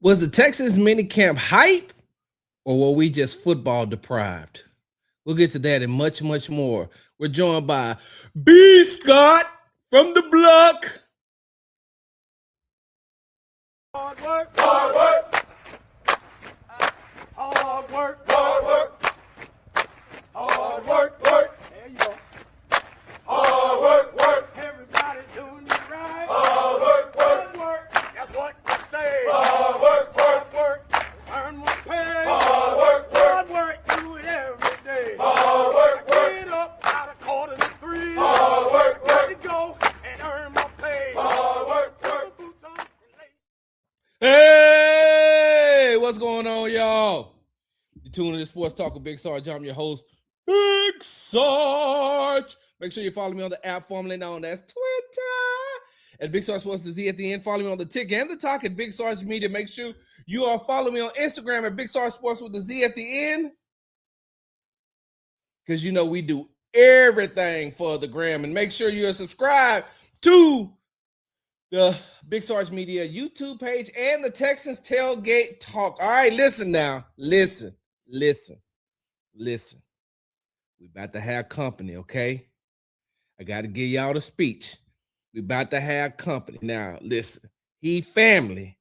Was the Texans minicamp hype or were we just football deprived? We'll get to that and much, much more. We're joined by B. Scott from the block. Hard work, hard work, hard work, hard work, hard work, work. There you go. Hard work, work. Everybody doing it right. Hard work, work, work. That's what I say. Hard work, work, work. Earn my pay. Hard work, work. Hard work, do it every day. Hard work, work. Get up out of quarter to three. Hard work, work. Let me go and earn my pay. Hard work, work. Boots on and lace. Hey, what's going on, y'all? You're tuning in to Sports Talk with Big Sarge. I'm your host, Big Sarge. Make sure you follow me on the app formerly known as Twitter at Big Sarge Sports, the Z at the end. Follow me on the tick and the talk at Big Sarge Media. Make sure you are following me on Instagram at Big Sarge Sports with the Z at the end. Because you know we do everything for the gram. And make sure you're subscribed to the Big Sarge Media YouTube page and the Texans Tailgate Talk. All right, listen now. Listen. We about to have company, okay? I got to give y'all the speech. We about to have company. Now, listen. He family,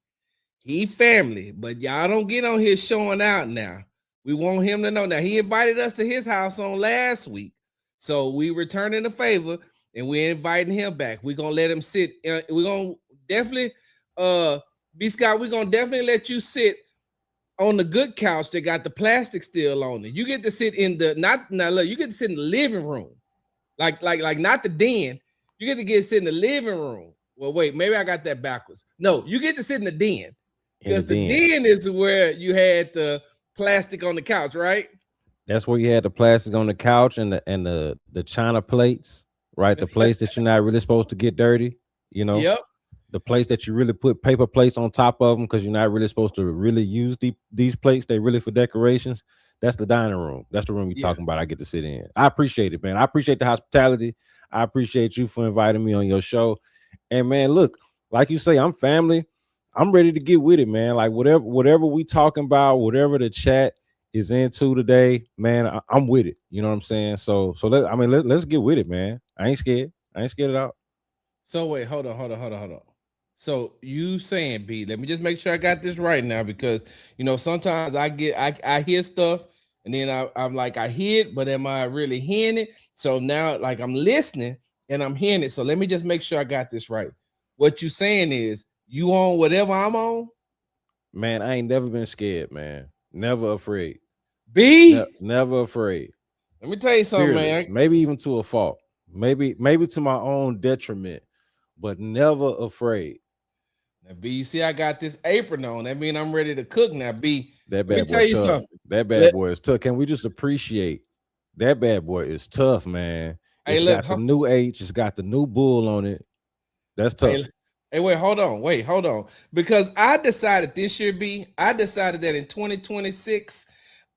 but y'all don't get on here showing out now. We want him to know. Now, he invited us to his house on last week, so we returning the favor, and we're inviting him back. We're going to let him sit. We're going to definitely, B. Scott, we're going to definitely let you sit on the good couch that got the plastic still on it. You get to sit in the, you get to sit in the living room. Like not the den. You get to sit in the living room. Well, wait, maybe I got that backwards. No, you get to sit in the den. Because the den is where you had the plastic on the couch, right? That's where you had the plastic on the couch and the china plates, right? The place that you're not really supposed to get dirty, you know? Yep. The place that you really put paper plates on top of them because you're not really supposed to really use these plates. They're really for decorations. That's the dining room. That's the room you're talking about. I get to sit in. I appreciate it, man. I appreciate the hospitality. I appreciate you for inviting me on your show. And man, look, like you say, I'm family. I'm ready to get with it, man. Like whatever we talking about, whatever the chat is into today, man, I'm with it. You know what I'm saying? So let's get with it, man. I ain't scared at all. So wait, hold on. So you saying, B, let me just make sure I got this right now, because sometimes I hear stuff and then I'm like, I hear it, but am I really hearing it? So now like I'm listening and I'm hearing it. So let me just make sure I got this right. What you saying is you on whatever I'm on? Man, I ain't never been scared, man. Never afraid. B? Never afraid. Let me tell you something, man. Maybe even to a fault. Maybe to my own detriment, but never afraid. Now, B, you see I got this apron on. That means I'm ready to cook now, B. That bad boy tough. Something. That bad boy is tough. Can we just appreciate that bad boy is tough, man? It's got the new H. It's got the new bull on it. That's tough. Hey, wait, hold on. Because I decided this year, B, I decided that in 2026,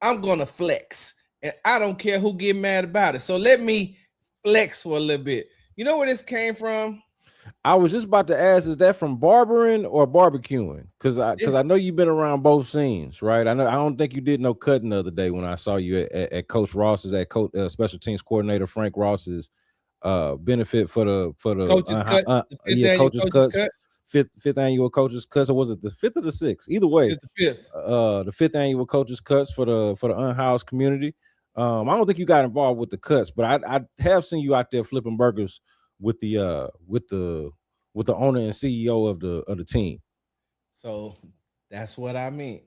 I'm going to flex. And I don't care who get mad about it. So let me flex for a little bit. You know where this came from? I was just about to ask, is that from barbering or barbecuing? Because I know you've been around both scenes, right? I don't think you did no cutting the other day when I saw you at Coach Ross's, at special teams coordinator Frank Ross's benefit for the coaches cuts. Fifth annual coaches cuts, or was it the 5th or the 6th? Either way, it's the 5th. The 5th annual coaches cuts for the unhoused community. I don't think you got involved with the cuts, but I have seen you out there flipping burgers with the owner and CEO of the team. So that's what I mean.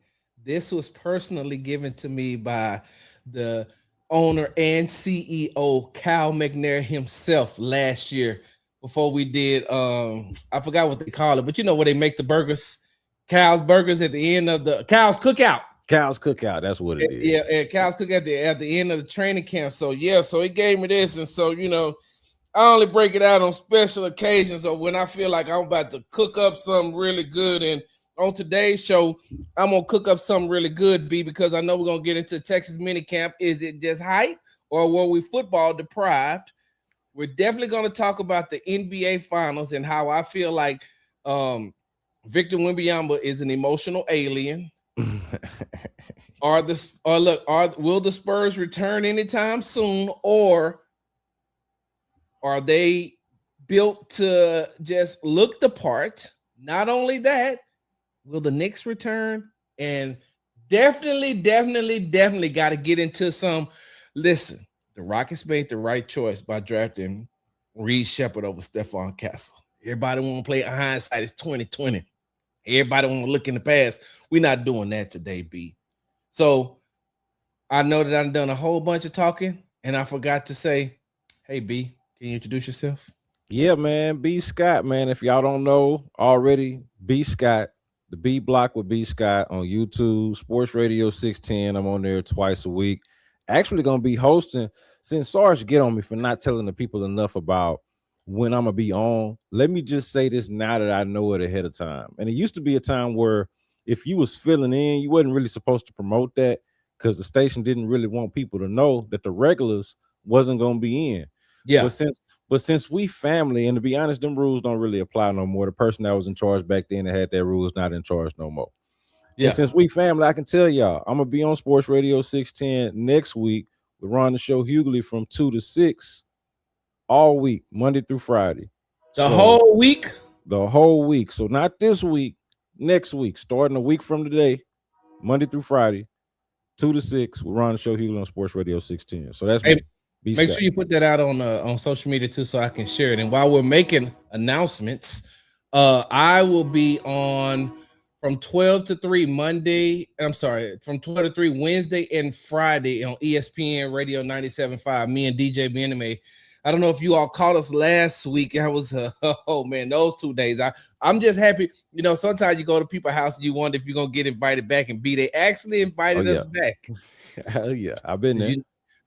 This was personally given to me by the owner and CEO Cal McNair himself last year, before we did I forgot what they call it, but you know where they make the burgers, Cal's burgers at the end of the Cal's Cookout. Cal's Cookout, that's what it is. Yeah, and Cal's Cookout at the end of the training camp. So so he gave me this, and so I only break it out on special occasions or when I feel like I'm about to cook up something really good. And on today's show, I'm going to cook up something really good, B, because I know we're going to get into Texas Minicamp. Is it just hype or were we football deprived? We're definitely going to talk about the NBA Finals and how I feel like Victor Wembanyama is an emotional alien. Will the Spurs return anytime soon, or are they built to just look the part? Not only that, will the Knicks return? And definitely got to get into some. Listen, the Rockets made the right choice by drafting Reed Sheppard over Stephon Castle. Everybody want to play hindsight. It's 2020. Everybody want to look in the past. We're not doing that today, B. So I know that I've done a whole bunch of talking, and I forgot to say, hey, B, can you introduce yourself? Yeah, man. B Scott, man. If y'all don't know already, B Scott, the B Block with B Scott on YouTube, Sports Radio 610. I'm on there twice a week. Actually gonna be hosting, since Sarge get on me for not telling the people enough about when I'm gonna be on. Let me just say this now that I know it ahead of time. And it used to be a time where if you was filling in, you wasn't really supposed to promote that because the station didn't really want people to know that the regulars wasn't gonna be in. Yeah. But since we family, and to be honest, them rules don't really apply no more. The person that was in charge back then that had that rule is not in charge no more. Yeah. And since we family, I can tell y'all, I'm gonna be on Sports Radio 610 next week with Ron the Show Hughley from 2 to 6 all week, Monday through Friday. The whole week? The whole week. So not this week, next week, starting a week from today, Monday through Friday, 2 to 6 with Ron the Show Hughley on Sports Radio 610. So that's me. Make sure you put that out on social media too, so I can share it. And while we're making announcements, I will be on from 12 to 3 Monday. I'm sorry, from 12 to 3 Wednesday and Friday on ESPN Radio 97.5. Me and DJ Bename. I don't know if you all caught us last week. I was oh man, those 2 days. I'm just happy. You know, sometimes you go to people's house and you wonder if you're gonna get invited back, and B, they actually invited us back. Hell yeah, I've been there.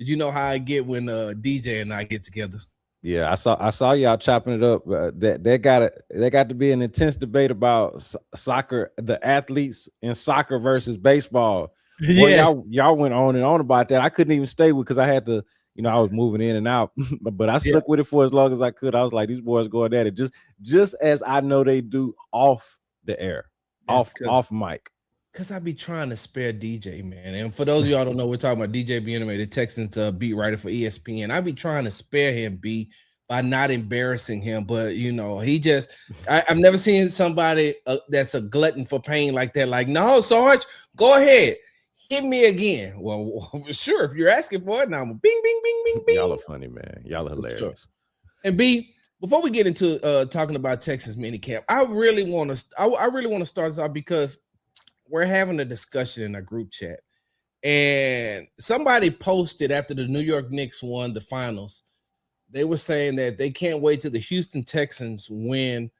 Did you know how I get when DJ and I get together? Yeah, I saw y'all chopping it up. That got to be an intense debate about soccer, the athletes in soccer versus baseball. Yes. Y'all went on and on about that. I couldn't even stay with because I had to, I was moving in and out, but I stuck with it for as long as I could. I was like, these boys going at it just as I know they do off the air, off mic. Because I be trying to spare DJ, man. And for those of y'all don't know, we're talking about DJ Bename, the Texans beat writer for ESPN. I be trying to spare him, B, by not embarrassing him. But, he just – I've never seen somebody that's a glutton for pain like that. Like, no, Sarge, go ahead. Hit me again. Well, sure, if you're asking for it, now I'm bing, bing, bing, bing, bing. Y'all are funny, man. Y'all are hilarious. Sure. And B, before we get into talking about Texas Minicamp, I really want to start this off because – we're having a discussion in our group chat, and somebody posted after the New York Knicks won the finals. They were saying that they can't wait till the Houston Texans win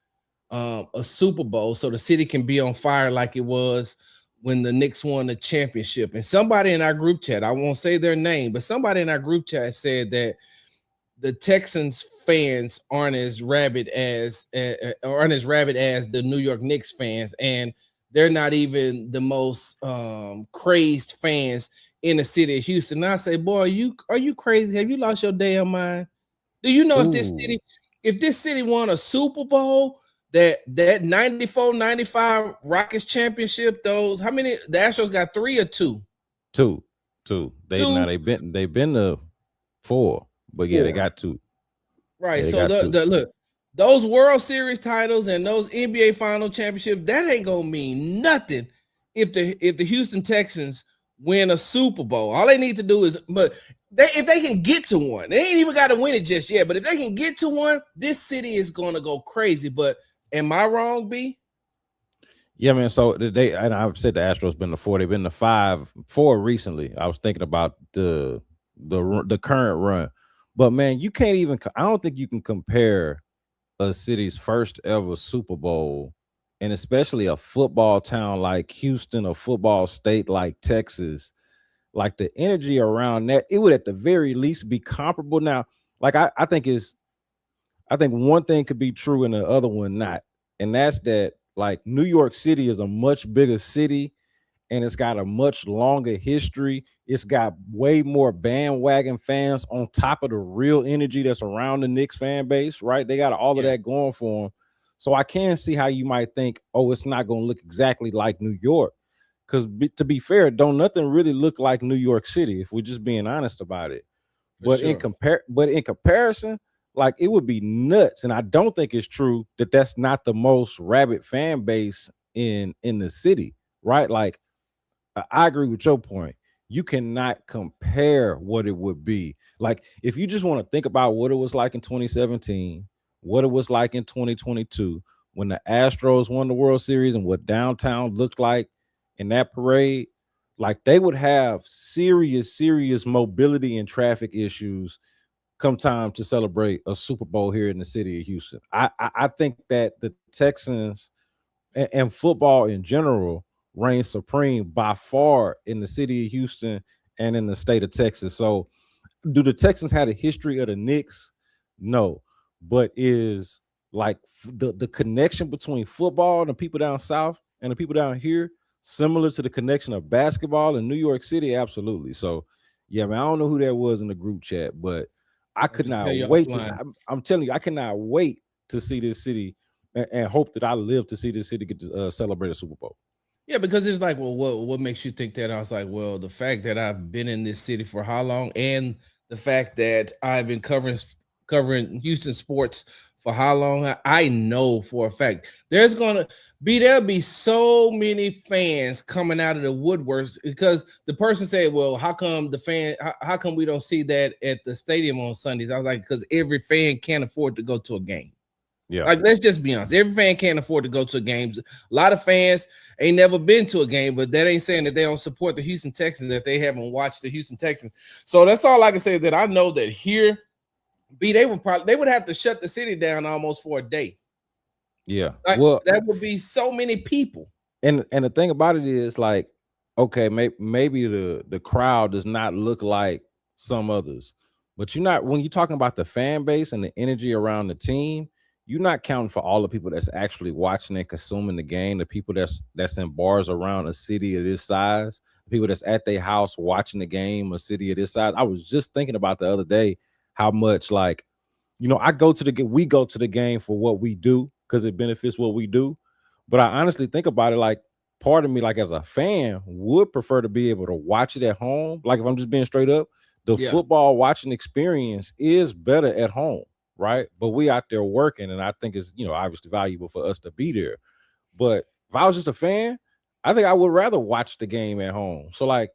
a Super Bowl so the city can be on fire like it was when the Knicks won the championship. And somebody in our group chat, I won't say their name, but somebody in our group chat said that the Texans fans aren't as rabid as the New York Knicks fans, and they're not even the most crazed fans in the city of Houston. And I say, boy, are you crazy? Have you lost your damn mind? Do you know if this city won a Super Bowl, that 94-95 Rockets championship, the Astros got 3 or 2? Two. They've been to 4, but yeah, they got 2. Right. So look. Those World Series titles and those NBA Final Championships, that ain't gonna mean nothing if the Houston Texans win a Super Bowl. All they need to do is, if they can get to one, they ain't even got to win it just yet. But if they can get to one, this city is gonna go crazy. But am I wrong, B? Yeah, man. So and I've said the Astros been to 4. They've been to 4 recently. I was thinking about the current run, but man, you can't even. I don't think you can compare a city's first ever Super Bowl, and especially a football town like Houston, a football state like Texas, like the energy around that, it would at the very least be comparable. Now, like I think one thing could be true and the other one not, and that's that like New York City is a much bigger city and it's got a much longer history. It's got way more bandwagon fans on top of the real energy that's around the Knicks fan base, right? They got all of that going for them. So I can see how you might think, oh, it's not going to look exactly like New York. Because to be fair, don't nothing really look like New York City if we're just being honest about it. For sure. But in comparison, like it would be nuts. And I don't think it's true that that's not the most rabid fan base in the city, right? Like I agree with your point. You cannot compare what it would be. Like if you just want to think about what it was like in 2017, what it was like in 2022 when the Astros won the World Series and what downtown looked like in that parade, like they would have serious mobility and traffic issues come time to celebrate a Super Bowl here in the city of Houston. I think that the Texans and football in general reigns supreme by far in the city of Houston and in the state of Texas. So, do the Texans have a history of the Knicks? No, but is like the connection between football and the people down south and the people down here similar to the connection of basketball in New York City? Absolutely. So, yeah, man, I don't know who that was in the group chat, but I could not wait. I'm telling you, I cannot wait to see this city and hope that I live to see this city get to celebrate a Super Bowl. Yeah, because it's like, well, what makes you think that? I was like, well, the fact that I've been in this city for how long, and the fact that I've been covering Houston sports for how long, I know for a fact there'll be so many fans coming out of the woodworks because the person said, well, how come how come we don't see that at the stadium on Sundays? I was like, because every fan can't afford to go to a game. Yeah. Like, let's just be honest. Every fan can't afford to go to games. A lot of fans ain't never been to a game, but that ain't saying that they don't support the Houston Texans if they haven't watched the Houston Texans. So that's all I can say, is that I know that here, they would have to shut the city down almost for a day. Yeah. Like, well, that would be so many people. And the thing about it is, like, okay, maybe the crowd does not look like some others, but when you're talking about the fan base and the energy around the team, you're not counting for all the people that's actually watching and consuming the game, the people that's in bars around a city of this size, people that's at their house watching the game, a city of this size. I was just thinking about the other day how much, like, we go to the game for what we do because it benefits what we do. But I honestly think about it, like, part of me, like as a fan, would prefer to be able to watch it at home. Like, if I'm just being straight up, the football watching experience is better at home. Right. But we out there working, and I think it's, obviously valuable for us to be there. But if I was just a fan, I think I would rather watch the game at home. So, like,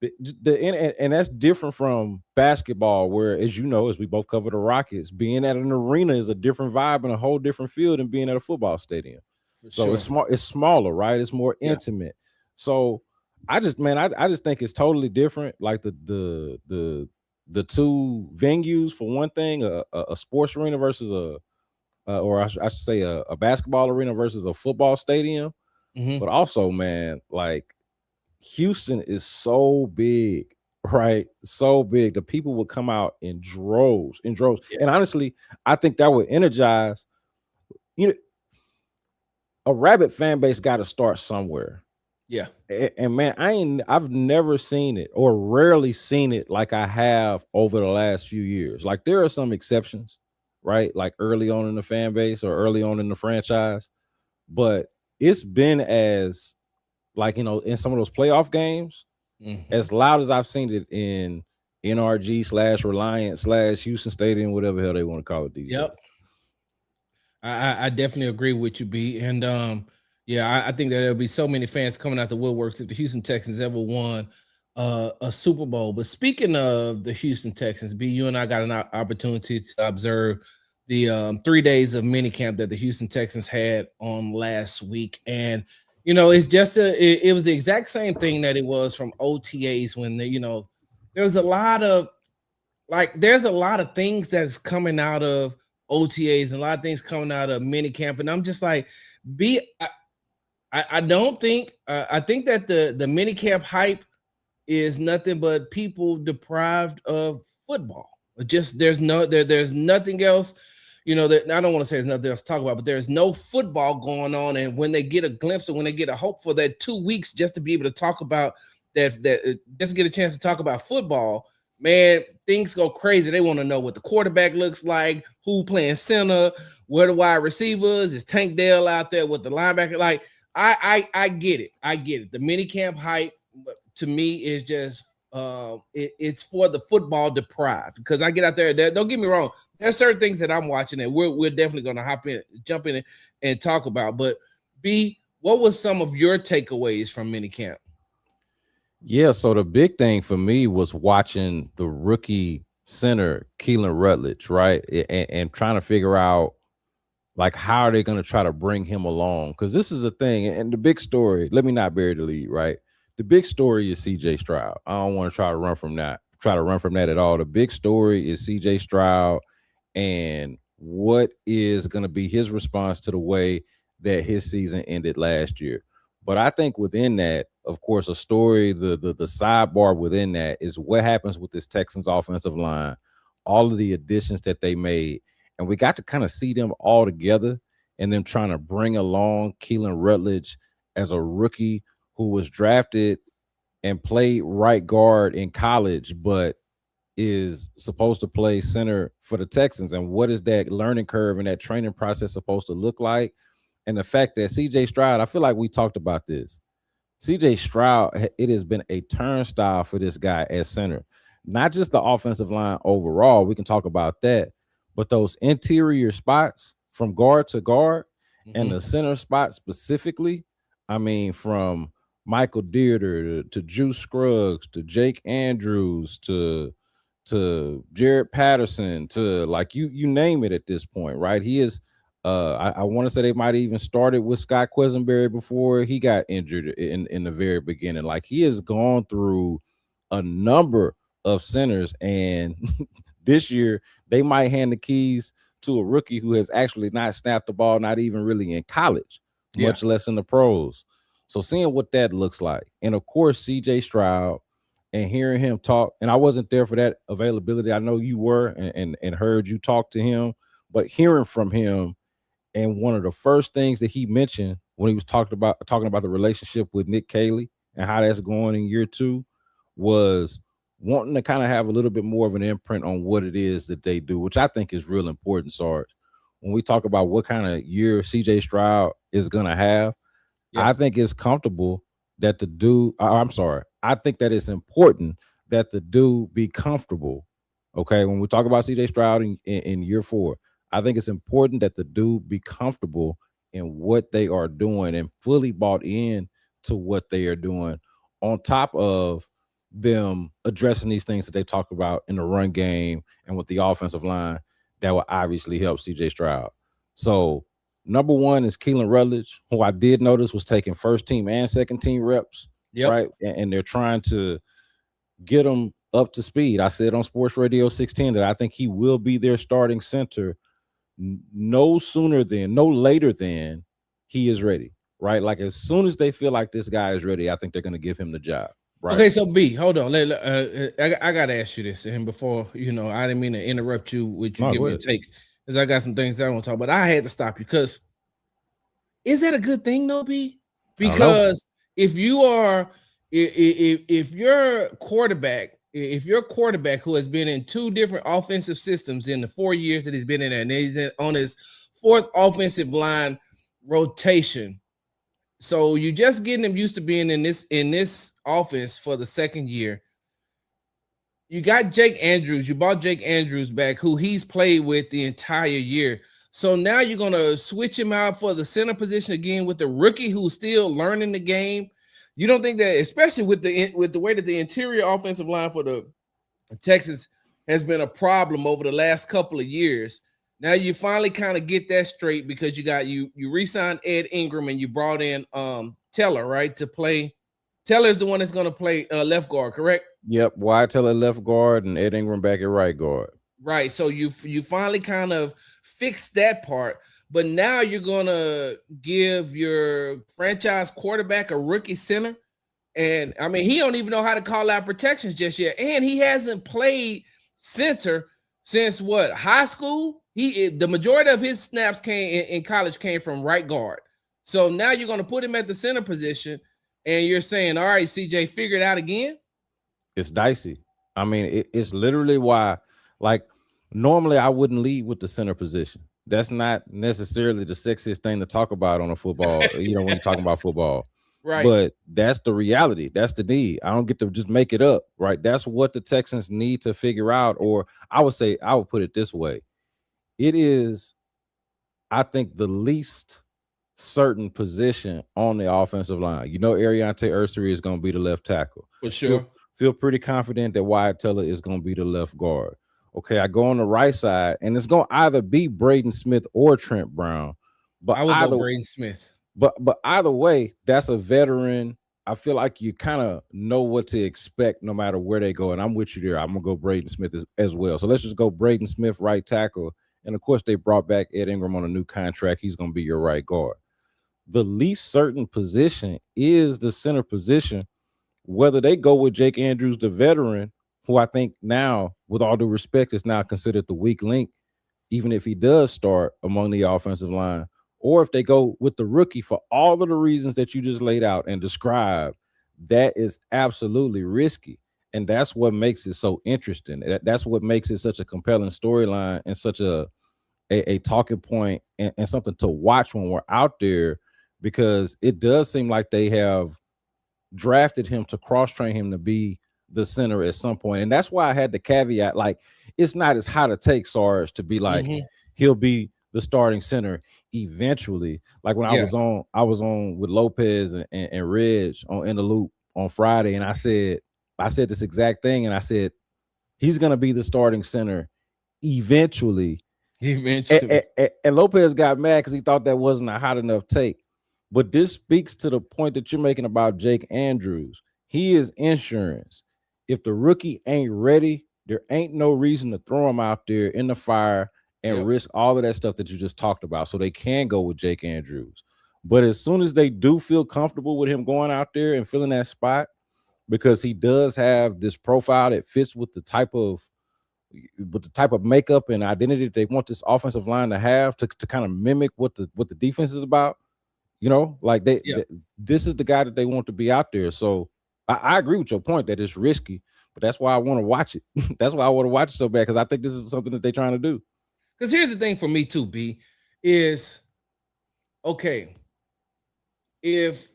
and that's different from basketball, where, as we both cover the Rockets, being at an arena is a different vibe and a whole different feel than being at a football stadium. So it's smaller, right? It's more intimate. So I just think it's totally different. Like the two venues, for one thing, a sports arena versus I should say a basketball arena versus a football stadium. Mm-hmm. But also, man, like, Houston is so big, right? So big. The people would come out in droves. Yes. And honestly, I think that would energize, a rabid fan base got to start somewhere. Yeah. And man, I've never seen it, or rarely seen it, like I have over the last few years. Like, there are some exceptions, right? Like early on in the fan base or early on in the franchise, but it's been as, like, in some of those playoff games, as loud as I've seen it in NRG/Reliant/Houston Stadium, whatever the hell they want to call it these days. I definitely agree with you, B. And I think that there'll be so many fans coming out the woodworks if the Houston Texans ever won a Super Bowl. But speaking of the Houston Texans, B, you and I got an opportunity to observe the 3 days of minicamp that the Houston Texans had on last week. And, it's just it was the exact same thing that it was from OTAs when there's a lot of things that's coming out of OTAs and a lot of things coming out of minicamp. And I'm just like, I don't think I think that the minicamp hype is nothing but people deprived of football. Just there's nothing else. That I don't want to say there's nothing else to talk about, but there's no football going on. And when they get a glimpse, or when they get a hope for that 2 weeks just to be able to talk about that just to get a chance to talk about football, man, things go crazy. They want to know what the quarterback looks like, who playing center, where the wide receivers, is Tank Dell out there with the linebacker. Like, I get it. I get it. The minicamp hype to me is just it's for the football deprived, because I get out there. Don't get me wrong. There's certain things that I'm watching that we're definitely going to jump in and talk about. But B, what was some of your takeaways from minicamp? Yeah, so the big thing for me was watching the rookie center Keelan Rutledge, right, and trying to figure out like how are they going to try to bring him along, because this is a thing. And the big story, let me not bury the lead, right? The big story is CJ Stroud. I don't want to try to run from that at all. The big story is CJ Stroud and what is going to be his response to the way that his season ended last year. But I think within that, of course, a story, the sidebar within that is what happens with this Texans offensive line, all of the additions that they made. And we got to kind of see them all together and them trying to bring along Keelan Rutledge as a rookie who was drafted and played right guard in college, but is supposed to play center for the Texans. And what is that learning curve and that training process supposed to look like? And the fact that CJ Stroud, I feel like we talked about this. CJ Stroud, it has been a turnstile for this guy at center. Not just the offensive line overall, we can talk about that, but those interior spots from guard to guard and the center spot specifically, I mean, from Michael Dieter to Juice Scruggs to Jake Andrews to Jared Patterson to like you name it at this point, right? He is I want to say they might have even started with Scott Quisenberry before he got injured in the very beginning. Like, he has gone through a number of centers, and this year they might hand the keys to a rookie who has actually not snapped the ball, not even really in college, much less in the pros. So seeing what that looks like, and of course CJ Stroud, and hearing him talk, and I wasn't there for that availability. I know you were, and heard you talk to him, but hearing from him, and one of the first things that he mentioned when he was talking about the relationship with Nick Caley and how that's going in year 2 was wanting to kind of have a little bit more of an imprint on what it is that they do, which I think is real important, Sarge. When we talk about what kind of year CJ Stroud is going to have, I think it's comfortable that the dude, I think that it's important that the dude be comfortable. Okay. When we talk about CJ Stroud in year 4, I think it's important that the dude be comfortable in what they are doing and fully bought in to what they are doing, on top of them addressing these things that they talk about in the run game and with the offensive line that will obviously help CJ Stroud. So number 1 is Keelan Rutledge, who I did notice was taking first team and second team reps, right? And they're trying to get him up to speed. I said on Sports Radio 610 that I think he will be their starting center no later than he is ready, right? Like, as soon as they feel like this guy is ready, I think they're going to give him the job. Right. Okay, so B, hold on. I got to ask you this, and before, I didn't mean to interrupt you with you giving me a take, because I got some things I want to talk about. I had to stop you, because is that a good thing, though, B? Because if your quarterback who has been in 2 different offensive systems in the 4 years that he's been in there, and he's on his 4th offensive line rotation, so you just getting him used to being in this offense for the 2nd year. You got Jake Andrews. You bought Jake Andrews back, who he's played with the entire year. So now you're gonna switch him out for the center position again with the rookie who's still learning the game. You don't think that, especially with the way that the interior offensive line for the Texans has been a problem over the last couple of years, now you finally kind of get that straight, because you re-signed Ed Ingram and you brought in Teller, right, to play. Teller's the one that's going to play left guard, correct? Yep. Wyatt Teller left guard and Ed Ingram back at right guard. Right. So you finally kind of fixed that part. But now you're going to give your franchise quarterback a rookie center. And, I mean, he don't even know how to call out protections just yet. And he hasn't played center since, high school? The majority of his snaps in college came from right guard. So now you're going to put him at the center position, and you're saying, all right, CJ, figure it out again? It's dicey. I mean, it's literally why, like, normally I wouldn't lead with the center position. That's not necessarily the sexiest thing to talk about on a football, when you're talking about football. Right. But that's the reality. That's the need. I don't get to just make it up, right? That's what the Texans need to figure out. Or I would put it this way. It is, I think, the least certain position on the offensive line. Ariante Ursery is going to be the left tackle. For sure. Feel pretty confident that Wyatt Teller is going to be the left guard. Okay, I go on the right side, and it's going to either be Braden Smith or Trent Brown. But I would go Braden Smith. But either way, that's a veteran. I feel like you kind of know what to expect no matter where they go. And I'm with you there. I'm going to go Braden Smith as well. So let's just go Braden Smith, right tackle. And, of course, they brought back Ed Ingram on a new contract. He's going to be your right guard. The least certain position is the center position, whether they go with Jake Andrews, the veteran, who I think now, with all due respect, is now considered the weak link, even if he does start among the offensive line, or if they go with the rookie for all of the reasons that you just laid out and described. That is absolutely risky. And that's what makes it so interesting. That's what makes it such a compelling storyline and such a talking point and something to watch when we're out there, because it does seem like they have drafted him to cross-train him to be the center at some point. And that's why I had the caveat, like, it's not as high to take Sarge to be like, he'll be the starting center eventually. Like when I was on with Lopez and Reg on In the Loop on Friday, and I said this exact thing, and I said, he's going to be the starting center eventually. And Lopez got mad because he thought that wasn't a hot enough take. But this speaks to the point that you're making about Jake Andrews. He is insurance. If the rookie ain't ready, there ain't no reason to throw him out there in the fire and risk all of that stuff that you just talked about. So they can go with Jake Andrews. But as soon as they do feel comfortable with him going out there and filling that spot, because he does have this profile that fits with the type of makeup and identity that they want this offensive line to have to kind of mimic what the defense is about. This is the guy that they want to be out there. So I agree with your point that it's risky, but that's why I want to watch it. That's why I want to watch it so bad, because I think this is something that they're trying to do. Because here's the thing for me too, B, is okay. If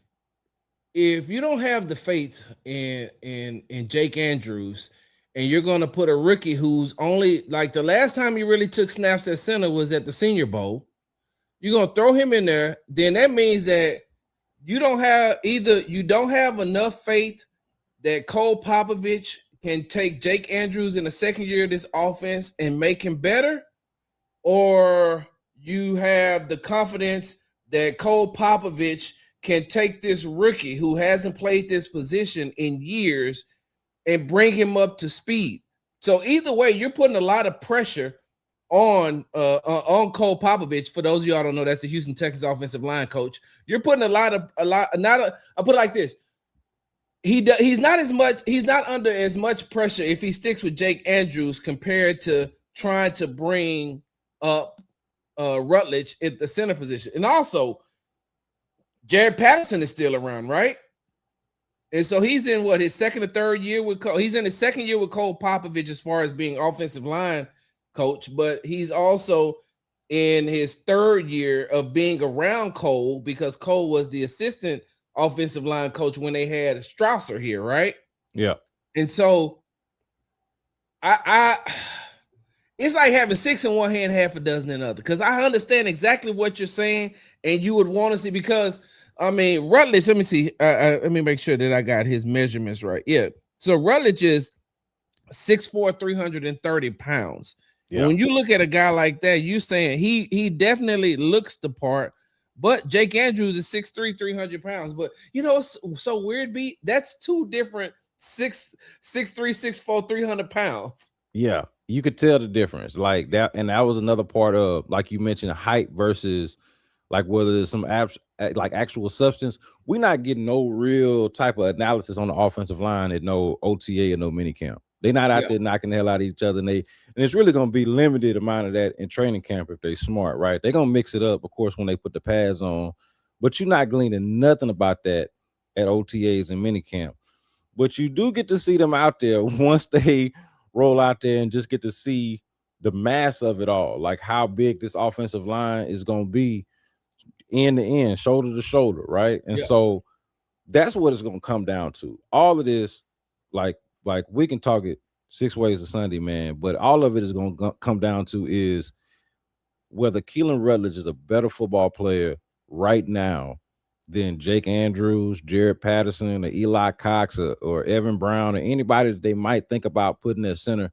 you don't have the faith in Jake Andrews, and you're going to put a rookie who's only, like, the last time he really took snaps at center was at the Senior Bowl, you're going to throw him in there, then that means that you don't have enough faith that Cole Popovich can take Jake Andrews in the second year of this offense and make him better, or you have the confidence that Cole Popovich can take this rookie who hasn't played this position in years and bring him up to speed. So either way, you're putting a lot of pressure on Cole Popovich. For those of y'all don't know, that's the Houston Texans offensive line coach. You're putting I'll put it like this. He's not under as much pressure if he sticks with Jake Andrews compared to trying to bring up Rutledge at the center position. And also, Jared Patterson is still around, right? And so he's in his second or third year with Cole. He's in his second year with Cole Popovich as far as being offensive line coach, but he's also in his third year of being around Cole, because Cole was the assistant offensive line coach when they had Strausser here, right? Yeah. And so it's like having six in one hand, half a dozen in the other, because I understand exactly what you're saying, and you would want to see, because Rutledge, let me see. Let me make sure that I got his measurements right. Yeah. So Rutledge is 6'4", 330 pounds. Yeah. When you look at a guy like that, you saying he definitely looks the part, but Jake Andrews is 6'3", 300 pounds. But it's so weird, B. That's two different 6'3", 6'4", 300 pounds. Yeah, you could tell the difference. Like that, and that was another part of, like you mentioned, height versus like whether there's some actual substance. We're not getting no real type of analysis on the offensive line at no OTA or no minicamp. They're not out there knocking the hell out of each other, and it's really going to be limited amount of that in training camp if they're smart, right? They're going to mix it up, of course, when they put the pads on, but you're not gleaning nothing about that at OTAs and minicamp. But you do get to see them out there once they roll out there and just get to see the mass of it all, like how big this offensive line is going to be end to end, shoulder to shoulder, right? And so that's what it's going to come down to. All of this, like we can talk it 6 ways to Sunday, man, but all of it is going to come down to is whether Keelan Rutledge is a better football player right now than Jake Andrews, Jared Patterson, or Eli Cox, or Evan Brown, or anybody that they might think about putting at center.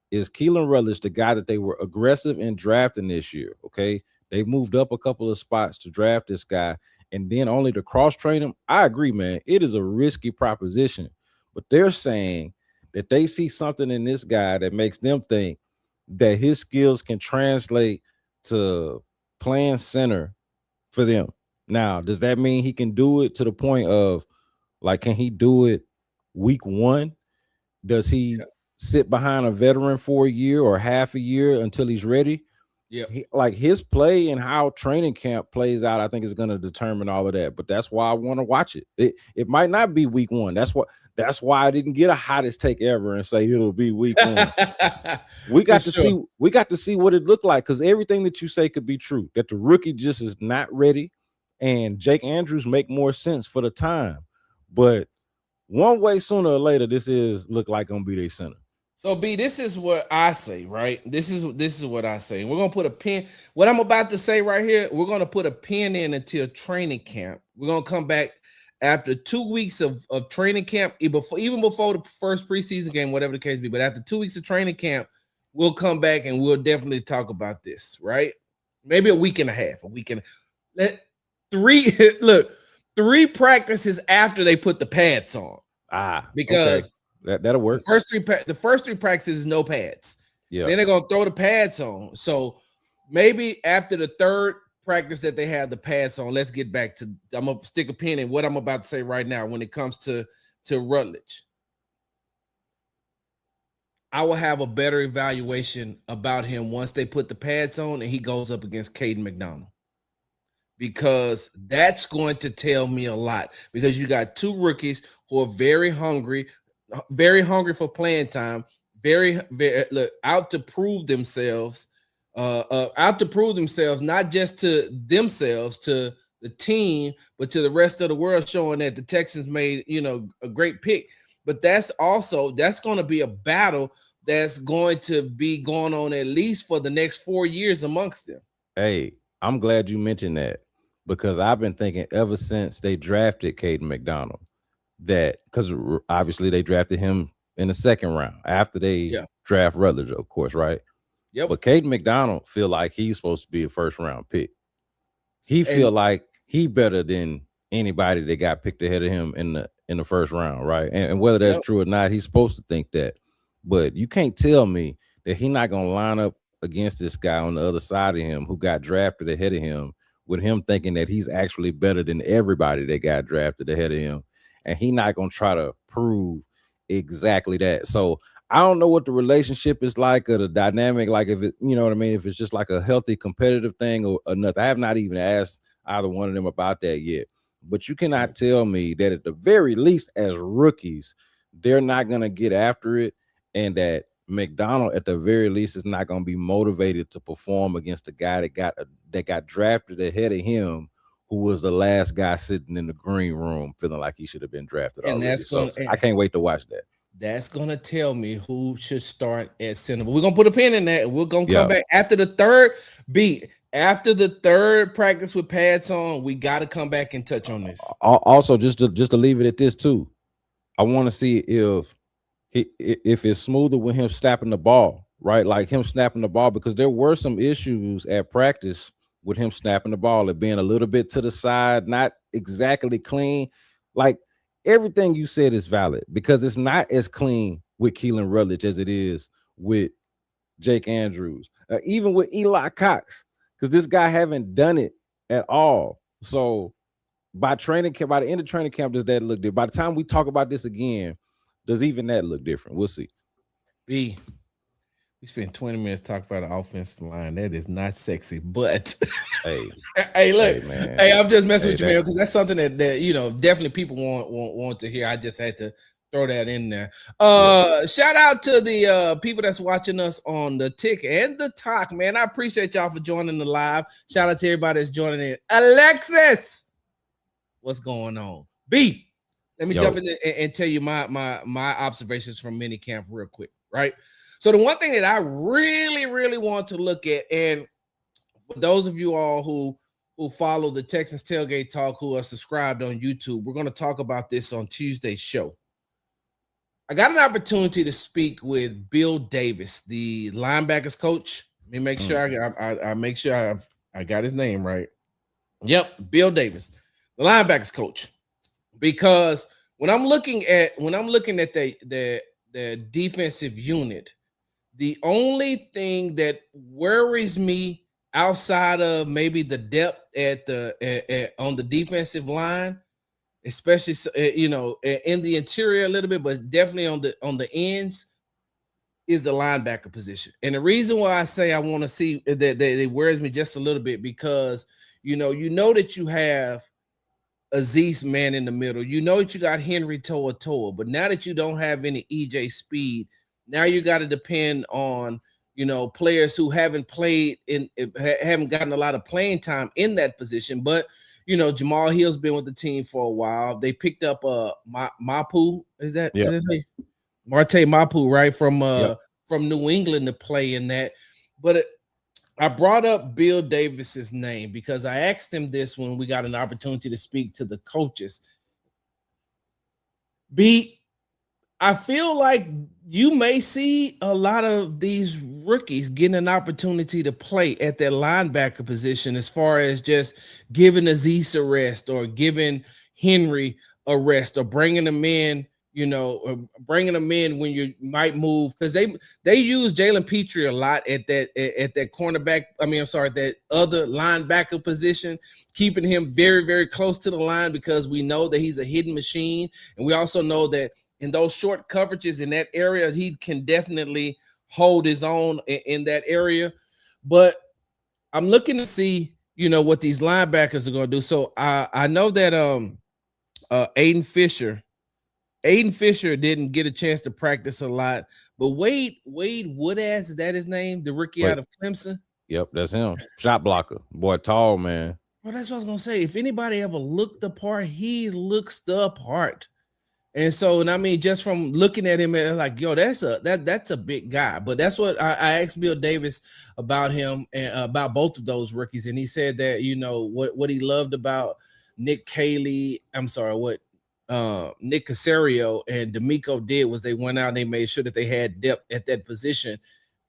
Is Keelan Rutledge the guy that they were aggressive in drafting this year? Okay, they moved up a couple of spots to draft this guy, and then only to cross-train him. I agree, man. It is a risky proposition, but they're saying that they see something in this guy that makes them think that his skills can translate to playing center for them. Now, does that mean he can do it to the point of, like, can he do it week 1? Does he sit behind a veteran for a year or half a year until he's ready? Yeah. Like his play and how training camp plays out, I think is going to determine all of that. But that's why I want to watch it. It might not be week 1. That's why I didn't get a hottest take ever and say it'll be week 1. We got to see what it looked like, because everything that you say could be true. That the rookie just is not ready, and Jake Andrews make more sense for the time. But one way, sooner or later, this is look like gonna be their center. So B, this is what I say, right? This is what I say. We're gonna put a pin. What I'm about to say right here, we're gonna put a pin in until training camp. We're gonna come back after 2 weeks of training camp, even before the first preseason game, whatever the case be. But after 2 weeks of training camp, we'll come back and we'll definitely talk about this, right? Maybe a week and a half, three practices after they put the pads on. Because that'll work. The first three practices, no pads. Yeah. Then they're gonna throw the pads on. So maybe after the third practice that they have the pads on, let's get back to. I'm gonna stick a pin in what I'm about to say right now when it comes to Rutledge. I will have a better evaluation about him once they put the pads on and he goes up against Caden McDonald. Because that's going to tell me a lot. Because you got 2 rookies who are very hungry for playing time, very out to prove themselves, not just to themselves, to the team, but to the rest of the world, showing that the Texans made a great pick. But that's going to be a battle that's going to be going on at least for the next 4 years amongst them. Hey, I'm glad you mentioned that, because I've been thinking ever since they drafted Caden McDonald that, because obviously they drafted him in the 2nd round after they draft Rutledge, of course, right? Yep. But Caden McDonald feel like he's supposed to be a 1st round pick. He feel like he better than anybody that got picked ahead of him in the 1st round, right? And whether that's true or not, he's supposed to think that. But you can't tell me that he's not gonna line up against this guy on the other side of him who got drafted ahead of him, with him thinking that he's actually better than everybody that got drafted ahead of him. And he's not going to try to prove exactly that. So I don't know what the relationship is like, or the dynamic, like if it, you know what I mean? If it's just like a healthy competitive thing or nothing. I have not even asked either one of them about that yet. But you cannot tell me that at the very least as rookies, they're not going to get after it, and that McDonald at the very least is not going to be motivated to perform against a guy that got drafted ahead of him, who was the last guy sitting in the green room feeling like he should have been drafted already. I can't wait to watch that. That's going to tell me who should start at center. But we're going to put a pin in that. We're going to come back after the third beat. After the third practice with pads on, we got to come back and touch on this. Also, just to leave it at this too, I want to see if it's smoother with him snapping the ball, right? Like him snapping the ball, because there were some issues at practice with him snapping the ball, it being a little bit to the side, not exactly clean. Like everything you said is valid, because it's not as clean with Keelan Rutledge as it is with Jake Andrews, even with Eli Cox, because this guy haven't done it at all. So by the end of training camp, does that look different? By the time we talk about this again, does even that look different? We'll see. B, we spent 20 minutes talking about the offensive line. That is not sexy, but hey, look, man. I'm just messing with you, man, because that's something that definitely people want to hear. I just had to throw that in there. Shout out to the people that's watching us on the Tick and the Talk, man. I appreciate y'all for joining the live. Shout out to everybody that's joining in. Alexis, what's going on? B, let me jump in there and tell you my observations from minicamp real quick, right? So the one thing that I really want to look at, and for those of you all who follow the Texans Tailgate Talk, who are subscribed on YouTube, we're going to talk about this on Tuesday's show. I got an opportunity to speak with Bill Davis, the linebackers coach. Let me make sure I make sure I got his name right. Yep, Bill Davis, the linebackers coach. Because when I'm looking at the defensive unit, the only thing that worries me outside of maybe the depth on the defensive line, especially in the interior a little bit, but definitely on the ends, is the linebacker position. And the reason why I say I want to see that it worries me just a little bit, because you know that you have Azeez man in the middle, you know that you got Henry Toa, but now that you don't have any EJ Speed, now you got to depend on players who haven't gotten a lot of playing time in that position. But Jamal Hill's been with the team for a while. They picked up Mapu. Is that Marte Mapu, right, from New England to play in that. But I brought up Bill Davis's name because I asked him this when we got an opportunity to speak to the coaches. I feel like you may see a lot of these rookies getting an opportunity to play at that linebacker position, as far as just giving Azeez a rest, or giving Henry a rest, or bringing them in, when you might move, because they use Jalen Petrie a lot at that cornerback. That other linebacker position, keeping him very, very close to the line, because we know that he's a hidden machine, and we also know that in those short coverages in that area, he can definitely hold his own in that area. But I'm looking to see, what these linebackers are going to do. So I know that Aiden Fisher didn't get a chance to practice a lot, but Wade Woodass, is that his name? The rookie out of Clemson? Yep, that's him. Shot blocker. Boy, tall, man. Well, that's what I was going to say. If anybody ever looked the part, he looks the part. And so, just from looking at him, it's like, yo, that's a big guy. But that's what I asked Bill Davis about him and about both of those rookies. And he said that, what he loved about Nick Casario and D'Amico did was they went out and they made sure that they had depth at that position.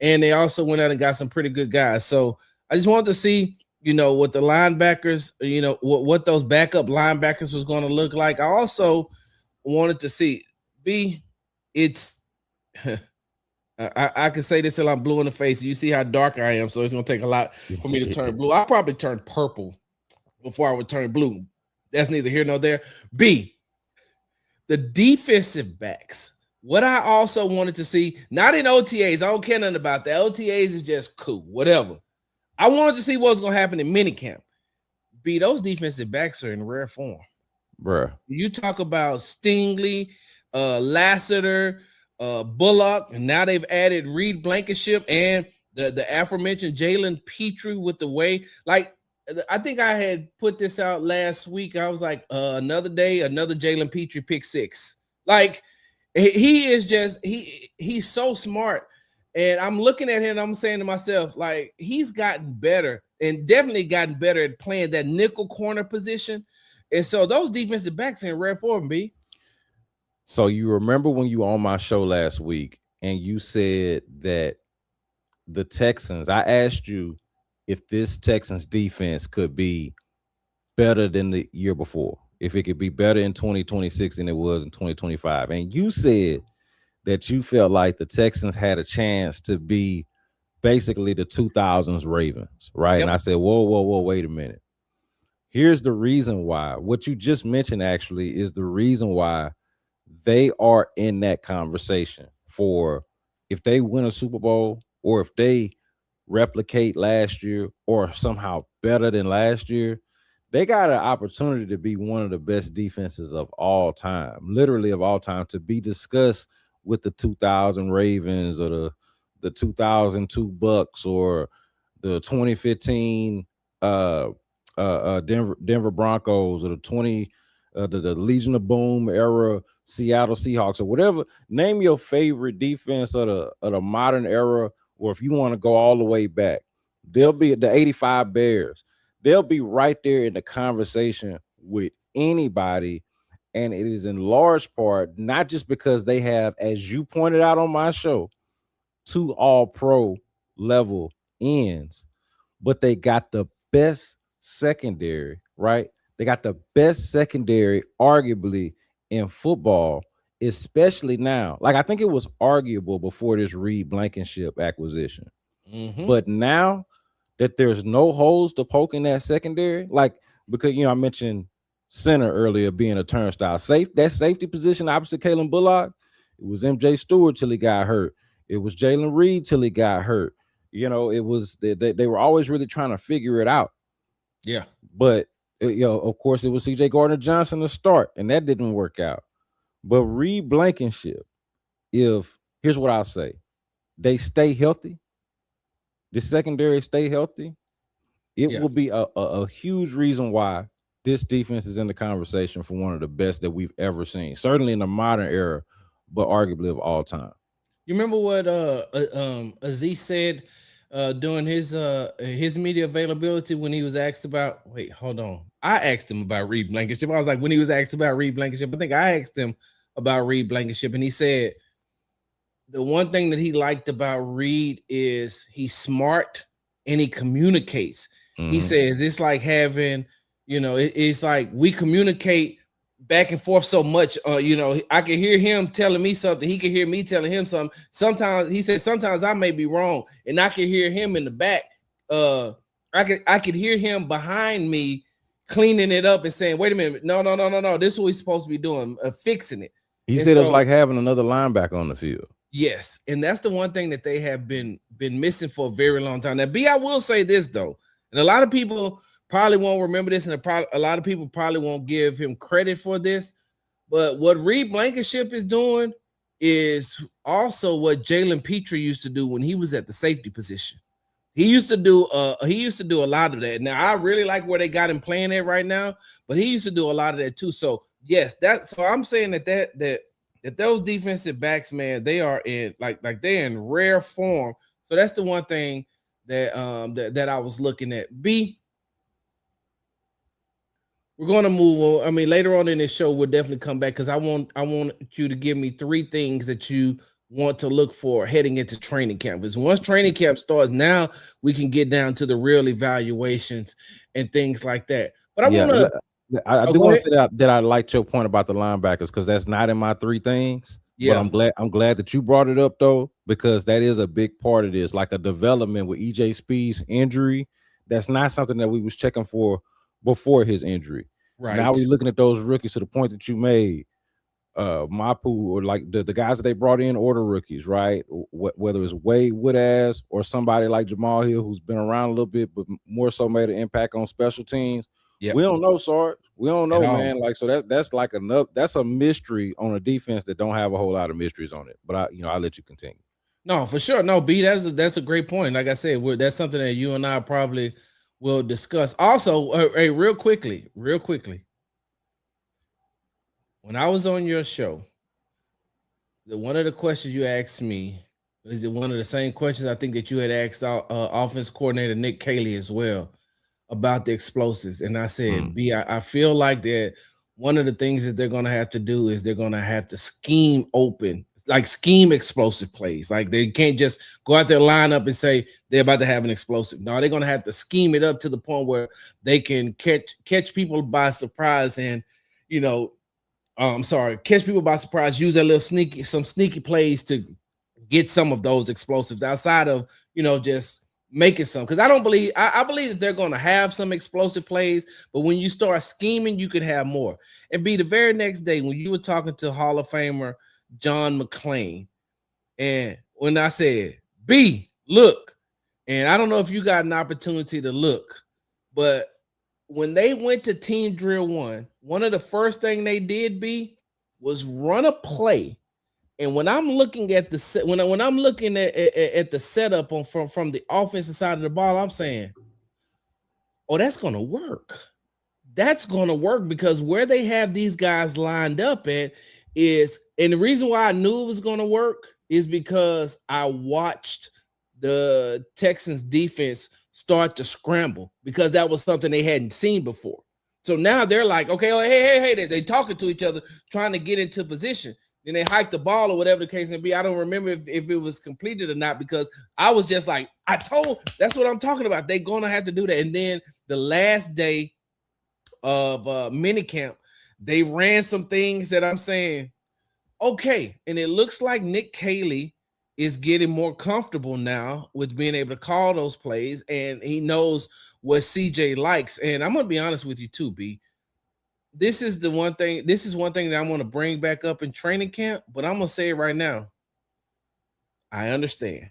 And they also went out and got some pretty good guys. So I just wanted to see, what the linebackers, what those backup linebackers was going to look like. I also wanted to see it's I can say this till I'm blue in the face. You see how dark I am, so it's gonna take a lot for me to turn blue. I'll probably turn purple before I would turn blue. That's neither here nor there. The defensive backs. What I also wanted to see, not in OTAs, I don't care nothing about that. OTAs is just cool, whatever. I wanted to see what's gonna happen in minicamp. Those defensive backs are in rare form. Bruh. You talk about Stingley, Lassiter, Bullock, and now they've added Reed Blankenship and the aforementioned Jalen Petrie with the way. Like, I think I had put this out last week. I was like, another day, another Jalen Petrie pick 6. Like, he is just he's so smart. And I'm looking at him and I'm saying to myself, like, he's gotten better and definitely gotten better at playing that nickel corner position. And so those defensive backs are in rare form, B. So you remember when you were on my show last week and you said that the Texans, I asked you if this Texans defense could be better than the year before, if it could be better in 2026 than it was in 2025. And you said that you felt like the Texans had a chance to be basically the 2000s Ravens, right? Yep. And I said, whoa, wait a minute. Here's the reason why. What you just mentioned actually is the reason why they are in that conversation for if they win a Super Bowl or if they replicate last year or somehow better than last year, they got an opportunity to be one of the best defenses of all time, literally of all time, to be discussed with the 2000 Ravens or the 2002 Bucks or the 2015 Denver Broncos or the Legion of Boom era Seattle Seahawks or whatever. Name your favorite defense of the modern era, or if you want to go all the way back, they'll be at the 85 Bears. They'll be right there in the conversation with anybody. And it is in large part not just because they have, as you pointed out on my show, 2 all-pro level ends, but they got the best secondary, right? They got the best secondary, arguably, in football, especially now. Like, I think it was arguable before this Reed Blankenship acquisition. Mm-hmm. But now that there's no holes to poke in that secondary, like, because, I mentioned center earlier being a turnstile. That safety position opposite Kalen Bullock, it was MJ Stewart till he got hurt. It was Jalen Reed till he got hurt. It was they were always really trying to figure it out. Yeah. But, of course, it was C.J. Gardner-Johnson to start, and that didn't work out. But Reed Blankenship, here's what I'll say, they stay healthy, the secondary stay healthy, it will be a huge reason why this defense is in the conversation for one of the best that we've ever seen, certainly in the modern era, but arguably of all time. You remember what Aziz said during his media availability when he was asked about? Wait, hold on. I asked him about Reed Blankenship. I was like, when he was asked about Reed Blankenship, I think I asked him about Reed Blankenship, and he said the one thing that he liked about Reed is he's smart and he communicates. Mm-hmm. He says it's like having, it's like we communicate back and forth so much. I can hear him telling me something. He can hear me telling him something. Sometimes he said, sometimes I may be wrong, and I can hear him in the back. I could hear him behind me cleaning it up and saying, "Wait a minute, no. This is what we're supposed to be doing, fixing it." He said it's like having another linebacker on the field. Yes, and that's the one thing that they have been missing for a very long time. Now, I will say this though, and a lot of people probably won't remember this, and a lot of people probably won't give him credit for this. But what Reed Blankenship is doing is also what Jalen Petrie used to do when he was at the safety position. He used to do a lot of that. Now, I really like where they got him playing at right now, but he used to do a lot of that too. So yes, so I'm saying that those defensive backs, man, they are in like they're in rare form. So that's the one thing that I was looking at. B, we're going to move on. I mean, later on in this show, we'll definitely come back because I want you to give me 3 things that you want to look for heading into training camp. Because once training camp starts, now we can get down to the real evaluations and things like that. But I want to. I do want to say that I liked your point about the linebackers because that's not in my 3 things. Yeah, but I'm glad that you brought it up though, because that is a big part of this, like a development with EJ Speed's injury. That's not something that we was checking for before his injury. Right now, we're looking at those rookies to the point that you made, Mapu, or like the guys that they brought in, order rookies, right? Whether it's Wade Woodaz or somebody like Jamal Hill, who's been around a little bit, but more so made an impact on special teams. Yep. We don't know, Sarge. We don't know, man. Like, so that's like that's a mystery on a defense that don't have a whole lot of mysteries on it. But I'll let you continue. No, for sure. No, B, that's a great point. Like I said, that's something that you and I probably will discuss. Also, hey, real quickly. When I was on your show, one of the questions you asked me is one of the same questions I think that you had asked offense coordinator Nick Caley as well about the explosives. And I said, B, I feel like that one of the things that they're going to have to do is they're going to have to scheme explosive plays. Like they can't just go out there, line up and say they're about to have an explosive. No, they're going to have to scheme it up to the point where they can catch people by surprise and, catch people by surprise, use some sneaky plays to get some of those explosives outside of, just making some. Because I believe that they're going to have some explosive plays, but when you start scheming, you can have more. And B, the very next day when you were talking to Hall of Famer John McClain, and when I said, B, look, and I don't know if you got an opportunity to look, but when they went to team drill one of the first thing they did was run a play. And when I'm looking at the when I'm looking at the setup on from the offensive side of the ball, I'm saying, oh, that's gonna work. That's gonna work because where they have these guys lined up at is, and the reason why I knew it was gonna work is because I watched the Texans defense start to scramble because that was something they hadn't seen before. So now they're like, okay, oh, hey, they talking to each other, trying to get into position. Then they hike the ball or whatever the case may be. I don't remember if it was completed or not because I was just like, that's what I'm talking about. They're going to have to do that. And then the last day of minicamp, they ran some things that I'm saying, okay. And it looks like Nick Caley is getting more comfortable now with being able to call those plays, and he knows what CJ likes. And I'm going to be honest with you too, B. This is one thing that I want to bring back up in training camp, but I'm going to say it right now. I understand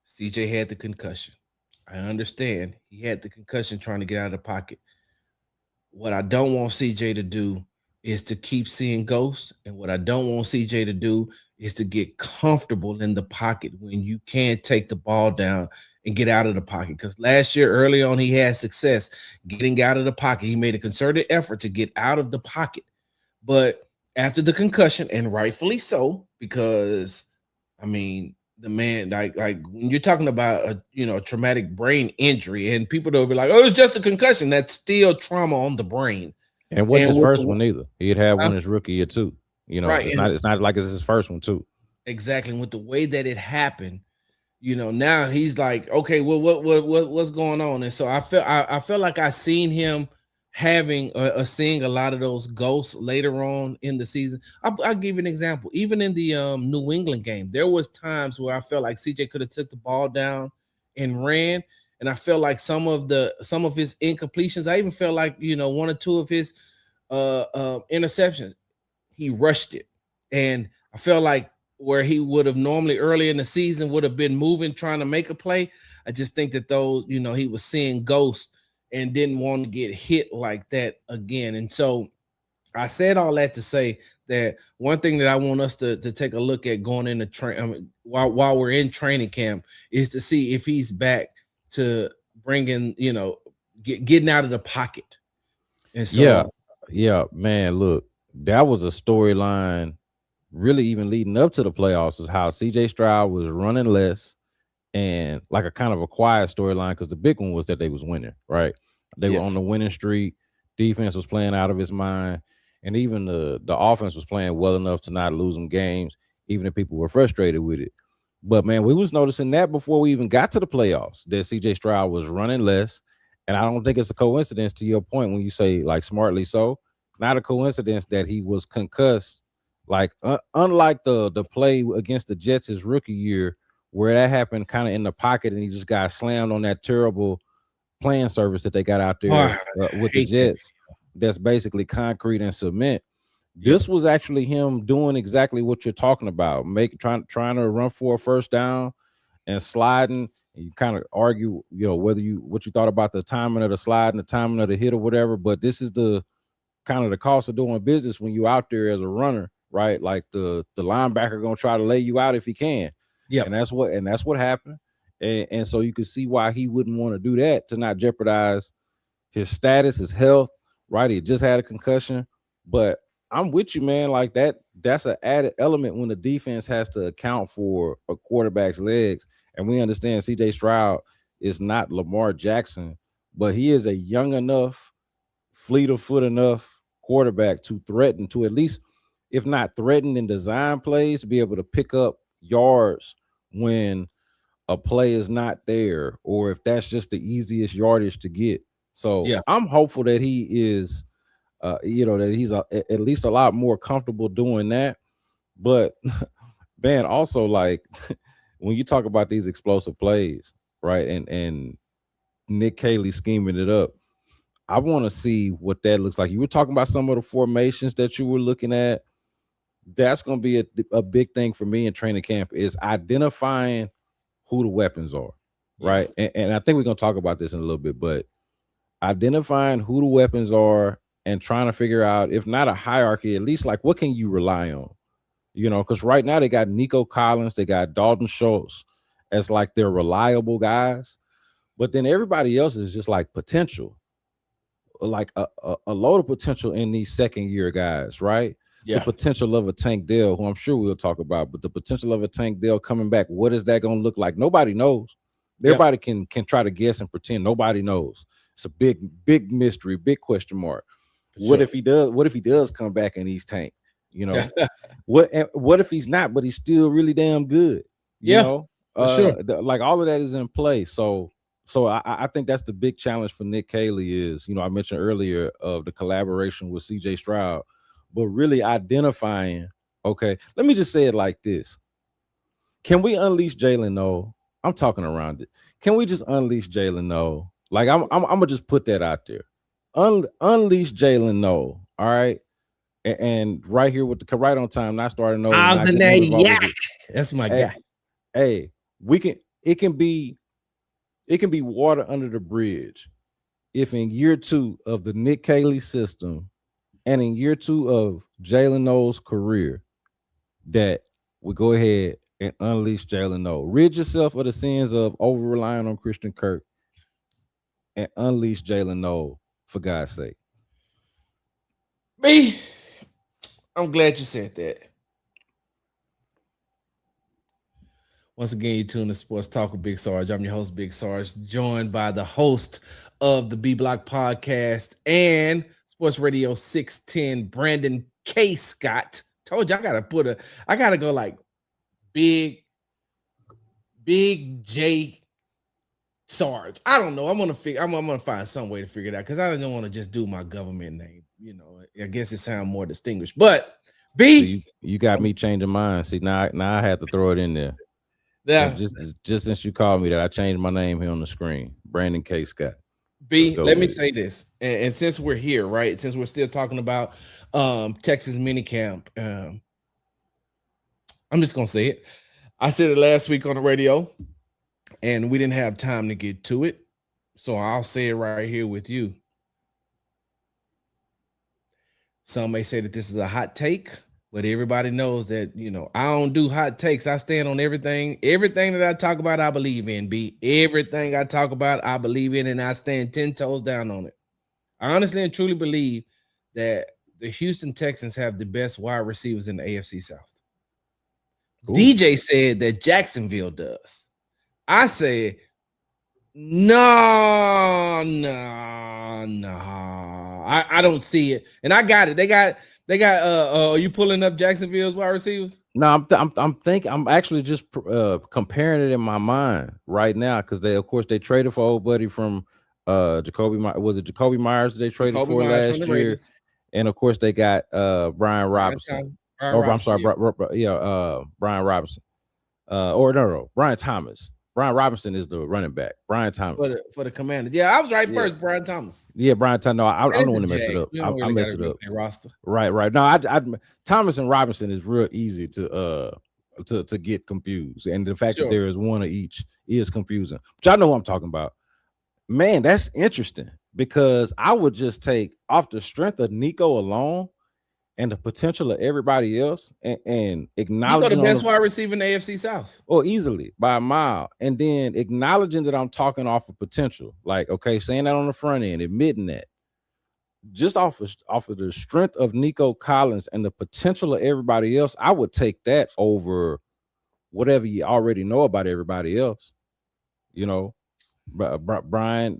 CJ had the concussion. I understand he had the concussion trying to get out of the pocket. What I don't want CJ to do is to keep seeing ghosts. And what I don't want CJ to do is to get comfortable in the pocket when you can't take the ball down and get out of the pocket. Because last year, early on, he had success getting out of the pocket. He made a concerted effort to get out of the pocket. But after the concussion, and rightfully so, because, I mean, the man, like when you're talking about a traumatic brain injury, and people will be like, oh, it's just a concussion. That's still trauma on the brain. And wasn't his first one either. He'd had one his rookie year too. Right. It's not like it's his first one too. Exactly. And with the way that it happened, now he's like, okay, well, what's going on? And so I felt like I seen him having seeing a lot of those ghosts later on in the season. I'll give you an example. Even in the New England game, there was times where I felt like CJ could have took the ball down and ran. And I felt like some of his incompletions, I even felt like, one or two of his interceptions, he rushed it. And I felt like where he would have normally early in the season would have been moving, trying to make a play. I just think that those, he was seeing ghosts and didn't want to get hit like that again. And so I said all that to say that one thing that I want us to take a look at going into while we're in training camp is to see if he's back to bringing, getting out of the pocket. And so, yeah, man, look, that was a storyline really even leading up to the playoffs, is how CJ Stroud was running less, and like a kind of a quiet storyline, because the big one was that they was winning, right? They were on the winning streak. Defense was playing out of its mind, and even the offense was playing well enough to not lose them games, even if people were frustrated with it. But man, we was noticing that before we even got to the playoffs, that CJ Stroud was running less. And I don't think it's a coincidence, to your point, when you say, like, smartly so, not a coincidence that he was concussed. Like, unlike the play against the Jets his rookie year, where that happened kind of in the pocket and he just got slammed on that terrible playing service that they got out there with the Jets. That's basically concrete and cement. This was actually him doing exactly what you're talking about, trying to run for a first down and sliding. And you kind of argue, what you thought about the timing of the slide and the timing of the hit or whatever. But this is the kind of the cost of doing business when you out there as a runner, right? Like the linebacker gonna try to lay you out if he can. Yeah, and that's what happened. And so you can see why he wouldn't want to do that, to not jeopardize his status, his health, right? He just had a concussion. But I'm with you, man. Like that's an added element when the defense has to account for a quarterback's legs. And we understand CJ Stroud is not Lamar Jackson, but he is a young enough, fleet of foot enough quarterback to threaten, to at least, if not threaten in design plays, to be able to pick up yards when a play is not there, or if that's just the easiest yardage to get. So I'm hopeful that he is that he's at least a lot more comfortable doing that. But man, also, like, when you talk about these explosive plays, right, and Nick Caley scheming it up, I want to see what that looks like. You were talking about some of the formations that you were looking at. That's going to be a big thing for me in training camp, is identifying who the weapons are, right? And I think we're going to talk about this in a little bit, but identifying who the weapons are and trying to figure out, if not a hierarchy, at least like what can you rely on? You know, because right now they got Nico Collins, they got Dalton Schultz as like their reliable guys, but then everybody else is just like potential, like a load of potential in these second year guys, right? Yeah. The potential of a Tank Dell, who I'm sure we'll talk about, but the potential of a Tank Dell coming back, what is that going to look like? Nobody knows. Everybody can try to guess and pretend. Nobody knows. It's a big mystery, big question mark. What if he does? What if he does come back and he's Tank? You know, what if he's not, but he's still really damn good? You know, for sure. Like all of that is in play. So I think that's the big challenge for Nick Caley is, you know, I mentioned earlier of the collaboration with CJ Stroud, but really identifying, okay, let me just say it like this. Can we unleash Jalen Noel? I'm talking around it. Can we just unleash Jalen Noel? Like I'm gonna just put that out there. Unleash Jalen Noel. All right. And right here with the right on time, not starting over. That's my guy. Hey, it can be water under the bridge if in year 2 of the Nick Caley system and in year 2 of Jalen Noel's career that we go ahead and unleash Jalen Noel. Rid yourself of the sins of over relying on Christian Kirk and unleash Jalen Noel, for God's sake. B, I'm glad you said that. Once again, you tune to Sports Talk with Big Sarge. I'm your host, Big Sarge, joined by the host of the B Block Podcast and Sports Radio 610, Brandon K. Scott. Told you I gotta go like Big J Sarge. I don't know. I'm gonna find some way to figure it out because I don't want to just do my government name. You know, I guess it sounds more distinguished. But B, so you got me changing mine. See, now I had to throw it in there. Yeah. Just since you called me that, I changed my name here on the screen. Brandon K. Scott. B, let me say this. And since we're here, right? Since we're still talking about Texas Minicamp, I'm just gonna say it. I said it last week on the radio, and we didn't have time to get to it. So I'll say it right here with you. Some may say that this is a hot take, but everybody knows that, you know, I don't do hot takes. I stand on everything. Everything that I talk about, I believe in, B. Everything I talk about, I believe in, and I stand 10 toes down on it. I honestly and truly believe that the Houston Texans have the best wide receivers in the AFC South. Ooh. DJ said that Jacksonville does. I say, no. I don't see it. And I got it. They got are you pulling up Jacksonville's wide receivers? No, I'm actually just comparing it in my mind right now because they traded for old buddy from Jacoby Myers they traded for last year, and of course they got Brian Robinson. I'm sorry, Brian Robinson. Brian Thomas. Brian Robinson is the running back. Brian Thomas for the Commanders. Yeah, I was right first. Brian Thomas. Yeah, Brian Thomas. No, I'm the one that messed it up. I messed it up. Roster. Right. No, I Thomas and Robinson is real easy to get confused, and the fact that there is one of each is confusing. But y'all know what I'm talking about. Man, that's interesting because I would just take off the strength of Nico alone and the potential of everybody else and acknowledge the best wide receiver in the AFC South. Or easily by a mile. And then acknowledging that I'm talking off of potential. Like, okay, saying that on the front end, admitting that. Just off of the strength of Nico Collins and the potential of everybody else, I would take that over whatever you already know about everybody else. You know, Brian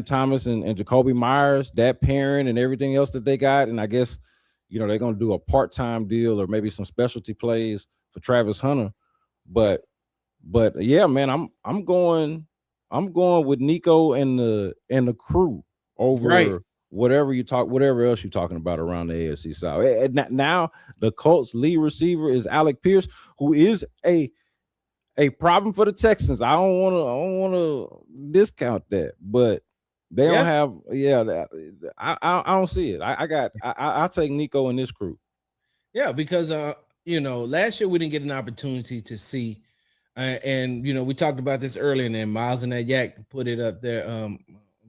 Thomas and Jacoby Myers, that pairing and everything else that they got. And I guess, you know, they're going to do a part-time deal or maybe some specialty plays for Travis Hunter. But yeah, man, I'm going with Nico and the crew over whatever else you're talking about around the AFC South. And now the Colts lead receiver is Alec Pierce, who is a problem for the Texans. I don't want to discount that, but they don't have, I don't see it. I'll take Nico and this crew. Yeah, because you know, last year we didn't get an opportunity to see, and you know, we talked about this earlier, and then Miles and that Yak put it up there,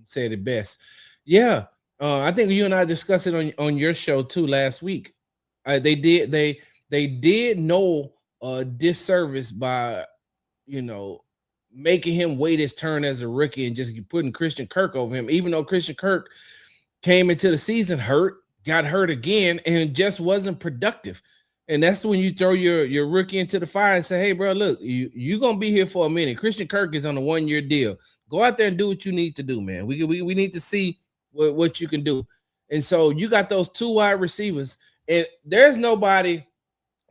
said it best. Yeah. I think you and I discussed it on your show too last week. They did no disservice by, you know, making him wait his turn as a rookie and just putting Christian Kirk over him, even though Christian Kirk came into the season hurt, got hurt again, and just wasn't productive. And that's when you throw your rookie into the fire and say, "Hey, bro, look, you gonna be here for a minute. Christian Kirk is on a 1-year deal. Go out there and do what you need to do, man. We need to see what you can do." And so you got those 2 wide receivers, and there's nobody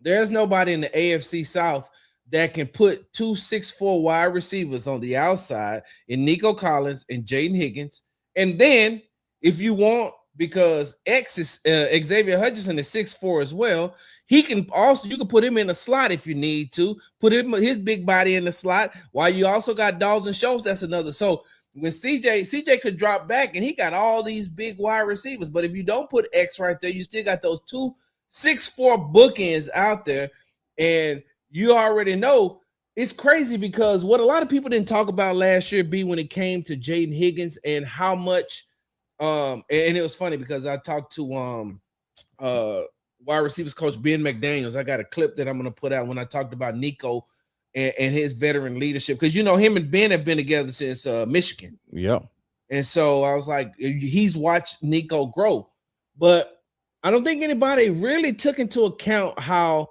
in the AFC South that can put 2 6'4" wide receivers on the outside in Nico Collins and Jaden Higgins. And then if you want, because Xavier Hutchinson is 6'4" as well, you can put him in the slot if you need to, put his big body in the slot, while you also got Dalton Schultz. That's another. So when CJ could drop back and he got all these big wide receivers, but if you don't put X right there, you still got those 2 6'4" bookends out there. And you already know it's crazy, because what a lot of people didn't talk about last year, when it came to Jaden Higgins and how much and it was funny because I talked to wide receivers coach Ben McDaniels. I got a clip that I'm going to put out when I talked about Nico and his veteran leadership, because him and Ben have been together since Michigan. Yeah. And so I was like, he's watched Nico grow, but I don't think anybody really took into account how.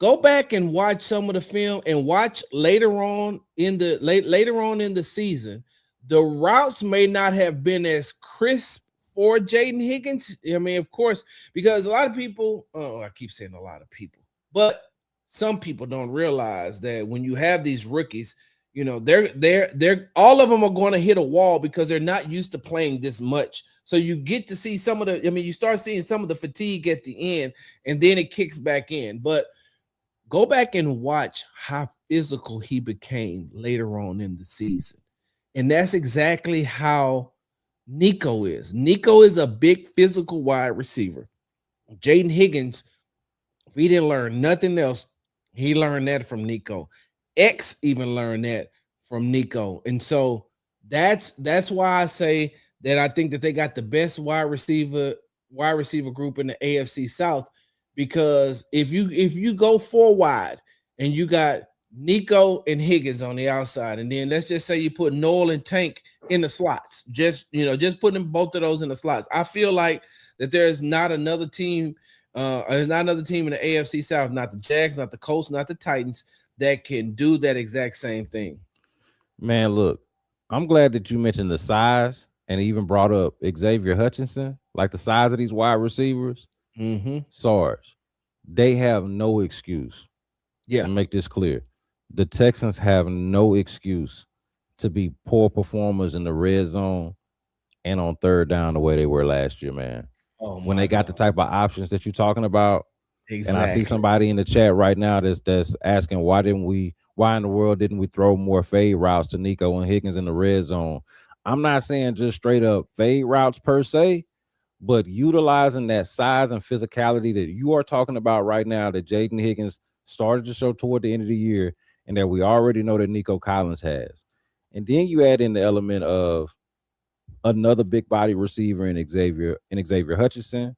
Go back and watch some of the film and watch later on in the season. The routes may not have been as crisp for Jaden Higgins. I mean, of course, because a lot of people, I keep saying a lot of people, but some people don't realize that when you have these rookies, they're all of them are going to hit a wall because they're not used to playing this much. So you get to see you start seeing some of the fatigue at the end, and then it kicks back in. But go back and watch how physical he became later on in the season. And that's exactly how Nico is. Nico is a big physical wide receiver. Jaden Higgins, if he didn't learn nothing else, he learned that from Nico. X even learned that from Nico. And so that's why I say that I think that they got the best wide receiver group in the AFC South. Because if you go 4 wide and you got Nico and Higgins on the outside, and then let's just say you put Noel and Tank in the slots, just putting both of those in the slots, I feel like that there's not another team, in the AFC South, not the Jags, not the Colts, not the Titans, that can do that exact same thing. Man, look, I'm glad that you mentioned the size and even brought up Xavier Hutchinson, like the size of these wide receivers. Sarge, they have no excuse. Yeah. To make this clear, the Texans have no excuse to be poor performers in the red zone and on third down the way they were last year, man. When they got the type of options that you're talking about. Exactly. And I see somebody in the chat right now that's asking why in the world didn't we throw more fade routes to Nico and Higgins in the red zone? I'm not saying just straight up fade routes per se, but utilizing that size and physicality that you are talking about right now, that Jaden Higgins started to show toward the end of the year, and that we already know that Nico Collins has. And then you add in the element of another big body receiver in Xavier Hutchinson.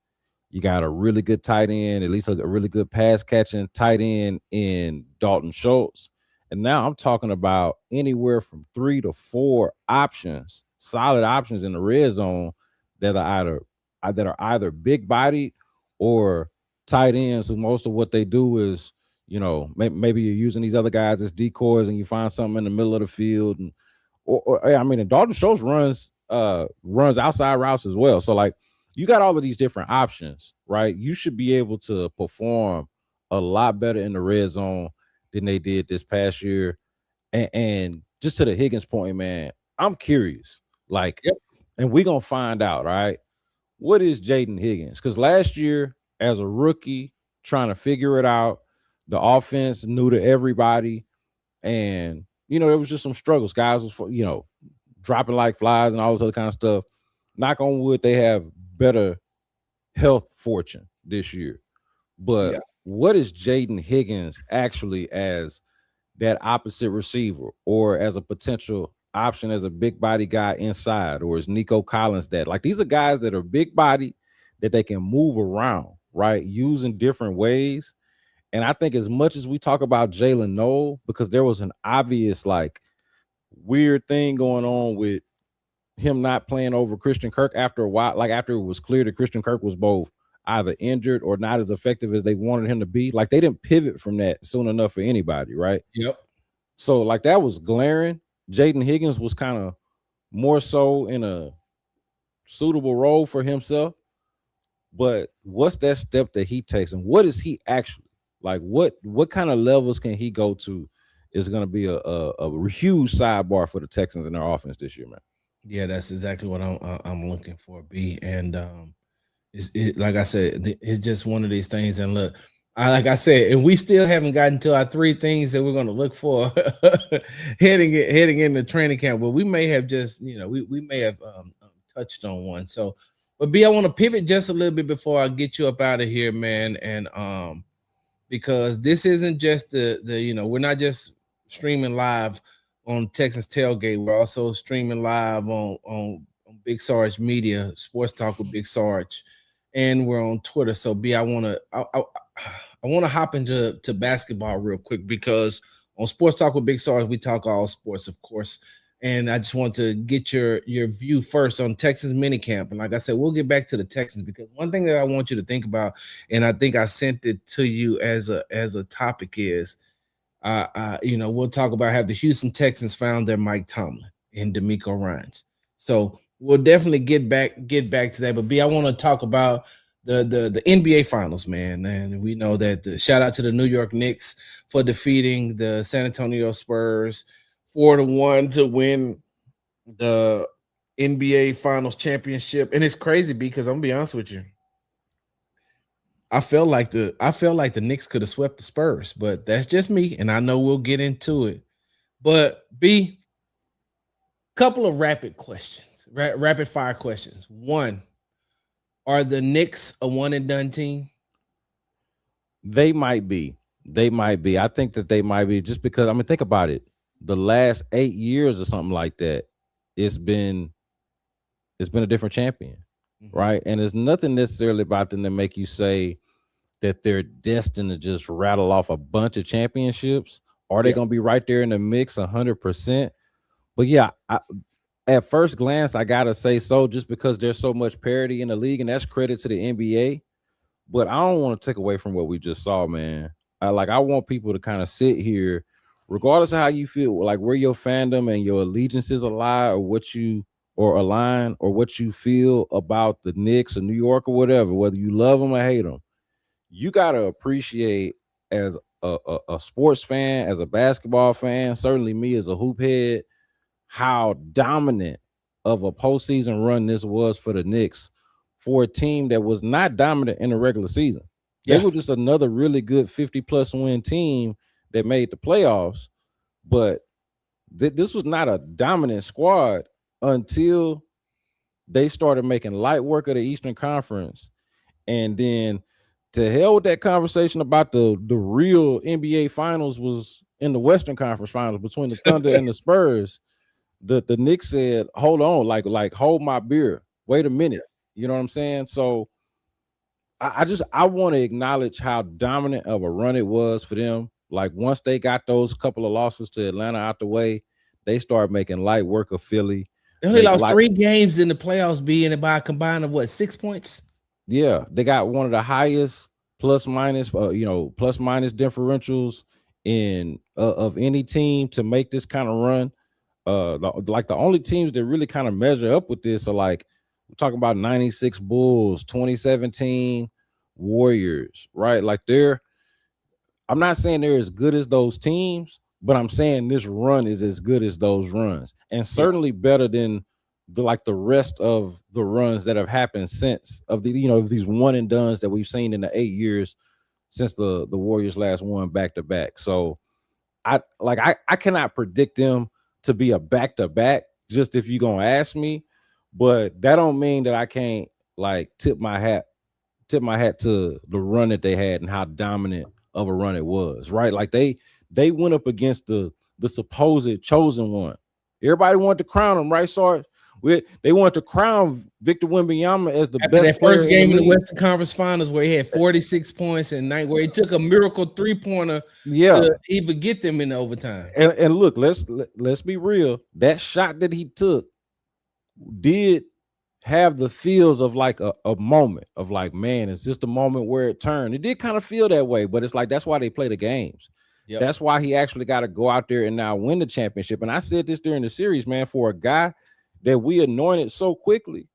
You got a really good tight end, at least a really good pass catching tight end in Dalton Schultz. And now I'm talking about anywhere from 3 to 4 options, solid options in the red zone that are either big bodied or tight ends who most of what they do is, maybe you're using these other guys as decoys and you find something in the middle of the field. And and Dalton Schultz runs outside routes as well. So like you got all of these different options, right? You should be able to perform a lot better in the red zone than they did this past year. And just to the Higgins point, man, I'm curious. Like, and we're going to find out, right? What is Jaden Higgins? Because last year, as a rookie, trying to figure it out, the offense new to everybody. And, there was just some struggles. Guys was, dropping like flies and all this other kind of stuff. Knock on wood, they have better health fortune this year. But what is Jaden Higgins actually as that opposite receiver or as a potential option as a big body guy inside, or is Nico Collins that? Like, these are guys that are big body that they can move around, right? Use in different ways. And I think as much as we talk about Jalen Noel, because there was an obvious like weird thing going on with him not playing over Christian Kirk after a while, like after it was clear that Christian Kirk was both either injured or not as effective as they wanted him to be. Like, they didn't pivot from that soon enough for anybody, right? Yep. So like that was glaring. Jaden Higgins was kind of more so in a suitable role for himself. But what's that step that he takes, and what is he actually like? What kind of levels can he go to? Is going to be a huge sidebar for the Texans in their offense this year, man. Yeah, that's exactly what I'm looking for, B. And it's like I said, it's just one of these things. And look, like I said, and we still haven't gotten to our 3 things that we're going to look for heading into training camp. But we may have just, we may have touched on one. So, but B, I want to pivot just a little bit before I get you up out of here, man. And because this isn't just we're not just streaming live on Texans Tailgate. We're also streaming live on Big Sarge Media, Sports Talk with Big Sarge, and we're on Twitter. So B, I want to hop into basketball real quick, because on Sports Talk with Big Sarge, we talk all sports, of course. And I just want to get your view first on Texans Minicamp. And like I said, we'll get back to the Texans, because one thing that I want you to think about, and I think I sent it to you as a topic, is we'll talk about, have the Houston Texans found their Mike Tomlin and DeMeco Ryans. So we'll definitely get back to that. But B, I want to talk about the NBA Finals, man. And we know that shout out to the New York Knicks for defeating the San Antonio Spurs 4-1 to win the NBA Finals championship. And it's crazy, because I'm gonna be honest with you, I felt like the Knicks could have swept the Spurs, but that's just me, and I know we'll get into it. But B, couple of rapid fire questions. One, are the Knicks a one and done team? They might be. I think that they might be, just because, I mean, think about it. The last 8 years or something like that, it's been a different champion, right? And there's nothing necessarily about them to make you say that they're destined to just rattle off a bunch of championships. Are they going to be right there in the mix 100%? But yeah, at first glance, I gotta say so, just because there's so much parity in the league, and that's credit to the NBA. But I don't want to take away from what we just saw, man. I want people to kind of sit here, regardless of how you feel, like where your fandom and your allegiances lie, or what you feel about the Knicks or New York or whatever, whether you love them or hate them. You gotta appreciate, as a sports fan, as a basketball fan, certainly me as a hoop head, how dominant of a postseason run this was for the Knicks, for a team that was not dominant in the regular season. They were just another really good 50-plus win team that made the playoffs, but this was not a dominant squad until they started making light work of the Eastern Conference. And then, to hell with that conversation about the real NBA Finals was in the Western Conference Finals between the Thunder and the Spurs. The Knicks said, hold on, like hold my beer. Wait a minute. You know what I'm saying? So I want to acknowledge how dominant of a run it was for them. Like, once they got those couple of losses to Atlanta out the way, they started making light work of Philly. They only lost 3 games in the playoffs, being by a combined of 6 points? Yeah, they got one of the highest plus minus differentials in of any team to make this kind of run. The only teams that really kind of measure up with this are, like, we're talking about 96 Bulls, 2017 Warriors, right? Like, I'm not saying they're as good as those teams, but I'm saying this run is as good as those runs, and certainly better than the rest of the runs that have happened since, of these one and dones that we've seen in the 8 years since the Warriors last won back to back. So I cannot predict them to be a back to back, just if you're gonna ask me, but that don't mean that I can't tip my hat to the run that they had and how dominant of a run it was, right? Like, they went up against the supposed chosen one. Everybody wanted to crown him, right, Sarge? They wanted to crown Victor Wembanyama as the After best that first player game in the league. Western Conference Finals, where he had 46 points and night, where he took a miracle 3-pointer Yeah, to even get them in overtime. and look, let's be real. That shot that he took did have the feels of like a moment of like, man, is this the moment where it turned? It did kind of feel that way, but it's like that's why they play the games. Yep. That's why he actually got to go out there and now win the championship. And I said this during the series, man, for a guy that we anointed so quickly.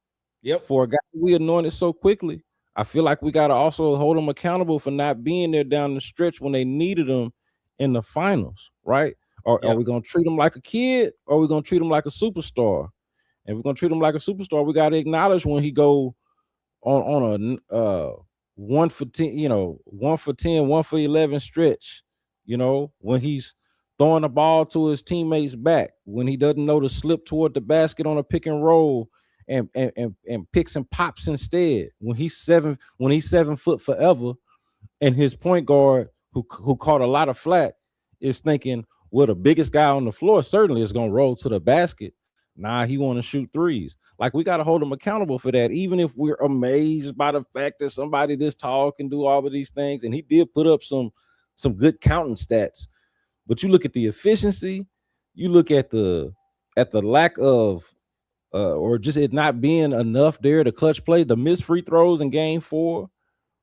Yep. For a guy we anointed so quickly, I feel like we got to also hold him accountable for not being there down the stretch when they needed him in the finals, right? Or Yep. are we going to treat him like a kid, or are we going to treat him like a superstar? And if we're going to treat him like a superstar, we got to acknowledge when he go on a 1 for 10, 1 for 10, 1 for 11 stretch, when he's throwing the ball to his teammates back, when he doesn't know to slip toward the basket on a pick and roll and picks and pops instead, when he's 7 foot forever, and his point guard who caught a lot of flack is thinking, well, the biggest guy on the floor certainly is going to roll to the basket. Nah, he want to shoot threes. Like, we got to hold him accountable for that, even if we're amazed by the fact that somebody this tall can do all of these things. And he did put up some good counting stats. But you look at the efficiency, you look at the lack of or just it not being enough there, the clutch plays, the missed free throws in game 4,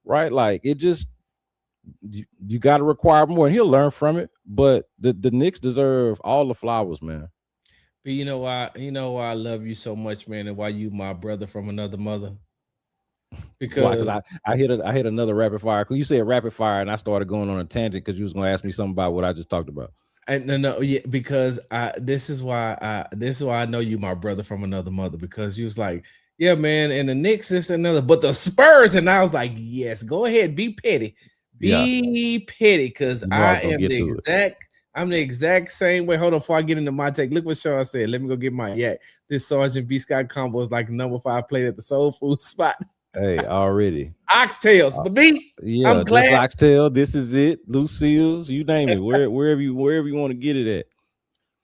right? Like, it just, you got to require more, and he'll learn from it. But the Knicks deserve all the flowers, man. But you know why I love you so much, man, and why you my brother from another mother? Because I hit another rapid fire. You said rapid fire, and I started going on a tangent because you was going to ask me something about what I just talked about. Because this is why I know you my brother from another mother, because you was like, yeah, man, and the Knicks is another, but the Spurs, and I was like, yes, go ahead, be petty, petty, because I'm the exact same way. Hold on, before I get into my take, look what Sean said. Let me go get my yak. This Sarge and B Scott combo is like number 5 plate at the soul food spot. Hey, already oxtails, but me, yeah, I'm glad. Just oxtail. This is it. Lucille's, you name it. Wherever you want to get it at.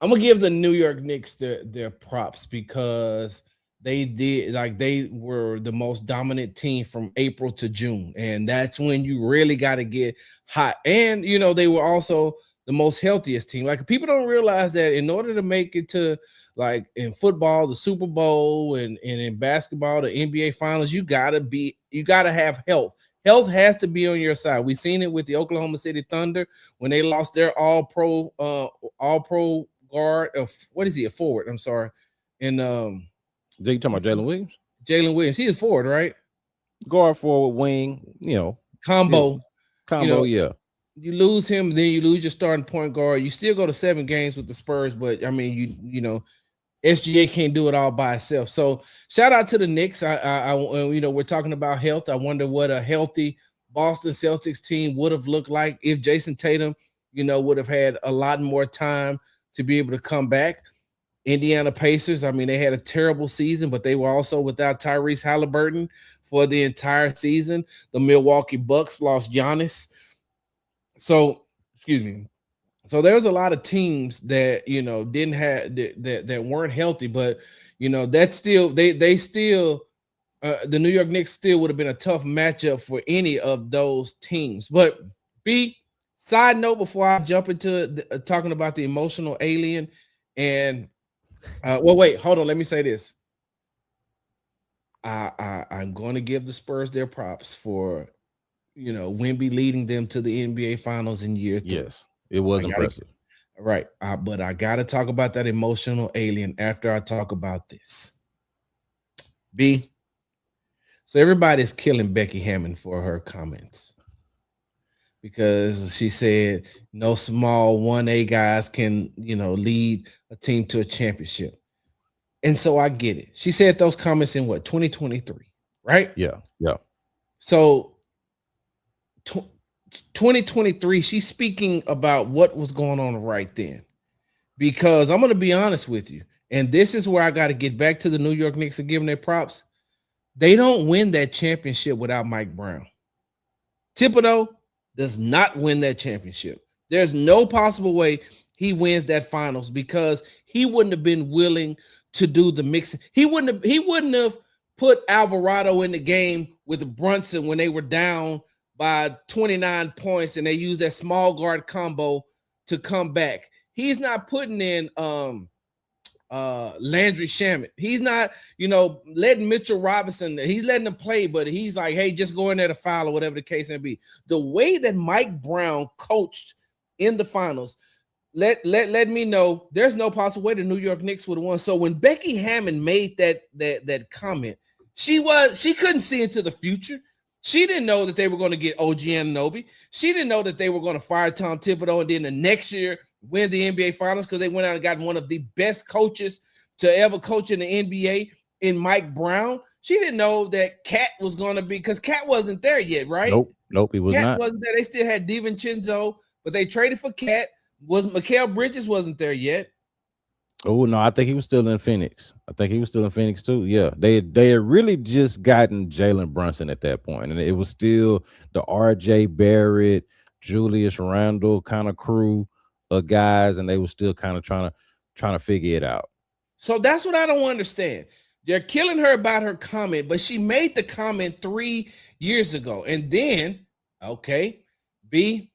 I'm gonna give the New York Knicks their props, because they were the most dominant team from April to June, and that's when you really got to get hot. And they were also the most healthiest team. Like, people don't realize that in order to make it to, like, in football, the Super Bowl, and in basketball, the NBA Finals, you gotta have health. Health has to be on your side. We've seen it with the Oklahoma City Thunder when they lost their all-pro guard. What is he? A forward? I'm sorry. And you talking about Jalen Williams? Jalen Williams. He is forward, right? Guard, forward, wing. Combo. Yeah. You lose him, then you lose your starting point guard. You still go to 7 games with the Spurs, but I mean, SGA can't do it all by itself. So shout out to the Knicks. We're talking about health. I wonder what a healthy Boston Celtics team would have looked like if Jason Tatum, would have had a lot more time to be able to come back. Indiana Pacers, I mean, they had a terrible season, but they were also without Tyrese Halliburton for the entire season. The Milwaukee Bucks lost Giannis. So, excuse me. So there's a lot of teams that didn't have that weren't healthy, but that's still they still the New York Knicks still would have been a tough matchup for any of those teams. But side note before I jump into talking about the emotional alien, and wait, hold on, let me say this. I'm going to give the Spurs their props for Wemby leading them to the NBA Finals in year 3. Yes, it was impressive. Right. But I got to talk about that emotional alien after I talk about this. B. So everybody's killing Becky Hammond for her comments, because she said no small 1A guys can, lead a team to a championship. And so I get it. She said those comments in 2023, right? Yeah. So 2023, she's speaking about what was going on right then, because I'm going to be honest with you, and this is where I got to get back to the New York Knicks and giving their props. They don't win that championship without Mike Brown. Thibodeau does not win that championship. There's no possible way he wins that finals because he wouldn't have been willing to do the mixing. He wouldn't have put Alvarado in the game with Brunson when they were down by 29 points and they used that small guard combo to come back. He's not putting in Landry Shamet. He's not, letting Mitchell Robinson, he's letting him play, but he's like, hey, just go in there to foul or whatever the case may be. The way that Mike Brown coached in the finals, let me know there's no possible way the New York Knicks would have won. So when Becky Hammon made that comment, she couldn't see into the future. She didn't know that they were going to get OG Anunoby. She didn't know that they were going to fire Tom Thibodeau and then the next year win the NBA Finals because they went out and got one of the best coaches to ever coach in the NBA in Mike Brown. She didn't know that Cat was going to be, because Cat wasn't there yet, right? Nope, he was Cat not. wasn't there. They still had DiVincenzo, but they traded for Cat. Mikal Bridges wasn't there yet. Oh no, I think he was still in Phoenix. I think he was still in Phoenix too. Yeah, they had really just gotten Jalen Brunson at that point, and it was still the R.J. Barrett, Julius Randle kind of crew of guys, and they were still kind of trying to figure it out. So that's what I don't understand. They're killing her about her comment, but she made the comment 3 years ago, and then okay, B,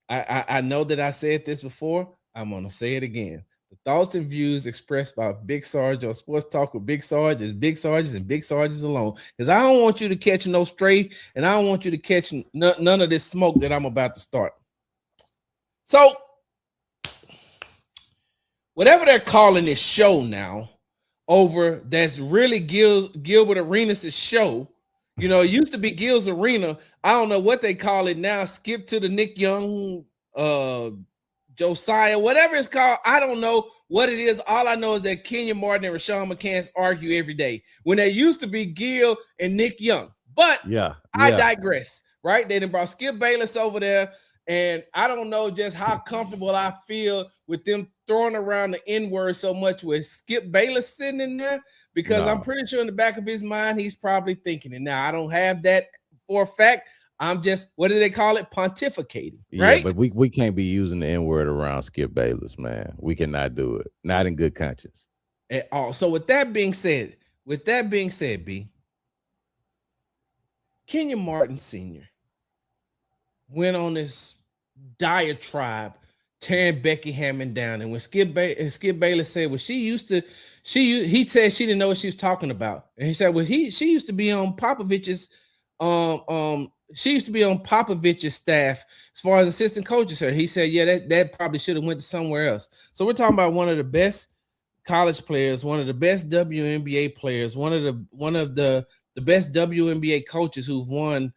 I know that I said this before. I'm gonna say it again. The thoughts and views expressed by Big Sarge on Sports Talk with Big Sarge is Big Sarge's and Big Sarge's alone. Because I don't want you to catch no stray, and I don't want you to catch none of this smoke that I'm about to start. So, whatever they're calling this show now, over that's really Gilbert Arenas' show. It used to be Gil's Arena. I don't know what they call it now. Skip to the Nick Young, Josiah, whatever it's called. I don't know what it is. All I know is that Kenya Martin and Rashawn McCants argue every day when they used to be Gil and Nick Young. But I digress, right? They done brought Skip Bayless over there, and I don't know just how comfortable I feel with them throwing around the N-word so much with Skip Bayless sitting in there, because I'm pretty sure in the back of his mind, he's probably thinking it. Now, I don't have that for a fact. I'm just, what do they call it? Pontificating, right? Yeah, but we can't be using the N-word around Skip Bayless, man. We cannot do it. Not in good conscience. At all. So with that being said, B, Kenya Martin Sr. went on this diatribe tearing Becky Hammon down. And when Skip Bayless said, well, he said she didn't know what she was talking about. And he said, well, she used to be on Popovich's staff as far as assistant coaches. He said, yeah, that probably should have went to somewhere else. So we're talking about one of the best college players, one of the best WNBA players, one of the best WNBA coaches who've won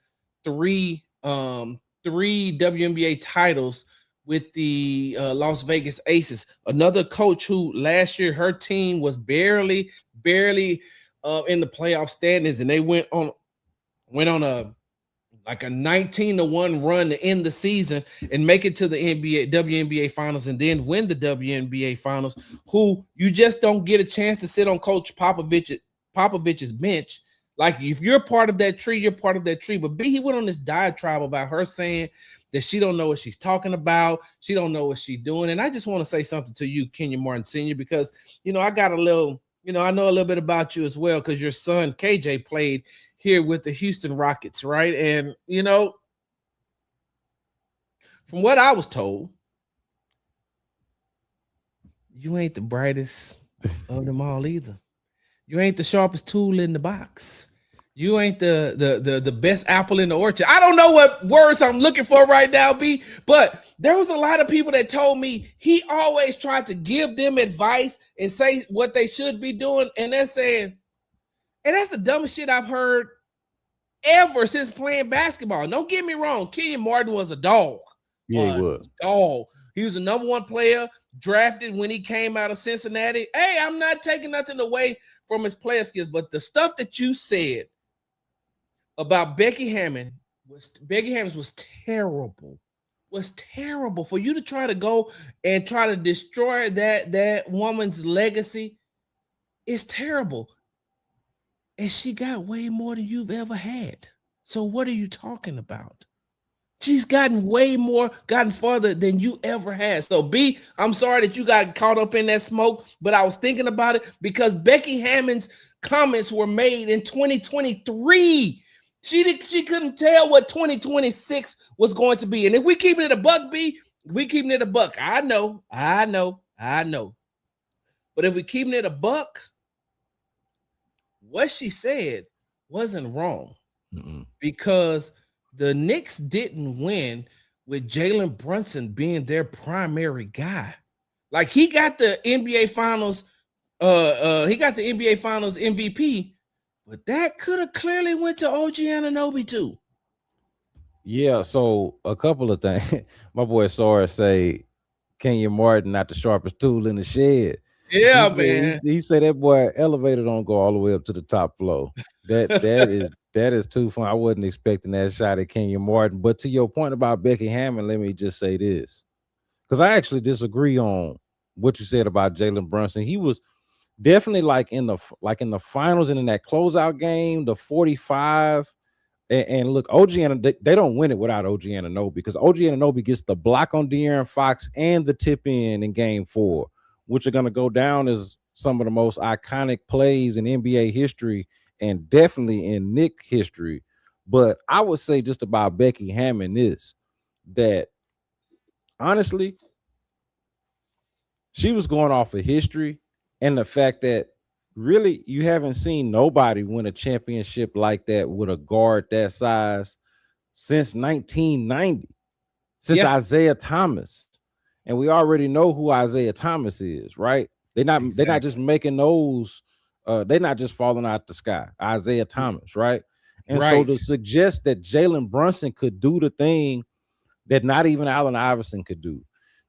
three WNBA titles with the Las Vegas Aces. Another coach who last year her team was barely in the playoff standings, and they went on a 19-1 run to end the season and make it to the WNBA finals and then win the WNBA finals, who you just don't get a chance to sit on Coach Popovich's bench. Like, if you're part of that tree, you're part of that tree. But B, he went on this diatribe about her saying that she don't know what she's talking about. She don't know what she's doing. And I just want to say something to you, Kenya Martin Sr., because, I got a little, I know a little bit about you as well, because your son, KJ, played here with the Houston Rockets, right? And, from what I was told, you ain't the brightest of them all either. You ain't the sharpest tool in the box. You ain't the best apple in the orchard. I don't know what words I'm looking for right now, B, but there was a lot of people that told me he always tried to give them advice and say what they should be doing, and they're saying, and that's the dumbest shit I've heard ever since playing basketball. Don't get me wrong. Kenya Martin was a dog. Yeah, he was. Dog. He was the number one player drafted when he came out of Cincinnati. Hey, I'm not taking nothing away from his player skills, but the stuff that you said about Becky Hammon was terrible. Was terrible. For you to try to go and try to destroy that woman's legacy is terrible. And she got way more than you've ever had. So what are you talking about? She's gotten farther than you ever had. So, B, I'm sorry that you got caught up in that smoke, but I was thinking about it because Becky Hammond's comments were made in 2023. She couldn't tell what 2026 was going to be. And if we keeping it a buck, B, we keeping it a buck. I know. But if we keeping it a buck, what she said wasn't wrong. Because the Knicks didn't win with Jalen Brunson being their primary guy. Like he got the NBA Finals, MVP, but that could have clearly went to OG Anunoby too. Yeah, so a couple of things. My boy Sarge say Kenya Martin not the sharpest tool in the shed. Yeah, man. He said that boy elevator don't go all the way up to the top floor. That is too fun. I wasn't expecting that shot at Kenya Martin. But to your point about Becky Hammond, let me just say this. Because I actually disagree on what you said about Jalen Brunson. He was definitely like in the finals and in that closeout game, the 45. And look, OG Anunoby, they don't win it without OG Anunoby because OG Anunoby gets the block on De'Aaron Fox and the tip in game 4, which are going to go down as some of the most iconic plays in NBA history and definitely in Knick history. But I would say just about Becky Hammond is that, honestly, she was going off of history and the fact that really you haven't seen nobody win a championship like that with a guard that size since 1990, since Isaiah Thomas. And we already know who Isaiah Thomas is, right? They're not just making those, they're not just falling out the sky. Isaiah Thomas, right? And so to suggest that Jalen Brunson could do the thing that not even Allen Iverson could do,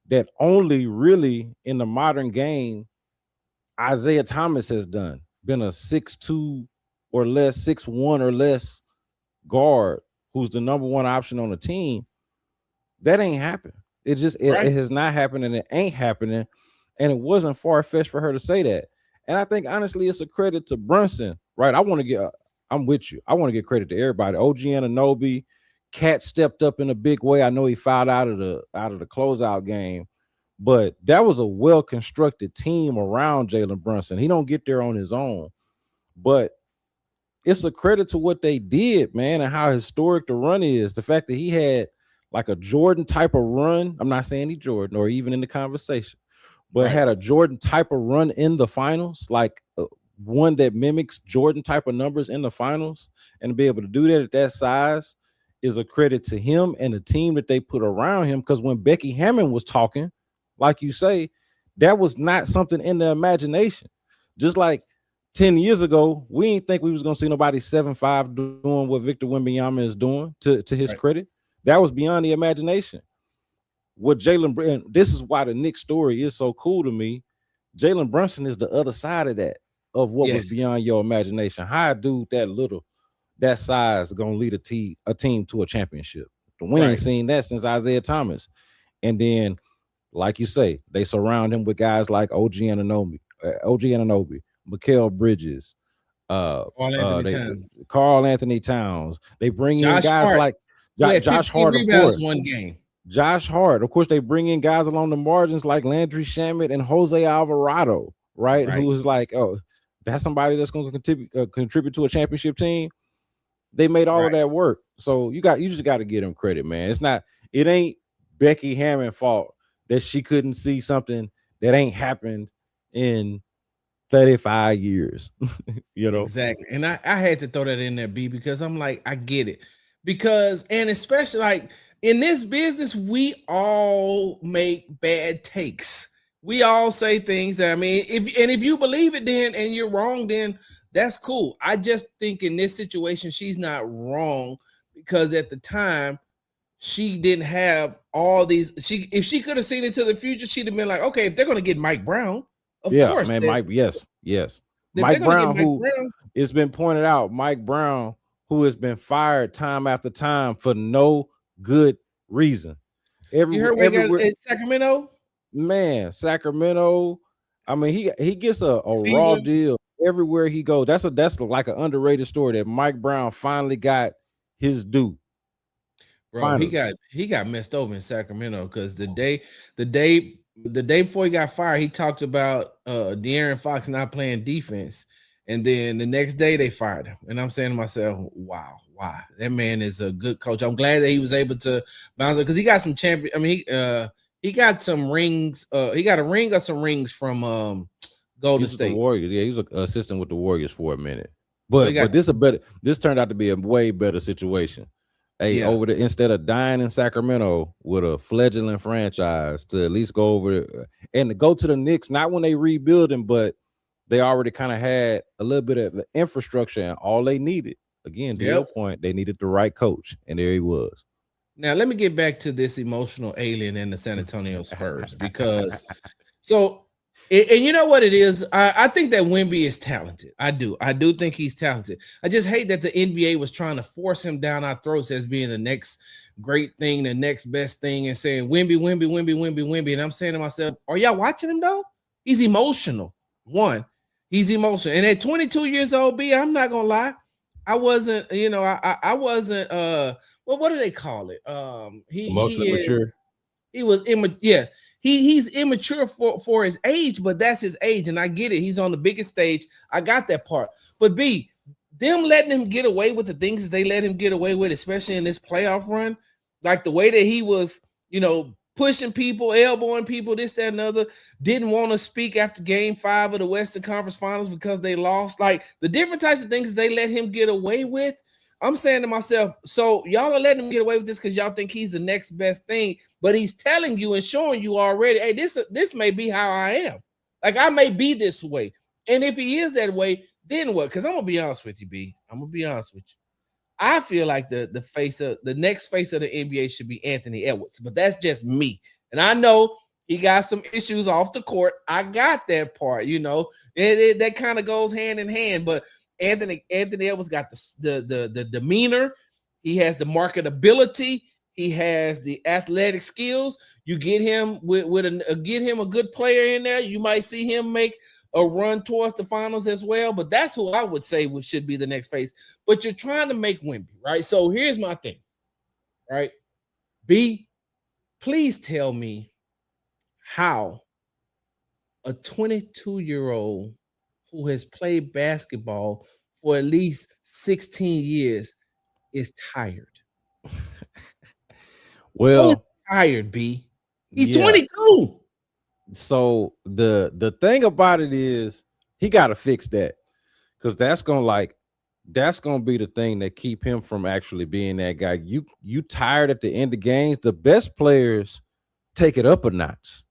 that only really in the modern game Isaiah Thomas has done, been a 6'2" or less, 6'1" or less guard who's the number one option on the team, that ain't happened. It has not happened, and it ain't happening. And it wasn't far-fetched for her to say that. And I think honestly, it's a credit to Brunson, right? I'm with you. I want to get credit to everybody. OG Anunoby, Cat stepped up in a big way. I know he fouled out of the closeout game, but that was a well-constructed team around Jalen Brunson. He don't get there on his own, but it's a credit to what they did, man, and how historic the run is. The fact that he had like a Jordan type of run. I'm not saying he Jordan or even in the conversation, but had a Jordan type of run in the finals, like one that mimics Jordan type of numbers in the finals, and to be able to do that at that size is a credit to him and the team that they put around him. Because when Becky Hammond was talking, like you say, that was not something in the imagination. Just like 10 years ago, we didn't think we was going to see nobody 7'5" doing what Victor Wembanyama is doing, to his credit. That was beyond the imagination. What this is why the Knicks story is so cool to me. Jalen Brunson is the other side of that, of what was beyond your imagination. How a dude that size going to lead a team to a championship? We ain't seen that since Isaiah Thomas. And then, like you say, they surround him with guys like OG Anunoby, Mikal Bridges, Karl Anthony Towns. They bring in guys like Josh Hart, of course. One game. Josh Hart, of course. They bring in guys along the margins like Landry Shamet and Jose Alvarado, right? Who was like, oh, that's somebody that's going to contribute to a championship team. They made all of that work. So you just got to give them credit, man. It ain't Becky Hammond's fault that she couldn't see something that ain't happened in 35 years. You know? Exactly. And I had to throw that in there, B, because I'm like, I get it. Because, and especially like in this business, we all make bad takes. We all say things that, I mean, if you believe it then and you're wrong, then that's cool. I just think in this situation, she's not wrong, because at the time she didn't have all these. If she could have seen into the future, she'd have been like, okay, if they're going to get Mike Brown, of course. Man, yes. Mike Brown, it's been pointed out, Mike Brown, who has been fired time after time for no good reason. You heard we got in Sacramento? Man, Sacramento. I mean, he gets a raw deal everywhere he goes. That's like an underrated story that Mike Brown finally got his due. Bro, he Finally. got messed over in Sacramento because the day before he got fired, he talked about De'Aaron Fox not playing defense, and then the next day they fired him. And I'm saying to myself, wow, why? That man is a good coach. I'm glad that he was able to bounce because he got some champion. I mean, he got some rings. He got a ring or some rings from Golden He's the State. Warriors. Yeah, he was an assistant with the Warriors for a minute. So But this turned out to be a way better situation. Hey, Yeah. instead of dying in Sacramento with a fledgling franchise, to at least go over and to go to the Knicks, not when they rebuilding, but they already kind of had a little bit of the infrastructure, and all they needed, again, to your point, they needed the right coach, and there he was. Now let me get back to this emotional alien in the San Antonio Spurs because and you know what it is? I think that Wemby is talented. I do think he's talented. I just hate that the NBA was trying to force him down our throats as being the next great thing, the next best thing, and saying Wemby. And I'm saying to myself, are y'all watching him though? He's emotional. He's emotional. And at 22 years old, I'm not gonna lie. I wasn't, I wasn't well, what do they call it? Emotionally mature. He was immature. He's immature for his age, but that's his age, and I get it. He's on the biggest stage. I got that part. But them letting him get away with the things that they let him get away with, especially in this playoff run, like the way that he was, pushing people, elbowing people, this, that, and other, didn't want to speak after game 5 of the Western Conference Finals because they lost. Like the different types of things they let him get away with. I'm saying to myself, so y'all are letting him get away with this because y'all think he's the next best thing, but he's telling you and showing you already, hey, this may be how I am. Like I may be this way. And if he is that way, then what? Because I'm gonna be honest with you, B. I'm gonna be honest with you. I feel like the next face of the NBA should be Anthony Edwards, but that's just me. And I know he got some issues off the court. I got that part, that kind of goes hand in hand, but Anthony Edwards got the demeanor. He has the marketability. He has the athletic skills. You get him get him a good player in there. You might see him make a run towards the finals as well. But that's who I would say should be the next face. But you're trying to make Wemby, right? So here's my thing, right? B, please tell me how a 22-year-old who has played basketball for at least 16 years is tired. Well, tired, B. He's 22. So the thing about it is he got to fix that, because that's gonna be the thing that keep him from actually being that guy. You tired at the end of games. The best players take it up a notch.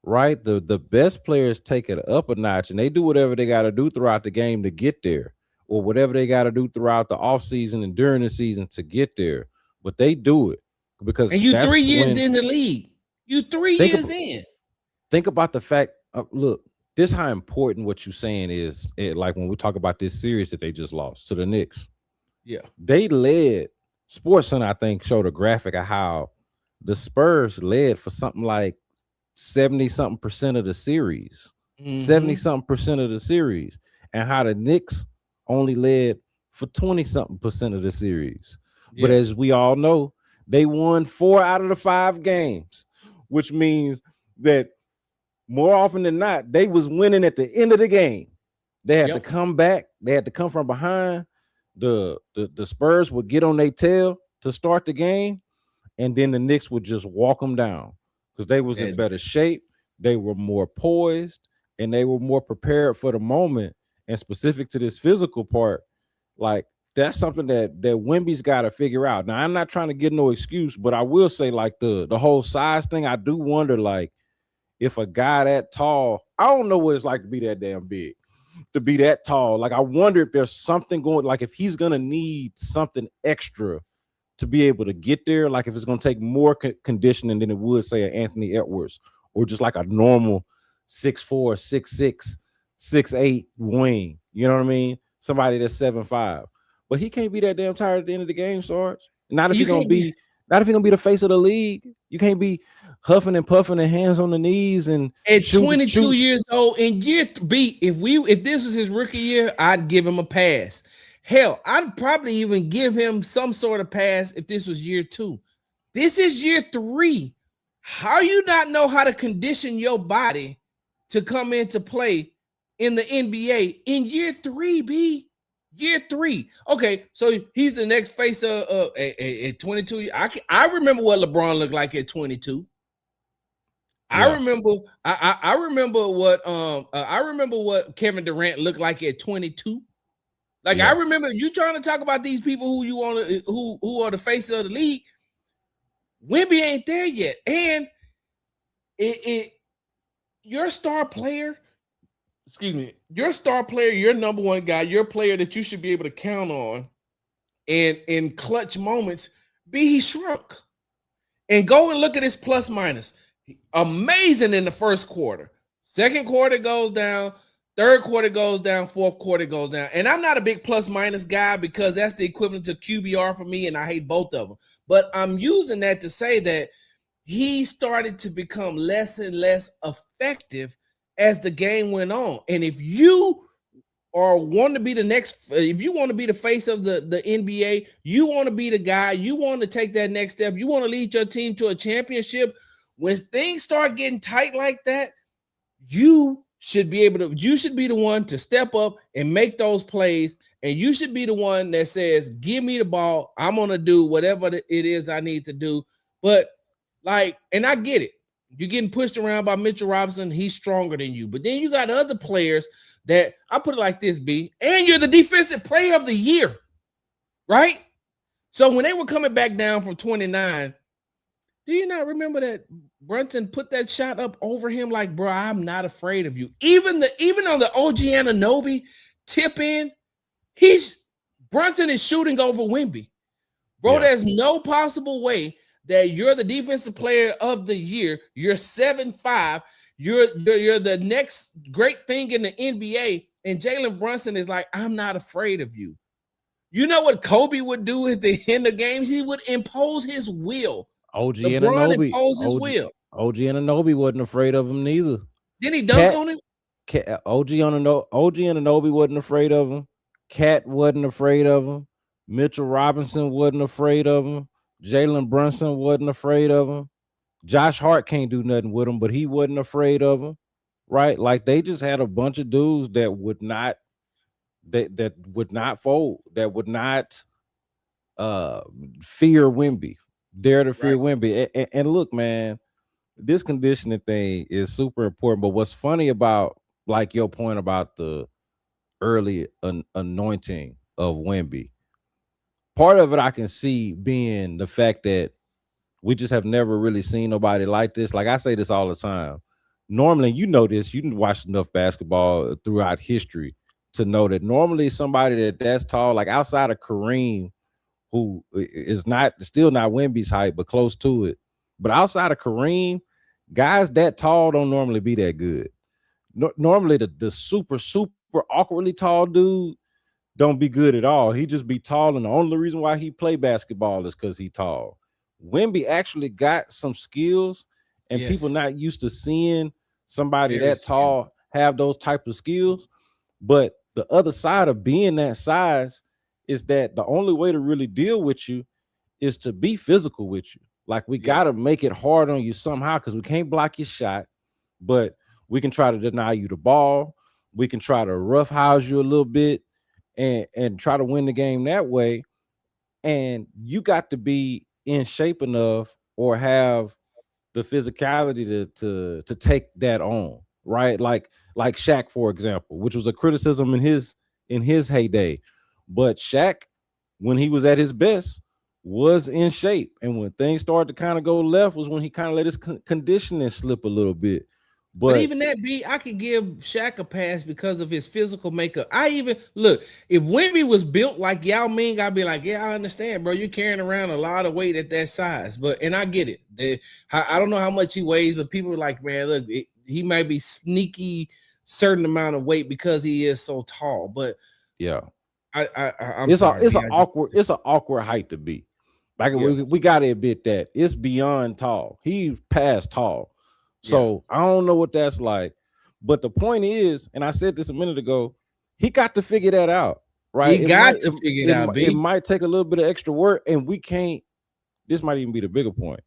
Right, the best players take it up a notch, and they do whatever they got to do throughout the game to get there, or whatever they got to do throughout the offseason and during the season to get there. But they do it because and you 3 years in the league. You 3 years in. Think about the fact. Look, this how important what you're saying is. Like when we talk about this series that they just lost to the Knicks. Yeah, they led. SportsCenter, I think, showed a graphic of how the Spurs led for something like 70-something% of the series, 70-something% of the series, and how the Knicks only led for 20-something% of the series. Yeah. But as we all know, they won 4 out of the 5 games, which means that more often than not, they was winning at the end of the game. They had to come back. They had to come from behind. The Spurs would get on their tail to start the game, and then the Knicks would just walk them down. Because they was in better shape, they were more poised, and they were more prepared for the moment. And specific to this physical part, like that's something that Wemby's got to figure out. Now, I'm not trying to get no excuse, but I will say, like the whole size thing, I do wonder, like, if a guy that tall, I don't know what it's like to be that damn big, to be that tall. Like, I wonder if there's something going, like if he's gonna need something extra to be able to get there, like if it's going to take more conditioning than it would, say, an Anthony Edwards, or just like a normal 6'4", 6'6", 6'8" wing. You know what I mean? Somebody that's 7'5". But he can't be that damn tired at the end of the game, Sarge. Not if he's gonna be the face of the league. You can't be huffing and puffing and hands on the knees and at 22 years old in year B. If this was his rookie year, I'd give him a pass. Hell, I'd probably even give him some sort of pass if this was year 2. This is year 3. How you not know how to condition your body to come into play in the NBA in year 3, B? Year 3. Okay, so he's the next face of at 22. I remember what LeBron looked like at 22. I remember what Kevin Durant looked like at 22. Like I remember you trying to talk about these people who you want to who are the face of the league. Wemby ain't there yet, and your star player, your number one guy, your player that you should be able to count on, and in clutch moments, he shrunk. And go and look at his plus minus. Amazing in the first quarter. Second quarter goes down. Third quarter goes down. Fourth quarter goes down. And I'm not a big plus minus guy because that's the equivalent to QBR for me, and I hate both of them. But I'm using that to say that he started to become less and less effective as the game went on. And if you want to be the next, if you want to be the face of the NBA, you want to be the guy, you want to take that next step, you want to lead your team to a championship, when things start getting tight like that, you should be the one to step up and make those plays. And you should be the one that says, give me the ball. I'm going to do whatever it is I need to do. But and I get it. You're getting pushed around by Mitchell Robinson. He's stronger than you. But then you got other players that, I put it like this, B, and you're the defensive player of the year, right? So when they were coming back down from 29, do you not remember that Brunson put that shot up over him like, bro, I'm not afraid of you. Even on the OG Anunoby tip in, Brunson is shooting over Wemby. Bro, there's no possible way that you're the defensive player of the year. You're 7'5". You're the next great thing in the NBA, and Jalen Brunson is like, I'm not afraid of you. You know what Kobe would do at the end of games? He would impose his will. OG Anunoby wasn't afraid of him neither. Didn't he dunk on him? OG Anunoby wasn't afraid of him. Cat wasn't afraid of him. Mitchell Robinson wasn't afraid of him. Jalen Brunson wasn't afraid of him. Josh Hart can't do nothing with him, but he wasn't afraid of him, right? Like they just had a bunch of dudes that would not fold, that would not fear Wemby, dare to fear Wemby. And look, man, this conditioning thing is super important. But what's funny about like your point about the early anointing of Wemby, part of it I can see being the fact that we just have never really seen nobody like this. Like I say this all the time. Normally, you know this, you can watch enough basketball throughout history to know that normally somebody that's tall, like outside of Kareem, who is still not Wemby's height, but close to it. But outside of Kareem, guys that tall don't normally be that good. Normally, the super awkwardly tall dude don't be good at all. He just be tall, and the only reason why he play basketball is because he tall. Wemby actually got some skills, and people not used to seeing somebody that tall have those type of skills. But the other side of being that size is that the only way to really deal with you is to be physical with you. Like we got to make it hard on you somehow, because we can't block your shot, but we can try to deny you the ball. We can try to roughhouse you a little bit and try to win the game that way. And you got to be in shape enough or have the physicality to take that on, right? Like Shaq, for example, which was a criticism in his heyday. But Shaq, when he was at his best, was in shape. And when things started to kind of go left was when he kind of let his conditioning slip a little bit. But even that I could give Shaq a pass because of his physical makeup. Look, if Wemby was built like Yao Ming, I'd be like, yeah, I understand, bro. You're carrying around a lot of weight at that size. And I get it. I don't know how much he weighs, but people are like, man, look, he might be sneaky certain amount of weight because he is so tall. But yeah, it's an awkward height to be. Like we gotta admit that it's beyond tall. He's past tall. So I don't know what that's like. But the point is, and I said this a minute ago, he got to figure that out, right? He got to figure it out. It might take a little bit of extra work, and we can't this might even be the bigger point.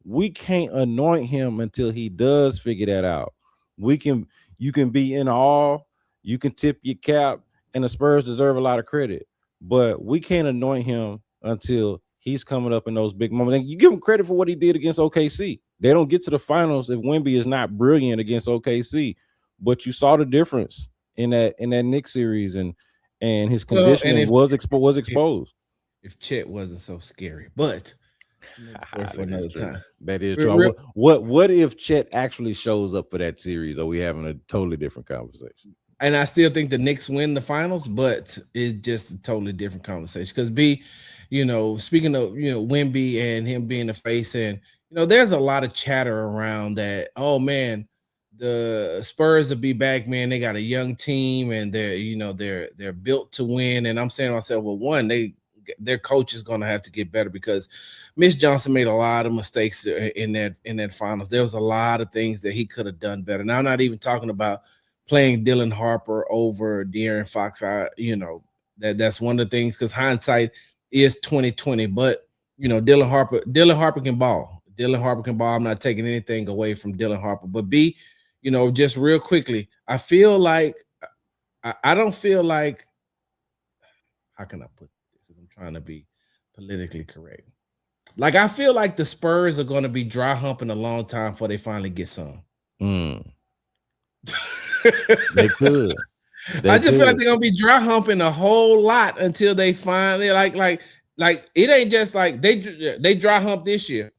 We can't anoint him until he does figure that out. You can be in awe, you can tip your cap, and the Spurs deserve a lot of credit, but we can't anoint him until he's coming up in those big moments. And you give him credit for what he did against OKC. They don't get to the finals if Wemby is not brilliant against OKC, but you saw the difference in that Knicks series, and his conditioning was exposed. If Chet wasn't so scary, but for another time. That is true. What if Chet actually shows up for that series? Are we having a totally different conversation? And I still think the Knicks win the finals, but it's just a totally different conversation. Because B, speaking of Wemby and him being the face, and there's a lot of chatter around that. Oh man, the Spurs will be back, man. They got a young team, and they're built to win. And I'm saying to myself, well, one, their coach is going to have to get better, because Mitch Johnson made a lot of mistakes in that finals. There was a lot of things that he could have done better. Now, I'm not even talking about playing Dylan Harper over De'Aaron Fox. That's one of the things, because hindsight is 2020. But Dylan Harper can ball. Dylan Harper can ball. I'm not taking anything away from Dylan Harper. But B, just real quickly, I feel like I don't feel like, how can I put this? I'm trying to be politically correct. Like, I feel like the Spurs are going to be dry humping a long time before they finally get some. They could. I just feel like they're gonna be dry humping a whole lot until they finally like it ain't just like they dry hump this year.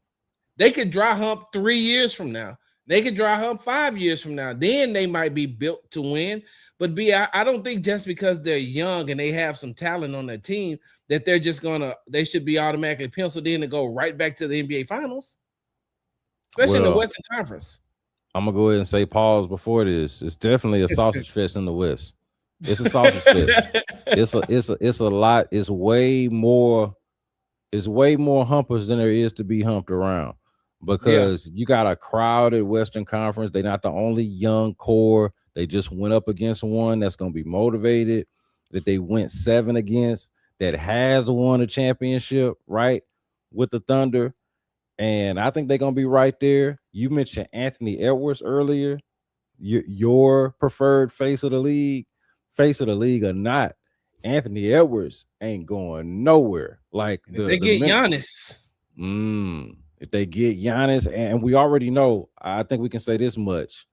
They could dry hump 3 years from now. They could dry hump 5 years from now. Then they might be built to win. But I don't think just because they're young and they have some talent on their team that they should be automatically penciled in to go right back to the NBA Finals, especially in the Western Conference. I'm gonna go ahead and say pause before this. It's definitely a sausage fest in the West. It's a sausage fest. It's a lot. It's way more humpers than there is to be humped around, because you got a crowded Western Conference. They're not the only young core. They just went up against one that's gonna be motivated, that they went 7 against, that has won a championship, right, with the Thunder. And I think they're going to be right there. You mentioned Anthony Edwards earlier, your preferred face of the league or not. Anthony Edwards ain't going nowhere. Like, if they get Giannis. If they get Giannis, and we already know, I think we can say this much.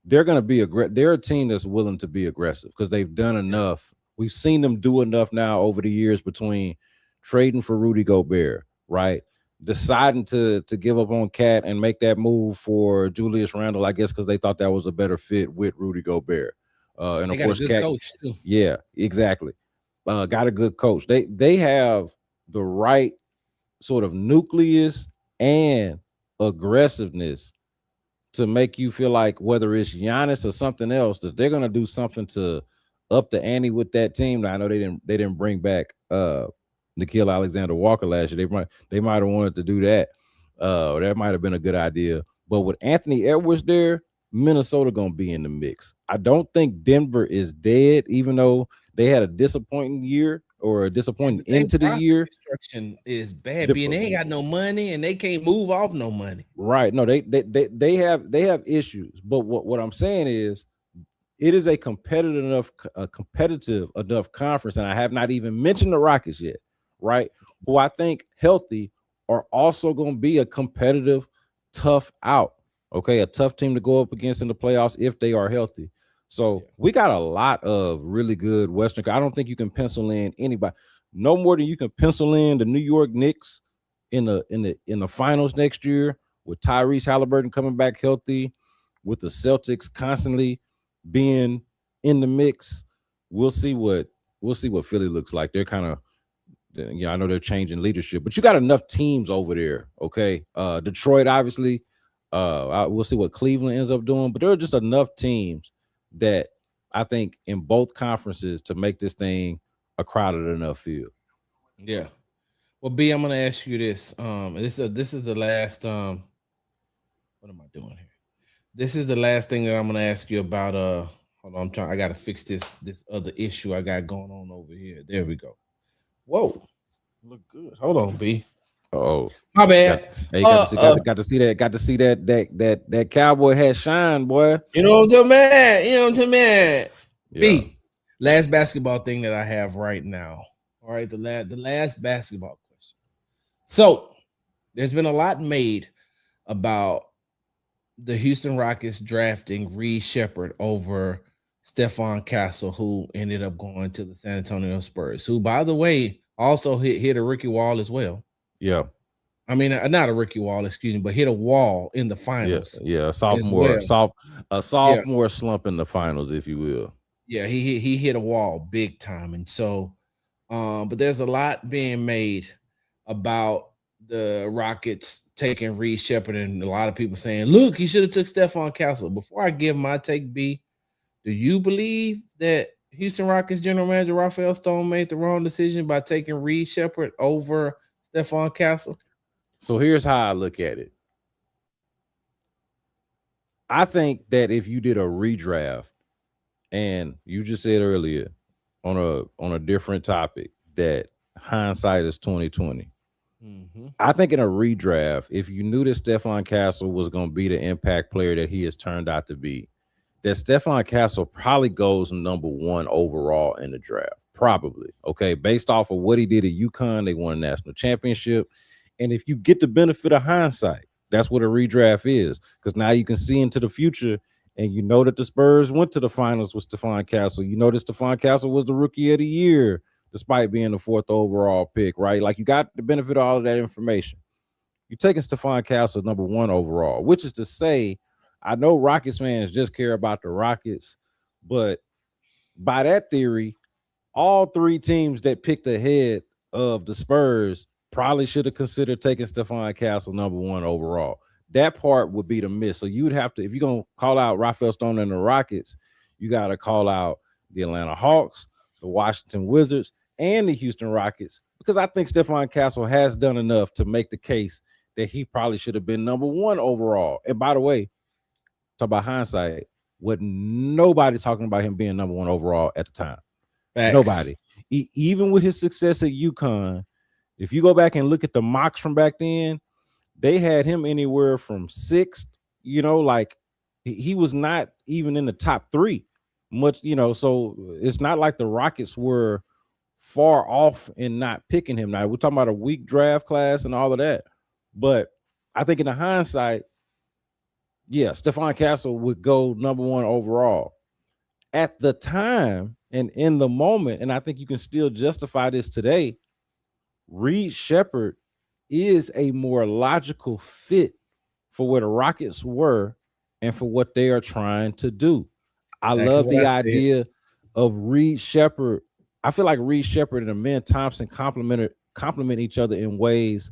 They're going to be they're a team that's willing to be aggressive, because they've done enough. We've seen them do enough now over the years, between trading for Rudy Gobert, right? Deciding to give up on Cat and make that move for Julius Randle, I guess, because they thought that was a better fit with Rudy Gobert. And of course, Cat, coach too. Yeah, exactly. Got a good coach. They have the right sort of nucleus and aggressiveness to make you feel like, whether it's Giannis or something else, that they're gonna do something to up the ante with that team. Now, I know they didn't bring back Nickeil Alexander-Walker last year. They might have wanted to do that. That might have been a good idea. But with Anthony Edwards there, Minnesota gonna be in the mix. I don't think Denver is dead, even though they had a disappointing year, or a disappointing end to the year. Construction is bad, and they ain't got no money, and they can't move off no money. Right? No, they have issues. But what I'm saying is, it is a competitive enough conference, and I have not even mentioned the Rockets yet, right? Who I think healthy are also going to be a competitive, tough out. Okay, a tough team to go up against in the playoffs if they are healthy. So we got a lot of really good Western. I don't think you can pencil in anybody no more than you can pencil in the New York Knicks in the finals next year, with Tyrese Halliburton coming back healthy, with the Celtics constantly being in the mix. We'll see what Philly looks like. They're kind of, I know they're changing leadership, but you got enough teams over there. Okay, Detroit, obviously. We'll see what Cleveland ends up doing, but there are just enough teams that I think in both conferences to make this thing a crowded enough field. Yeah. Well, B, I'm going to ask you this. This is the last. What am I doing here? This is the last thing that I'm going to ask you about. Hold on, I got to fix this other issue I got going on over here. There we go. Whoa, look good. Hold on, B. Oh, My bad. hey, got to see that cowboy hat shine, boy. You know what I'm talking about? You know what I'm talking about? Yeah. B. Last basketball thing that I have right now. All right, the last basketball question. So there's been a lot made about the Houston Rockets drafting Reed Sheppard over Stephon Castle, who ended up going to the San Antonio Spurs, who, by the way, also hit a rookie wall as well. Yeah. I mean, not a rookie wall, excuse me, but hit a wall in the finals. Yeah. Well. Sophomore slump in the finals, if you will. Yeah, he hit a wall big time, and so, but there's a lot being made about the Rockets taking Reed Sheppard, and a lot of people saying, "Look, he should have took Stephon Castle." Before I give my take, B, do you believe that Houston Rockets general manager Raphael Stone made the wrong decision by taking Reed Sheppard over Stephon Castle? So here's how I look at it. I think that if you did a redraft, and you just said earlier on a different topic that hindsight is 2020. Mm-hmm. I think in a redraft, if you knew that Stephon Castle was going to be the impact player that he has turned out to be, that Stephon Castle probably goes number 1 overall in the draft. Probably. Okay. Based off of what he did at UConn, they won a national championship. And if you get the benefit of hindsight, that's what a redraft is. Because now you can see into the future, and you know that the Spurs went to the finals with Stephon Castle. You know that Stephon Castle was the rookie of the year, despite being the 4th overall pick, right? Like, you got the benefit of all of that information. You're taking Stephon Castle number 1 overall, which is to say, I know Rockets fans just care about the Rockets, but by that theory, all 3 teams that picked ahead of the Spurs probably should have considered taking Stephon Castle number 1 overall. That part would be the miss. So you would have to, if you're going to call out Raphael Stone and the Rockets, you got to call out the Atlanta Hawks, the Washington Wizards, and the Houston Rockets, because I think Stephon Castle has done enough to make the case that he probably should have been number 1 overall. And by the way, talk about hindsight, with nobody talking about him being number 1 overall at the time. Facts. Nobody. Even with his success at UConn, if you go back and look at the mocks from back then, they had him anywhere from 6th, like he was not even in the top 3 much, so it's not like the Rockets were far off in not picking him. Now, we're talking about a weak draft class and all of that, but I think in the hindsight, yeah, Stephon Castle would go number 1 overall. At the time and in the moment, and I think you can still justify this today, Reed Sheppard is a more logical fit for where the Rockets were and for what they are trying to do. I love the idea of Reed Sheppard. I feel like Reed Sheppard and Amen Thompson complement each other in ways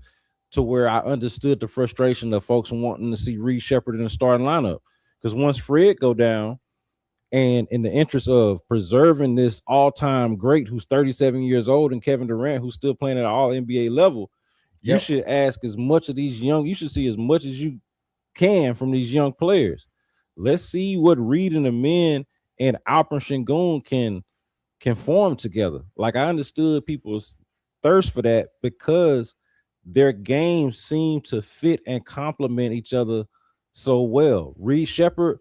to where I understood the frustration of folks wanting to see Reed Sheppard in the starting lineup. Because once Fred go down, and in the interest of preserving this all-time great who's 37 years old and Kevin Durant who's still playing at an all-NBA level, you should ask as much of these you should see as much as you can from these young players. Let's see what Reed and Amen and Alperen Sengun can form together. Like, I understood people's thirst for that because their games seem to fit and complement each other so well. Reed Sheppard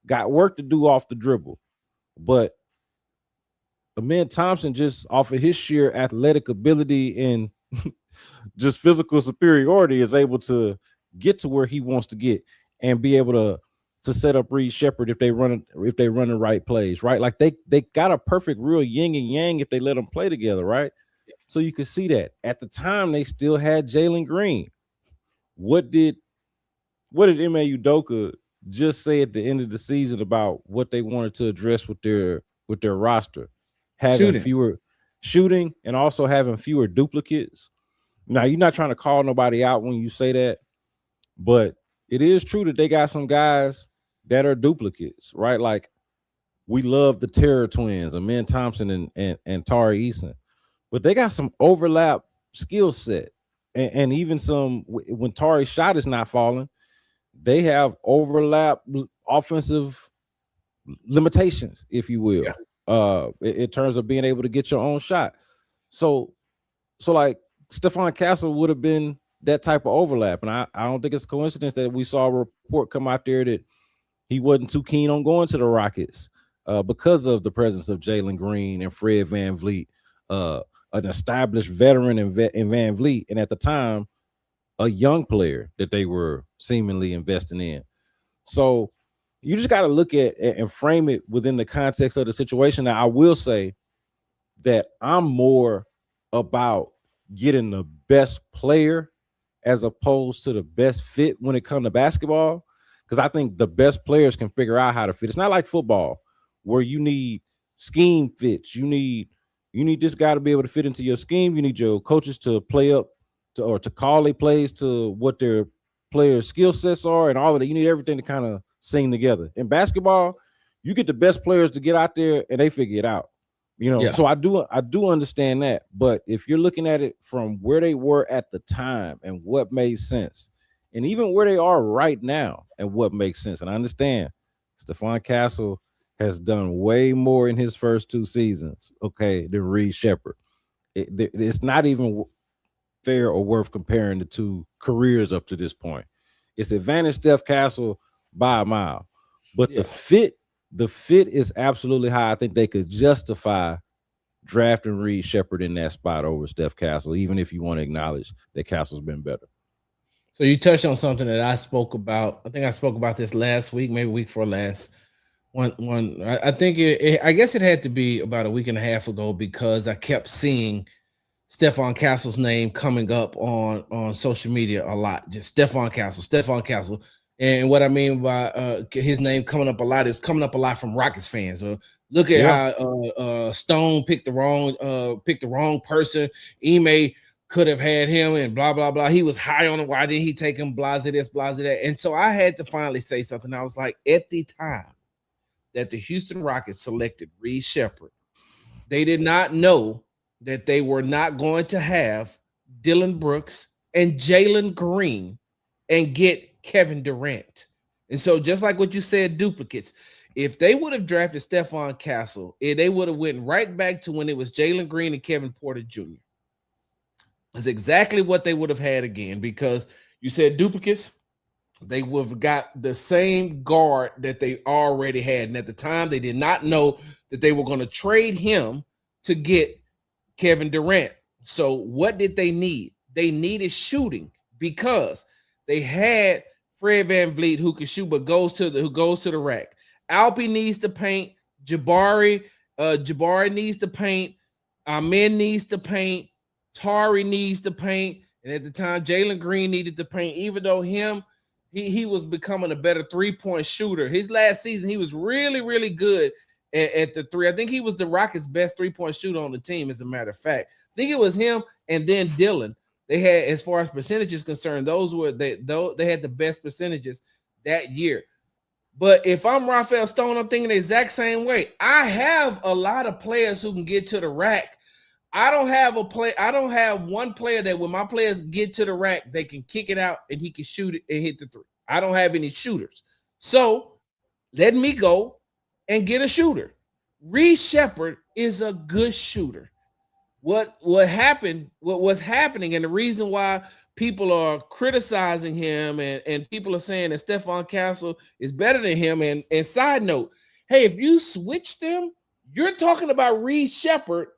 got work to do off the dribble, but Amen Thompson, just off of his sheer athletic ability and just physical superiority, is able to get to where he wants to get and be able to set up Reed Sheppard if they run the right plays, right? Like they got a perfect real yin and yang if they let them play together, right? So you can see that at the time they still had Jalen Green. What did Ime Udoka just say at the end of the season about what they wanted to address with their roster? Having fewer shooting and also having fewer duplicates. Now, you're not trying to call nobody out when you say that, but it is true that they got some guys that are duplicates, right? Like, we love the Terror Twins, Amen Thompson and Tari Eason, but they got some overlap skill set, and even some when Tari's shot is not falling, they have overlap offensive limitations, if you will, in terms of being able to get your own shot. So like Stephon Castle would have been that type of overlap. And I don't think it's a coincidence that we saw a report come out there that he wasn't too keen on going to the Rockets because of the presence of Jalen Green and Fred VanVleet, an established veteran in VanVleet, and at the time, a young player that they were seemingly investing in. So you just got to look at and frame it within the context of the situation. Now, I will say that I'm more about getting the best player as opposed to the best fit when it comes to basketball, because I think the best players can figure out how to fit. It's not like football where you need scheme fits. You need this guy to be able to fit into your scheme. You need your coaches to play up to, or to call their plays to what their players' skill sets are and all of that. You need everything to kind of sing together. In basketball, you get the best players to get out there and they figure it out. You know, so I do understand that. But if you're looking at it from where they were at the time and what made sense, and even where they are right now and what makes sense, and I understand Stephon Castle has done way more in his first 2 seasons, okay, than Reed Sheppard. It's not even fair or worth comparing the 2 careers up to this point. It's advantage Steph Castle by a mile, but the fit is absolutely high. I think they could justify drafting Reed Sheppard in that spot over Steph Castle, even if you want to acknowledge that Castle's been better. So you touched on something that I spoke about. I think I spoke about this last week, maybe week before last. I think I guess it had to be about a week and a half ago, because I kept seeing Stephon Castle's name coming up on social media a lot. Just Stephon Castle. And what I mean by his name coming up a lot is coming up a lot from Rockets fans. Look at how Stone picked the wrong person. Ime could have had him and blah, blah, blah. He was high on it. Why didn't he take him? Blase this, blase that. And so I had to finally say something. I was like, at the time that the Houston Rockets selected Reed Sheppard, they did not know that they were not going to have Dylan Brooks and Jalen Green and get Kevin Durant. And so just like what you said, duplicates, if they would have drafted Stephon Castle, they would have went right back to when it was Jalen Green and Kevin Porter Jr. That's exactly what they would have had again, because you said duplicates, they would have got the same guard that they already had. And at the time, they did not know that they were going to trade him to get Kevin Durant. So what did they need? They needed shooting, because they had Fred VanVleet who can shoot but goes to the rack. Alpi needs to paint. Jabari needs to paint. Amen needs to paint. Tari needs to paint. And at the time, Jalen Green needed to paint, even though he was becoming a better 3-point shooter. His last season, he was really, really good at the 3. I think he was the Rockets' best 3-point shooter on the team, as a matter of fact. I think it was him and then Dylan. They had, as far as percentages concerned, they had the best percentages that year. But if I'm Rafael Stone, I'm thinking the exact same way. I have a lot of players who can get to the rack. I don't have one player that when my players get to the rack, they can kick it out and he can shoot it and hit the 3. I don't have any shooters. So let me go and get a shooter. Reed Sheppard is a good shooter. What's happening, and the reason why people are criticizing him and people are saying that Stephon Castle is better than him. And side note, hey, if you switch them, you're talking about Reed Sheppard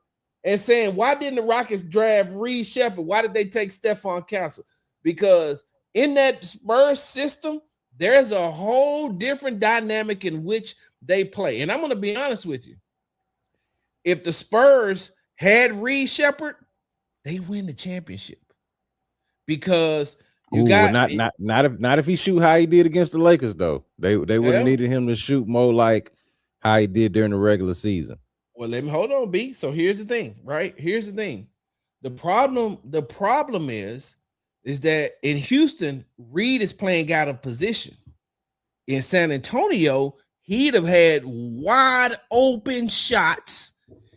and saying, why didn't the Rockets draft Reed Sheppard? Why did they take Stephon Castle? Because in that Spurs system, there's a whole different dynamic in which they play. And I'm going to be honest with you. If the Spurs had Reed Sheppard, they win the championship, because not if he shoot how he did against the Lakers, though. They would have needed him to shoot more like how he did during the regular season. Well, let me hold on, B. So here's the thing, right? Here's the thing. The problem is that in Houston, Reed is playing out of position. In San Antonio, he'd have had wide open shots.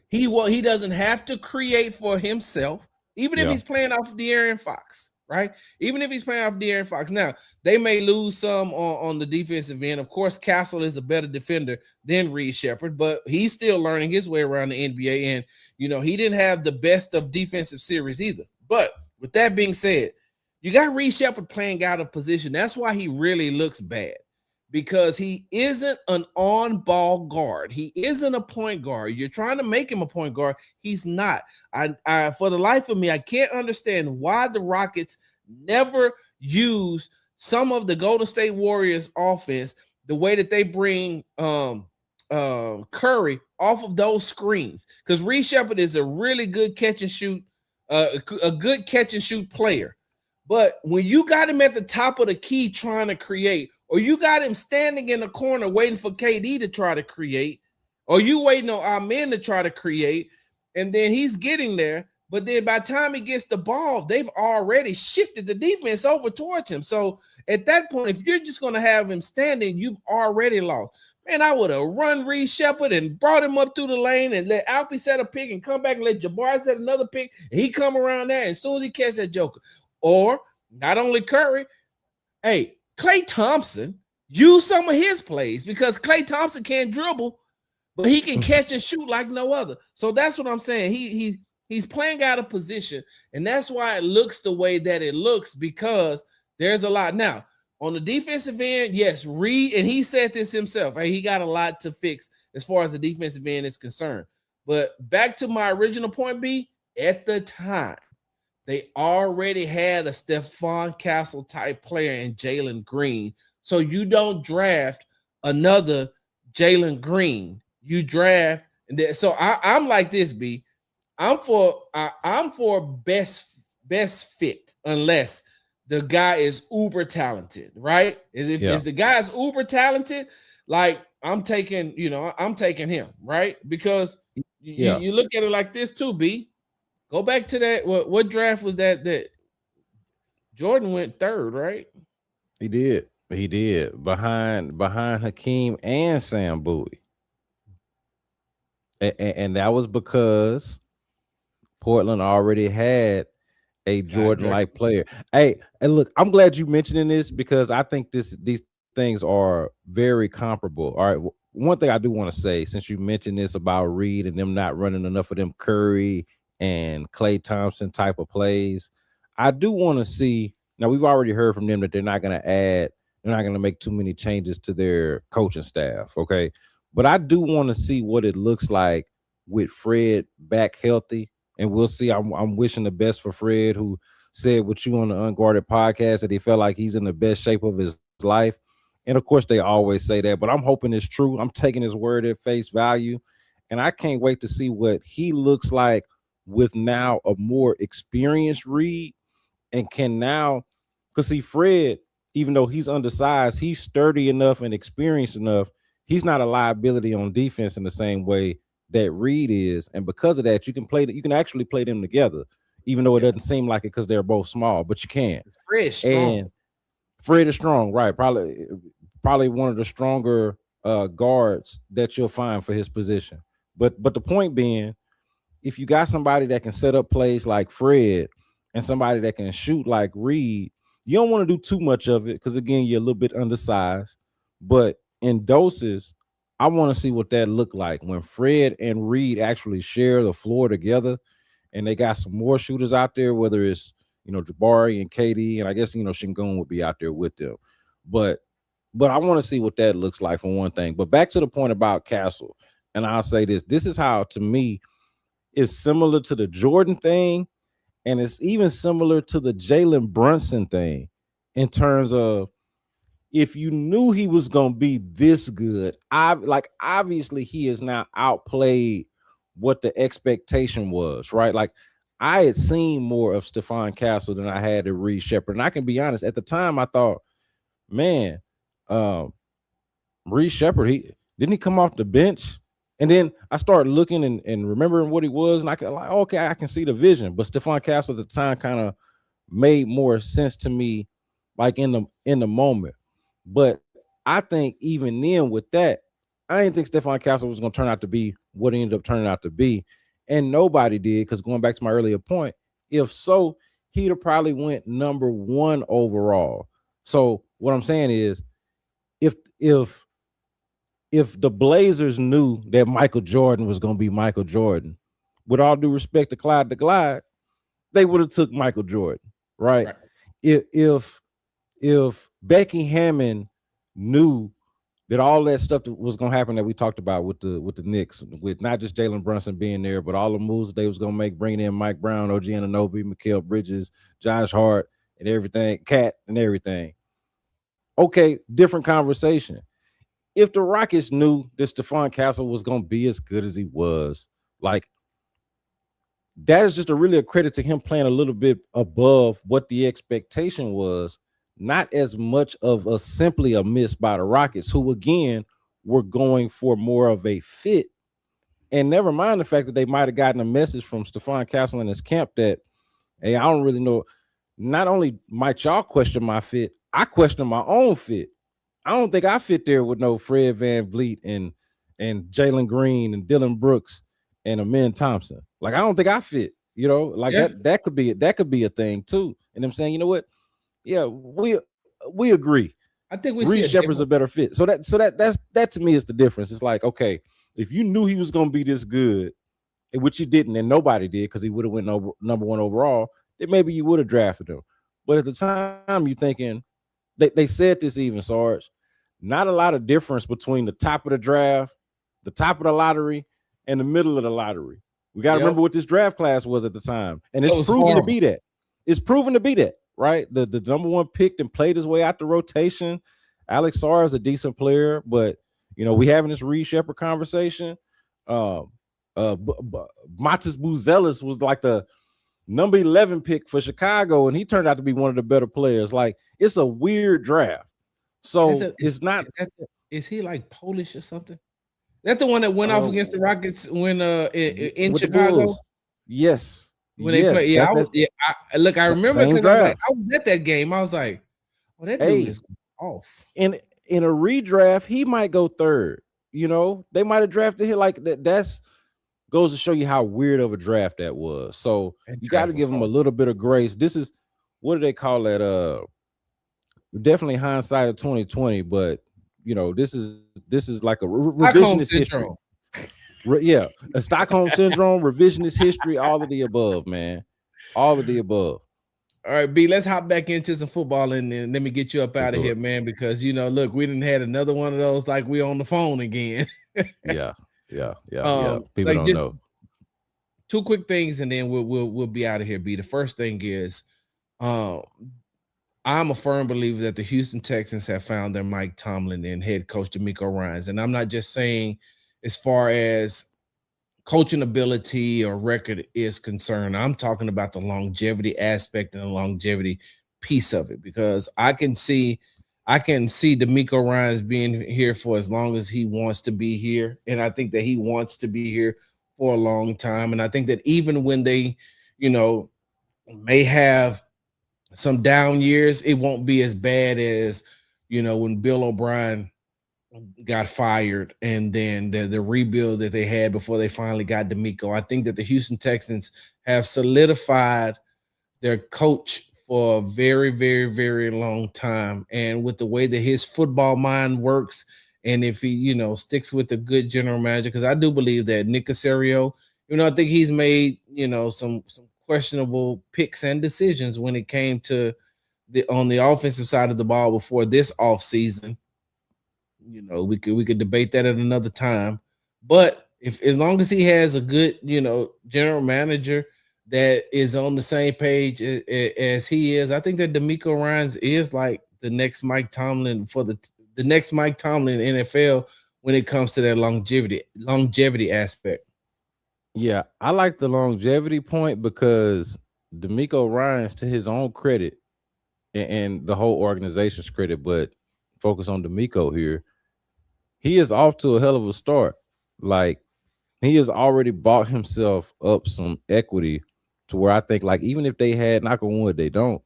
He doesn't have to create for himself, even if he's playing off De'Aaron Fox, right? Even if he's playing off De'Aaron Fox. Now, they may lose some on the defensive end. Of course, Castle is a better defender than Reed Sheppard, but he's still learning his way around the NBA. And, he didn't have the best of defensive series either. But with that being said, You got Reed Sheppard playing out of position. That's why he really looks bad, because he isn't an on-ball guard. He isn't a point guard. You're trying to make him a point guard. He's not. I for the life of me, I can't understand why the Rockets never use some of the Golden State Warriors offense the way that they bring Curry off of those screens, because Reed Sheppard is a really good catch and shoot, a good catch and shoot player. But when you got him at the top of the key trying to create, or you got him standing in the corner waiting for KD to try to create, or you waiting on our men to try to create, and then he's getting there, but then by the time he gets the ball, they've already shifted the defense over towards him. So at that point, if you're just going to have him standing, you've already lost. Man, I would have run Reed Sheppard and brought him up through the lane and let Alpy set a pick and come back and let Jabbar set another pick, and he come around there, and as soon as he catch that joker. Or not only Curry, hey, Klay Thompson, use some of his plays, because Klay Thompson can't dribble, but he can catch and shoot like no other. So that's what I'm saying. He's playing out of position, and that's why it looks the way that it looks, because there's a lot. Now, on the defensive end, yes, Reed, and he said this himself, hey, he got a lot to fix as far as the defensive end is concerned. But back to my original point, B, at the time, they already had a Stephon Castle type player in Jalen Green. So you don't draft another Jalen Green. You draft, and then, so I'm like this, B. I'm for best fit, unless the guy is uber talented, right? If the guy is uber talented, like I'm taking him, right? Because you look at it like this too, B. Go back to that. What draft was that Jordan went third, right? He did behind Hakeem and Sam Bowie, and that was because Portland already had a Jordan-like player. Hey, and look, I'm glad you mentioning this, because I think these things are very comparable. All right, one thing I do want to say, since you mentioned this about Reed and them not running enough of them Curry and Klay Thompson type of plays, I do want to see. Now, we've already heard from them that they're not going to make too many changes to their coaching staff, okay? But I do want to see what it looks like with Fred back healthy, and we'll see. I'm wishing the best for Fred, who said with you on the Unguarded podcast that he felt like he's in the best shape of his life. And of course, they always say that, but I'm hoping it's true. I'm taking his word at face value, and I can't wait to see what he looks like with now a more experienced Reed, and can now, because see, Fred, even though he's undersized, he's sturdy enough and experienced enough. He's not a liability on defense in the same way that Reed is, and because of that, you can actually play them together, even though it doesn't seem like it because they're both small, but you can. Fred's strong. And Fred is strong, right? Probably one of the stronger guards that you'll find for his position. But the point being, if you got somebody that can set up plays like Fred and somebody that can shoot like Reed, you don't want to do too much of it, because again, you're a little bit undersized. But in doses, I want to see what that look like when Fred and Reed actually share the floor together, and they got some more shooters out there, whether it's Jabari and KD, and I guess Şengün would be out there with them. But I want to see what that looks like for one thing. But back to the point about Castle, and I'll say this is how, to me, it's similar to the Jordan thing, and it's even similar to the Jalen Brunson thing in terms of, if you knew he was going to be this good, obviously he has now outplayed what the expectation was, right? Like, I had seen more of Stephon Castle than I had of Reed Sheppard. And I can be honest, at the time I thought, man, Reed Sheppard, didn't he come off the bench? And then I started looking and remembering what he was, and I could I can see the vision. But Stephon Castle at the time kind of made more sense to me, like in the moment. But I think even then with that, I didn't think Stephon Castle was going to turn out to be what he ended up turning out to be. And nobody did, because going back to my earlier point, if so, he'd have probably went number 1 overall. So what I'm saying is, if the Blazers knew that Michael Jordan was going to be Michael Jordan, with all due respect to Clyde the Glide, they would have took Michael Jordan, right? If Becky Hammond knew that all that stuff that was gonna happen that we talked about with the Knicks, with not just Jalen Brunson being there, but all the moves they was gonna make, bringing in Mike Brown, OG Anunoby, Mikal Bridges, Josh Hart, and everything, Cat and everything. Okay, different conversation. If the Rockets knew that Stephon Castle was gonna be as good as he was, like that is just a credit to him playing a little bit above what the expectation was, not as much of a simply a miss by the Rockets, who again were going for more of a fit. And never mind the fact that they might have gotten a message from Stephon Castle in his camp that, hey, I don't really know. Not only might y'all question my fit, I question my own fit. I don't think I fit there with no Fred Van Vliet and Jalen Green and Dylan Brooks and Amin Thompson. Like, I don't think I fit, like that could be a thing too. And I'm saying, you know what? Yeah, we agree. I think we Reed see Sheppard's a better fit. So that to me is the difference. It's like, okay, if you knew he was going to be this good, which you didn't, and nobody did because he would have went number one overall, then maybe you would have drafted him. But at the time, you're thinking, they said this even, Sarge, not a lot of difference between the top of the draft, the top of the lottery, and the middle of the lottery. We got to remember what this draft class was at the time. And it's proven to be that. It's proven to be that, right? The number one picked and played his way out the rotation. Alex Sarr is a decent player, but, we having this Reed Sheppard conversation. Matas Buzelis was like the number 11 pick for Chicago, and he turned out to be one of the better players. Like, it's a weird draft. So it's not. Is he like Polish or something? That's the one that went off against the Rockets when in Chicago. Yes, when they played. Yeah, I remember because I was at that game. I was like, "Oh, that dude is off." In a redraft, he might go third. They might have drafted him like that. That's goes to show you how weird of a draft that was. So you got to give him a little bit of grace. This is, what do they call that? Definitely hindsight of 2020, but this is like a revisionist history. A Stockholm syndrome, revisionist history, all of the above, man. All of the above. All right, B, let's hop back into some football and then let me get you up out of here, man, because look, we didn't had another one of those like we on the phone again. Yeah. People don't know. Two quick things and then we'll be out of here, B. The first thing is I'm a firm believer that the Houston Texans have found their Mike Tomlin and head coach DeMeco Ryans. And I'm not just saying as far as coaching ability or record is concerned. I'm talking about the longevity aspect and the longevity piece of it, because I can see DeMeco Ryans being here for as long as he wants to be here. And I think that he wants to be here for a long time. And I think that even when they, may have some down years, it won't be as bad as, when Bill O'Brien got fired and then the rebuild that they had before they finally got DeMeco. I think that the Houston Texans have solidified their coach for a very, very, very long time. And with the way that his football mind works, and if he, sticks with a good general manager, because I do believe that Nick Caserio, I think he's made, some questionable picks and decisions when it came to on the offensive side of the ball before this offseason. We could debate that at another time. But as long as he has a good, general manager that is on the same page as he is, I think that DeMeco Ryans is like the next Mike Tomlin for the next Mike Tomlin in NFL when it comes to that longevity aspect. Yeah, I like the longevity point because DeMeco Ryans, to his own credit and the whole organization's credit, but focus on DeMeco here, he is off to a hell of a start. Like, he has already bought himself up some equity to where I think, like, even if they had, knock on wood, they don't,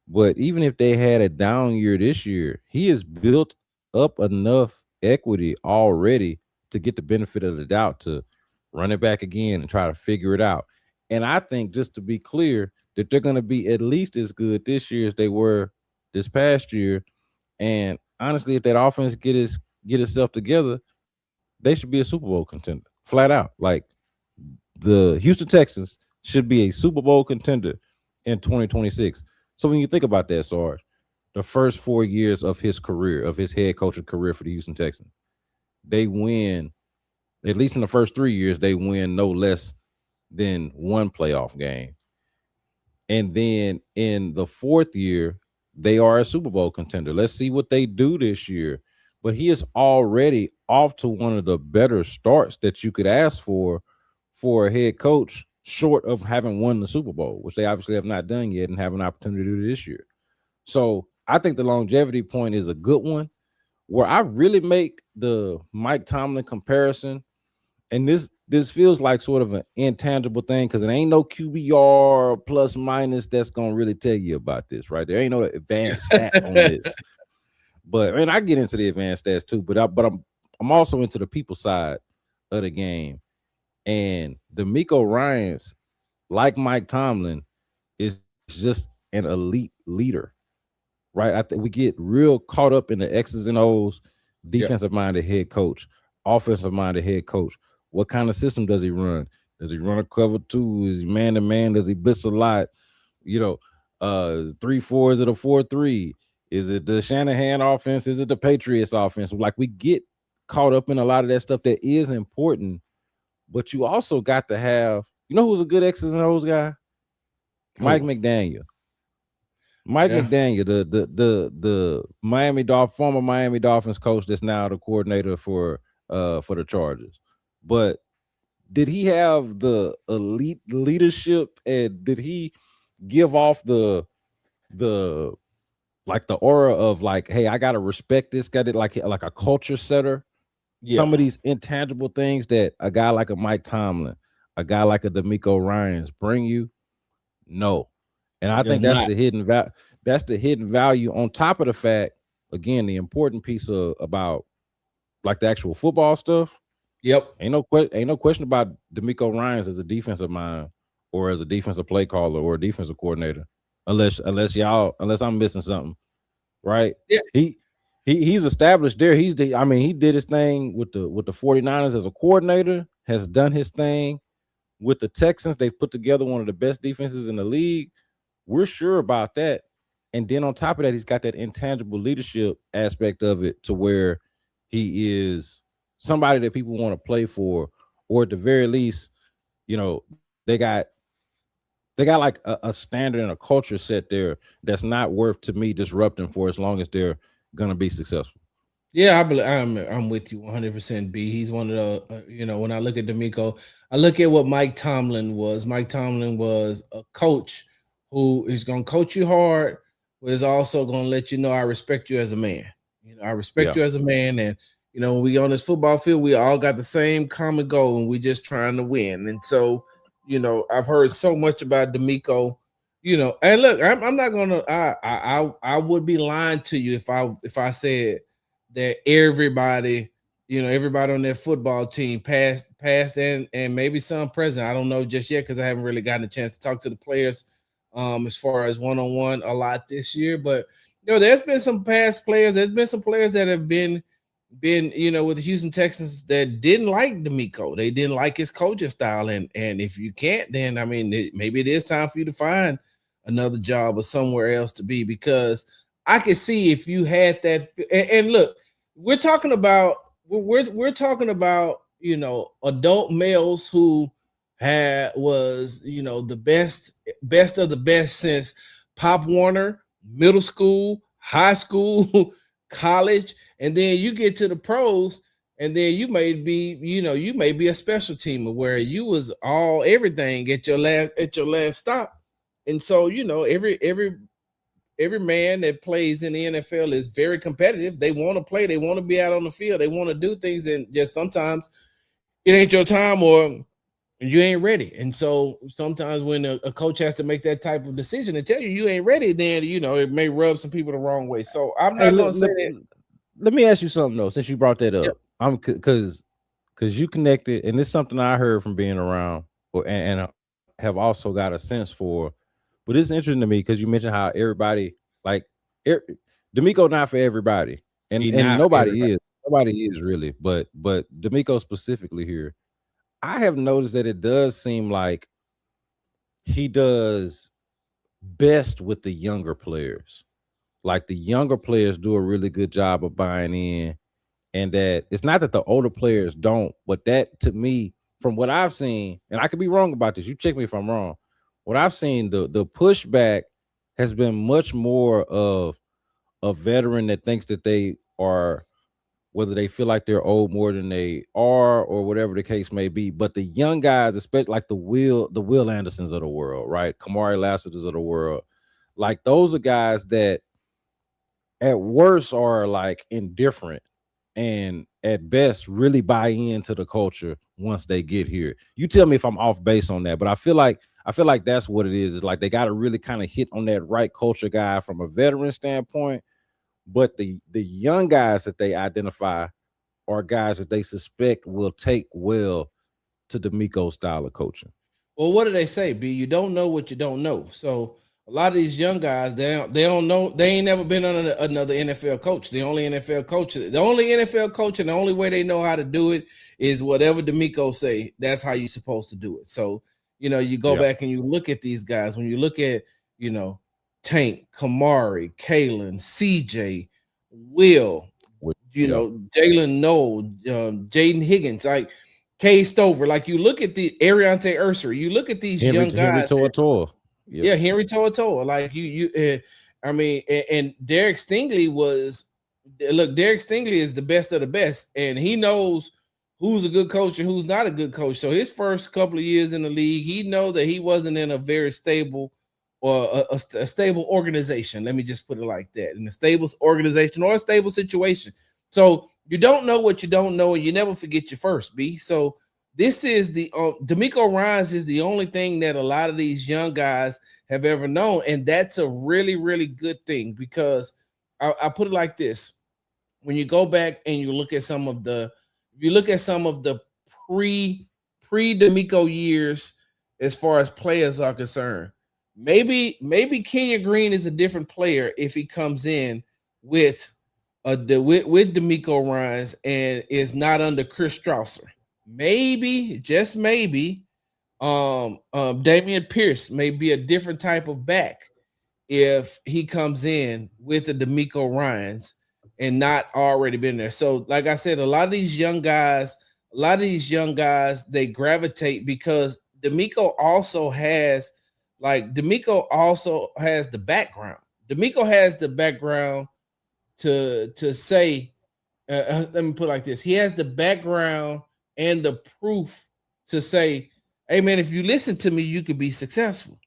but even if they had a down year this year, he has built up enough equity already to get the benefit of the doubt to run it back again and try to figure it out. And I think, just to be clear, that they're going to be at least as good this year as they were this past year. And honestly, if that offense get itself together, they should be a Super Bowl contender, flat out. Like, the Houston Texans should be a Super Bowl contender in 2026. So when you think about that, Sarge, the first 4 years of his career, of his head coaching career for the Houston Texans, they win, at least in the first 3 years, they win no less than one playoff game. And then in the fourth year, they are a Super Bowl contender. Let's see what they do this year. But he is already off to one of the better starts that you could ask for a head coach, short of having won the Super Bowl, which they obviously have not done yet and have an opportunity to do this year. So I think the longevity point is a good one. Where I really make the Mike Tomlin comparison, and this feels like sort of an intangible thing because it ain't no QBR plus minus that's gonna really tell you about this, right? There ain't no advanced stat on this. But I get into the advanced stats too, but I'm also into the people side of the game. And D'Amico Ryans, like Mike Tomlin, is just an elite leader, right? I think we get real caught up in the X's and O's. Defensive minded head coach, offensive minded head coach. What kind of system does he run? Does he run a cover two? Is he man to man? Does he blitz a lot? 3-4, is it a 4-3? Is it the Shanahan offense? Is it the Patriots offense? Like, we get caught up in a lot of that stuff that is important, but you also got to have, who's a good X's and O's guy? Mike McDaniel. McDaniel, the former Miami Dolphins coach that's now the coordinator for the Chargers. But did he have the elite leadership, and did he give off the aura of like, hey, I gotta respect this guy, like a culture setter? Some of these intangible things that a guy like a Mike Tomlin, a guy like a D'Amico Ryans bring you, no. And I think that's the hidden value. That's the hidden value on top of the fact, again, the important piece about like the actual football stuff. Ain't no question about D'Amico Ryans as a defensive mind or as a defensive play caller or a defensive coordinator, unless I'm missing something, right? He's established there. He did his thing with the 49ers as a coordinator, has done his thing with the Texans. They've put together one of the best defenses in the league. We're sure about that. And then on top of that, he's got that intangible leadership aspect of it, to where he is somebody that people want to play for, or at the very least, they got like a standard and a culture set there that's not worth, to me, disrupting for as long as they're gonna be successful. Yeah, I'm with you 100%. B. He's one of the when I look at D'Amico, I look at what Mike Tomlin was. Mike Tomlin was a coach who is going to coach you hard, but is also going to let you know, I respect you as a man. I respect you as a man, and when we on this football field, we all got the same common goal, and we just trying to win. And so, I've heard so much about D'Amico. And look, I'm not gonna. I would be lying to you if I said that everybody, everybody on that football team, past and maybe some present. I don't know just yet because I haven't really gotten a chance to talk to the players, as far as one-on-one a lot this year. But there's been some past players. There's been some players that have been with the Houston Texans that didn't like D'Amico. They didn't like his coaching style. And if you can't, then maybe it is time for you to find another job or somewhere else to be, because I can see if you had that. And look, we're talking about adult males who was the best of the best since Pop Warner, middle school, high school, college, and then you get to the pros, and then you may be a special teamer where you was everything at your last stop. And so every man that plays in the NFL is very competitive. They want to play, they want to be out on the field, they want to do things, and just sometimes it ain't your time or you ain't ready. And so sometimes when a coach has to make that type of decision and tell you ain't ready, then it may rub some people the wrong way. So I'm not gonna say that. Let me ask you something though, since you brought that up. I'm because you connected, and it's something I heard from being around, and have also got a sense for. But it's interesting to me because you mentioned how everybody, like, D'Amico not for everybody, and nobody is really, but D'Amico specifically here, I have noticed that it does seem like he does best with the younger players. Like the younger players do a really good job of buying in, and that it's not that the older players don't, but that to me, from what I've seen, and I could be wrong about this, you check me if I'm wrong. What I've seen, the pushback has been much more of a veteran that thinks that they are, whether they feel like they're old more than they are, or whatever the case may be. But the young guys, especially like the Will Andersons of the world, right? Kamari Lassiters of the world, like those are guys that at worst are like indifferent and at best really buy into the culture once they get here. You tell me if I'm off base on that, but I feel like that's what it is. It's like they got to really kind of hit on that right culture guy from a veteran standpoint. But the young guys that they identify are guys that they suspect will take well to D'Amico's style of coaching. Well, what do they say, B? You don't know what you don't know. So a lot of these young guys, they don't know. They ain't never been under another NFL coach. The only NFL coach, and the only way they know how to do it is whatever D'Amico say. That's how you're supposed to do it. So you go back and you look at these guys. When you look at Tank, Kamari, Kalen, CJ, Will, Jalen Noel, Jaden Higgins, like Kay Stover. Like you look at the Ariante Urser, you look at these young guys. Henry To'oTo'o. Yeah, Henry To'oTo'o. Like and Derek Stingley Derek Stingley is the best of the best, and he knows who's a good coach and who's not a good coach. So his first couple of years in the league, he know that he wasn't in a very stable or a stable organization. Let me just put it like that. In a stable organization or a stable situation. So you don't know what you don't know, and you never forget your first, B. So this is the D'Amico Ryans is the only thing that a lot of these young guys have ever known, and that's a really, really good thing, because I put it like this: when you go back and you look at some of the pre D'Amico years, as far as players are concerned, maybe Kenya Green is a different player if he comes in with D'Amico Ryans and is not under Chris Strausser. Maybe, just maybe, Damian Pierce may be a different type of back if he comes in with the D'Amico Ryans and not already been there. So, like I said, a lot of these young guys, they gravitate because D'Amico also has the background. D'Amico has the background to say, let me put it like this: he has the background and the proof to say, hey man, if you listen to me, you could be successful.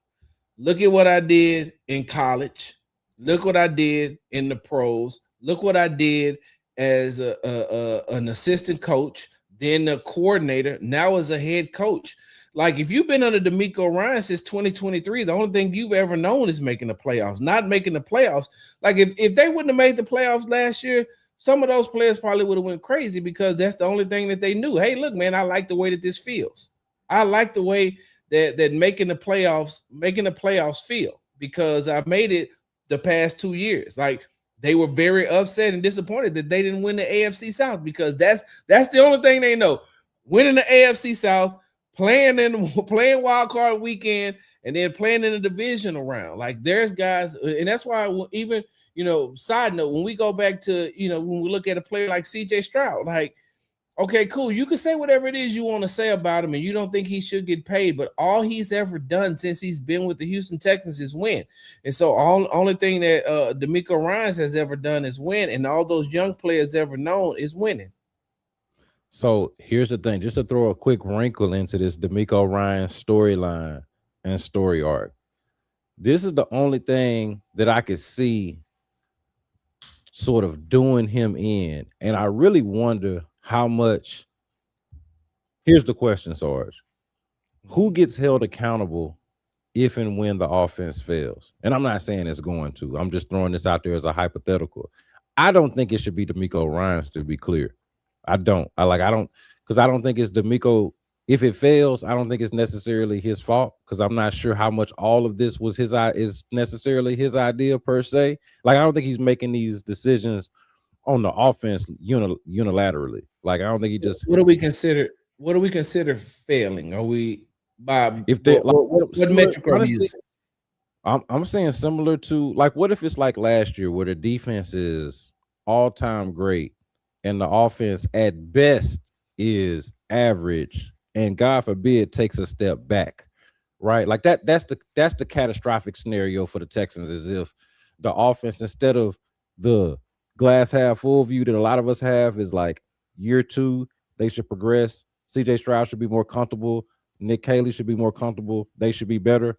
Look at what I did in college. Look what I did in the pros. Look what I did as an assistant coach, then a coordinator, now as a head coach. Like, if you've been under D'Amico Ryans since 2023, the only thing you've ever known is making the playoffs, not making the playoffs. Like, if they wouldn't have made the playoffs last year, some of those players probably would have went crazy, because that's the only thing that they knew. Hey, look, man, I like the way that this feels. I like the way that making the playoffs feel, because I made it the past 2 years. Like, they were very upset and disappointed that they didn't win the AFC South, because that's the only thing they know. Winning the AFC South, playing wild card weekend, and then playing in the divisional round. Like, there's guys, and that's why even, side note, when we go back to, when we look at a player like CJ Stroud, like, okay, cool, you can say whatever it is you want to say about him, and you don't think he should get paid, but all he's ever done since he's been with the Houston Texans is win. And so only thing that D'Amico Ryans has ever done is win, and all those young players ever known is winning. So here's the thing, just to throw a quick wrinkle into this D'Amico Ryans storyline and story arc. This is the only thing that I could see sort of doing him in. And I really wonder how much. Here's the question, Sarge. Who gets held accountable if and when the offense fails? And I'm not saying it's going to. I'm just throwing this out there as a hypothetical. I don't think it should be D'Amico Ryans, to be clear. I don't because I don't think it's D'Amico. If it fails, I don't think it's necessarily his fault, because I'm not sure how much all of this was is necessarily his idea per se. Like, I don't think he's making these decisions on the offense unilaterally. Like, I don't think he just. What do we consider failing? Are we by if they what metric are we using? I'm saying similar to like what if it's like last year where the defense is all time great and the offense at best is average and God forbid takes a step back, right? Like that's the catastrophic scenario for the Texans is if the offense instead of the glass half full view that a lot of us have is like year two they should progress. CJ Stroud should be more comfortable. Nick Haley should be more comfortable. They should be better.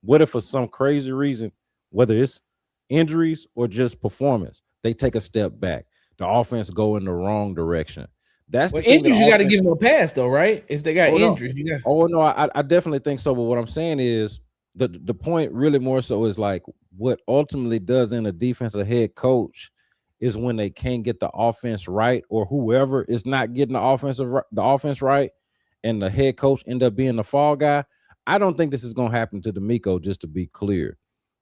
What if for some crazy reason, whether it's injuries or just performance, they take a step back? The offense go in the wrong direction. That's Well, the thing. injuries, you got to give them a pass, though, right? If they got injuries, you got. Oh no, I definitely think so. But what I'm saying is the point really more so is like what ultimately does in a defensive head coach is when they can't get the offense right, or whoever is not getting the offense right, and the head coach end up being the fall guy. I don't think this is going to happen to D'Amico, just to be clear.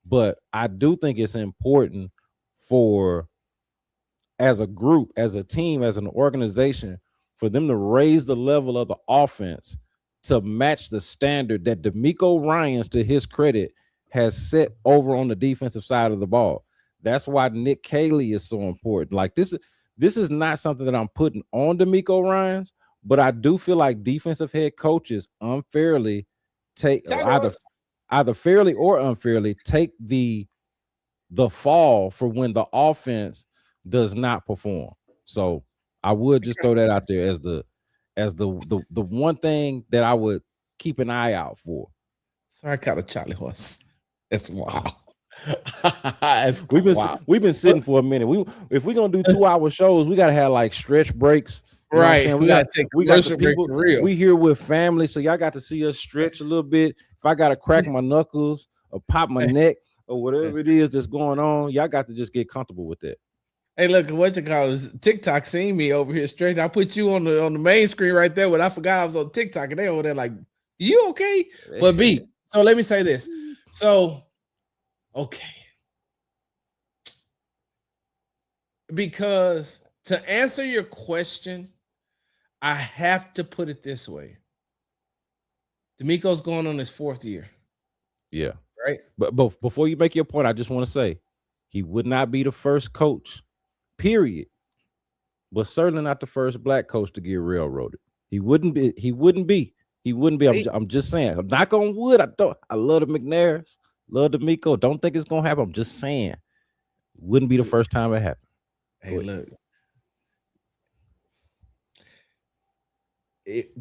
But I do think it's important for, as a group, as a team, as an organization, for them to raise the level of the offense to match the standard that D'Amico Ryans, to his credit, has set over on the defensive side of the ball. That's why Nick Haley is so important. Like this is not something that I'm putting on D'Amico Ryans, but I do feel like defensive head coaches unfairly take either fairly or unfairly take the fall for when the offense does not perform. So I would just throw that out there as the one thing that I would keep an eye out for. Sorry, I caught a Charlie horse. That's wild. We've been sitting for a minute. If we're gonna do 2-hour shows, we gotta have like stretch breaks. Right. We gotta take commercial break for real. We here with family, so y'all got to see us stretch a little bit. If I gotta crack my knuckles or pop my neck or whatever it is that's going on, y'all got to just get comfortable with that. Hey, look, what you call this? TikTok seen me over here straight. I put you on the main screen right there, but I forgot I was on TikTok, and they over there like, you okay? But B, so let me say this. So, okay. Because to answer your question, I have to put it this way. D'Amico's going on his 4th year. Yeah. Right. But before you make your point, I just want to say he would not be the first coach, period. But certainly not the first black coach to get railroaded. He wouldn't be. I'm just saying. I'm knock on wood. I love the McNairs, love D'Amico. Don't think it's gonna happen. I'm just saying. It wouldn't be the first time it happened. Hey, look.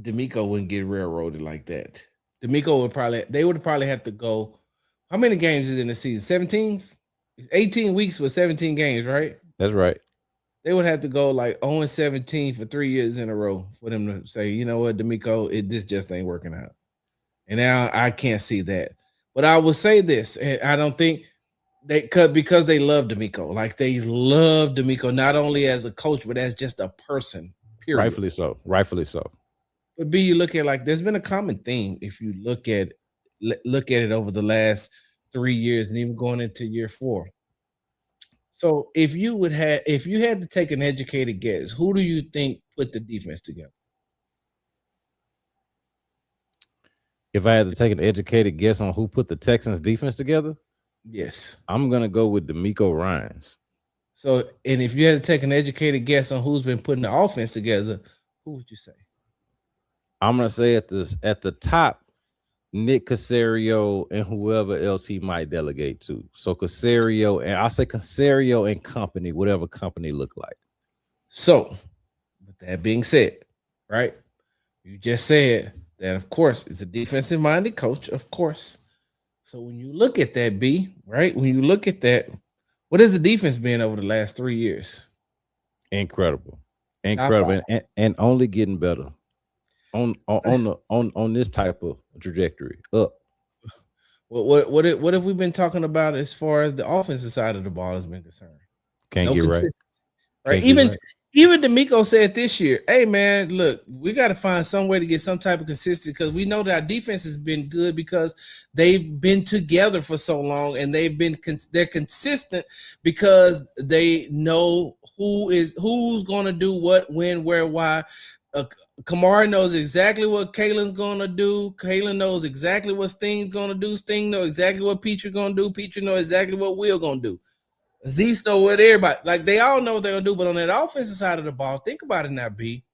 D'Amico wouldn't get railroaded like that. D'Amico would probably have to go. How many games is in the season? 17? It's 18 weeks with 17 games, right? That's right. They would have to go like 0-17 for 3 years in a row for them to say, you know what, D'Amico, this just ain't working out. And now I can't see that. But I will say this, and I don't think because they love D'Amico. Like they love D'Amico not only as a coach, but as just a person. Period. Rightfully so. But B, you look at like there's been a common theme if you look at it over the last 3 years and even going into year 4. So if you had to take an educated guess, who do you think put the defense together? If I had to take an educated guess on who put the Texans defense together, yes, I'm gonna go with D'Amico Ryans. So, and if you had to take an educated guess on who's been putting the offense together, who would you say? I'm gonna say at the top, Nick Caserio and whoever else he might delegate to. So Caserio, and I'll say Caserio and company, whatever company look like. So, with that being said, right? You just said that, of course, it's a defensive-minded coach, of course. So when you look at that, B, right? When you look at that, what has the defense been over the last 3 years? Incredible, and only getting better on this type of trajectory up. What have we been talking about as far as the offensive side of the ball has been concerned? Can't get right. Right. Even D'Amico said this year, hey man, look, we got to find some way to get some type of consistency because we know that our defense has been good because they've been together for so long and they're consistent because they know who's going to do what, when, where, why. Kamara knows exactly what Kalen's gonna do. Kalen knows exactly what Sting's gonna do. Sting knows exactly what Petrie gonna do. Petrie knows exactly what Will gonna do. Zeus know what everybody like. They all know what they're gonna do. But on that offensive side of the ball, think about it now, B.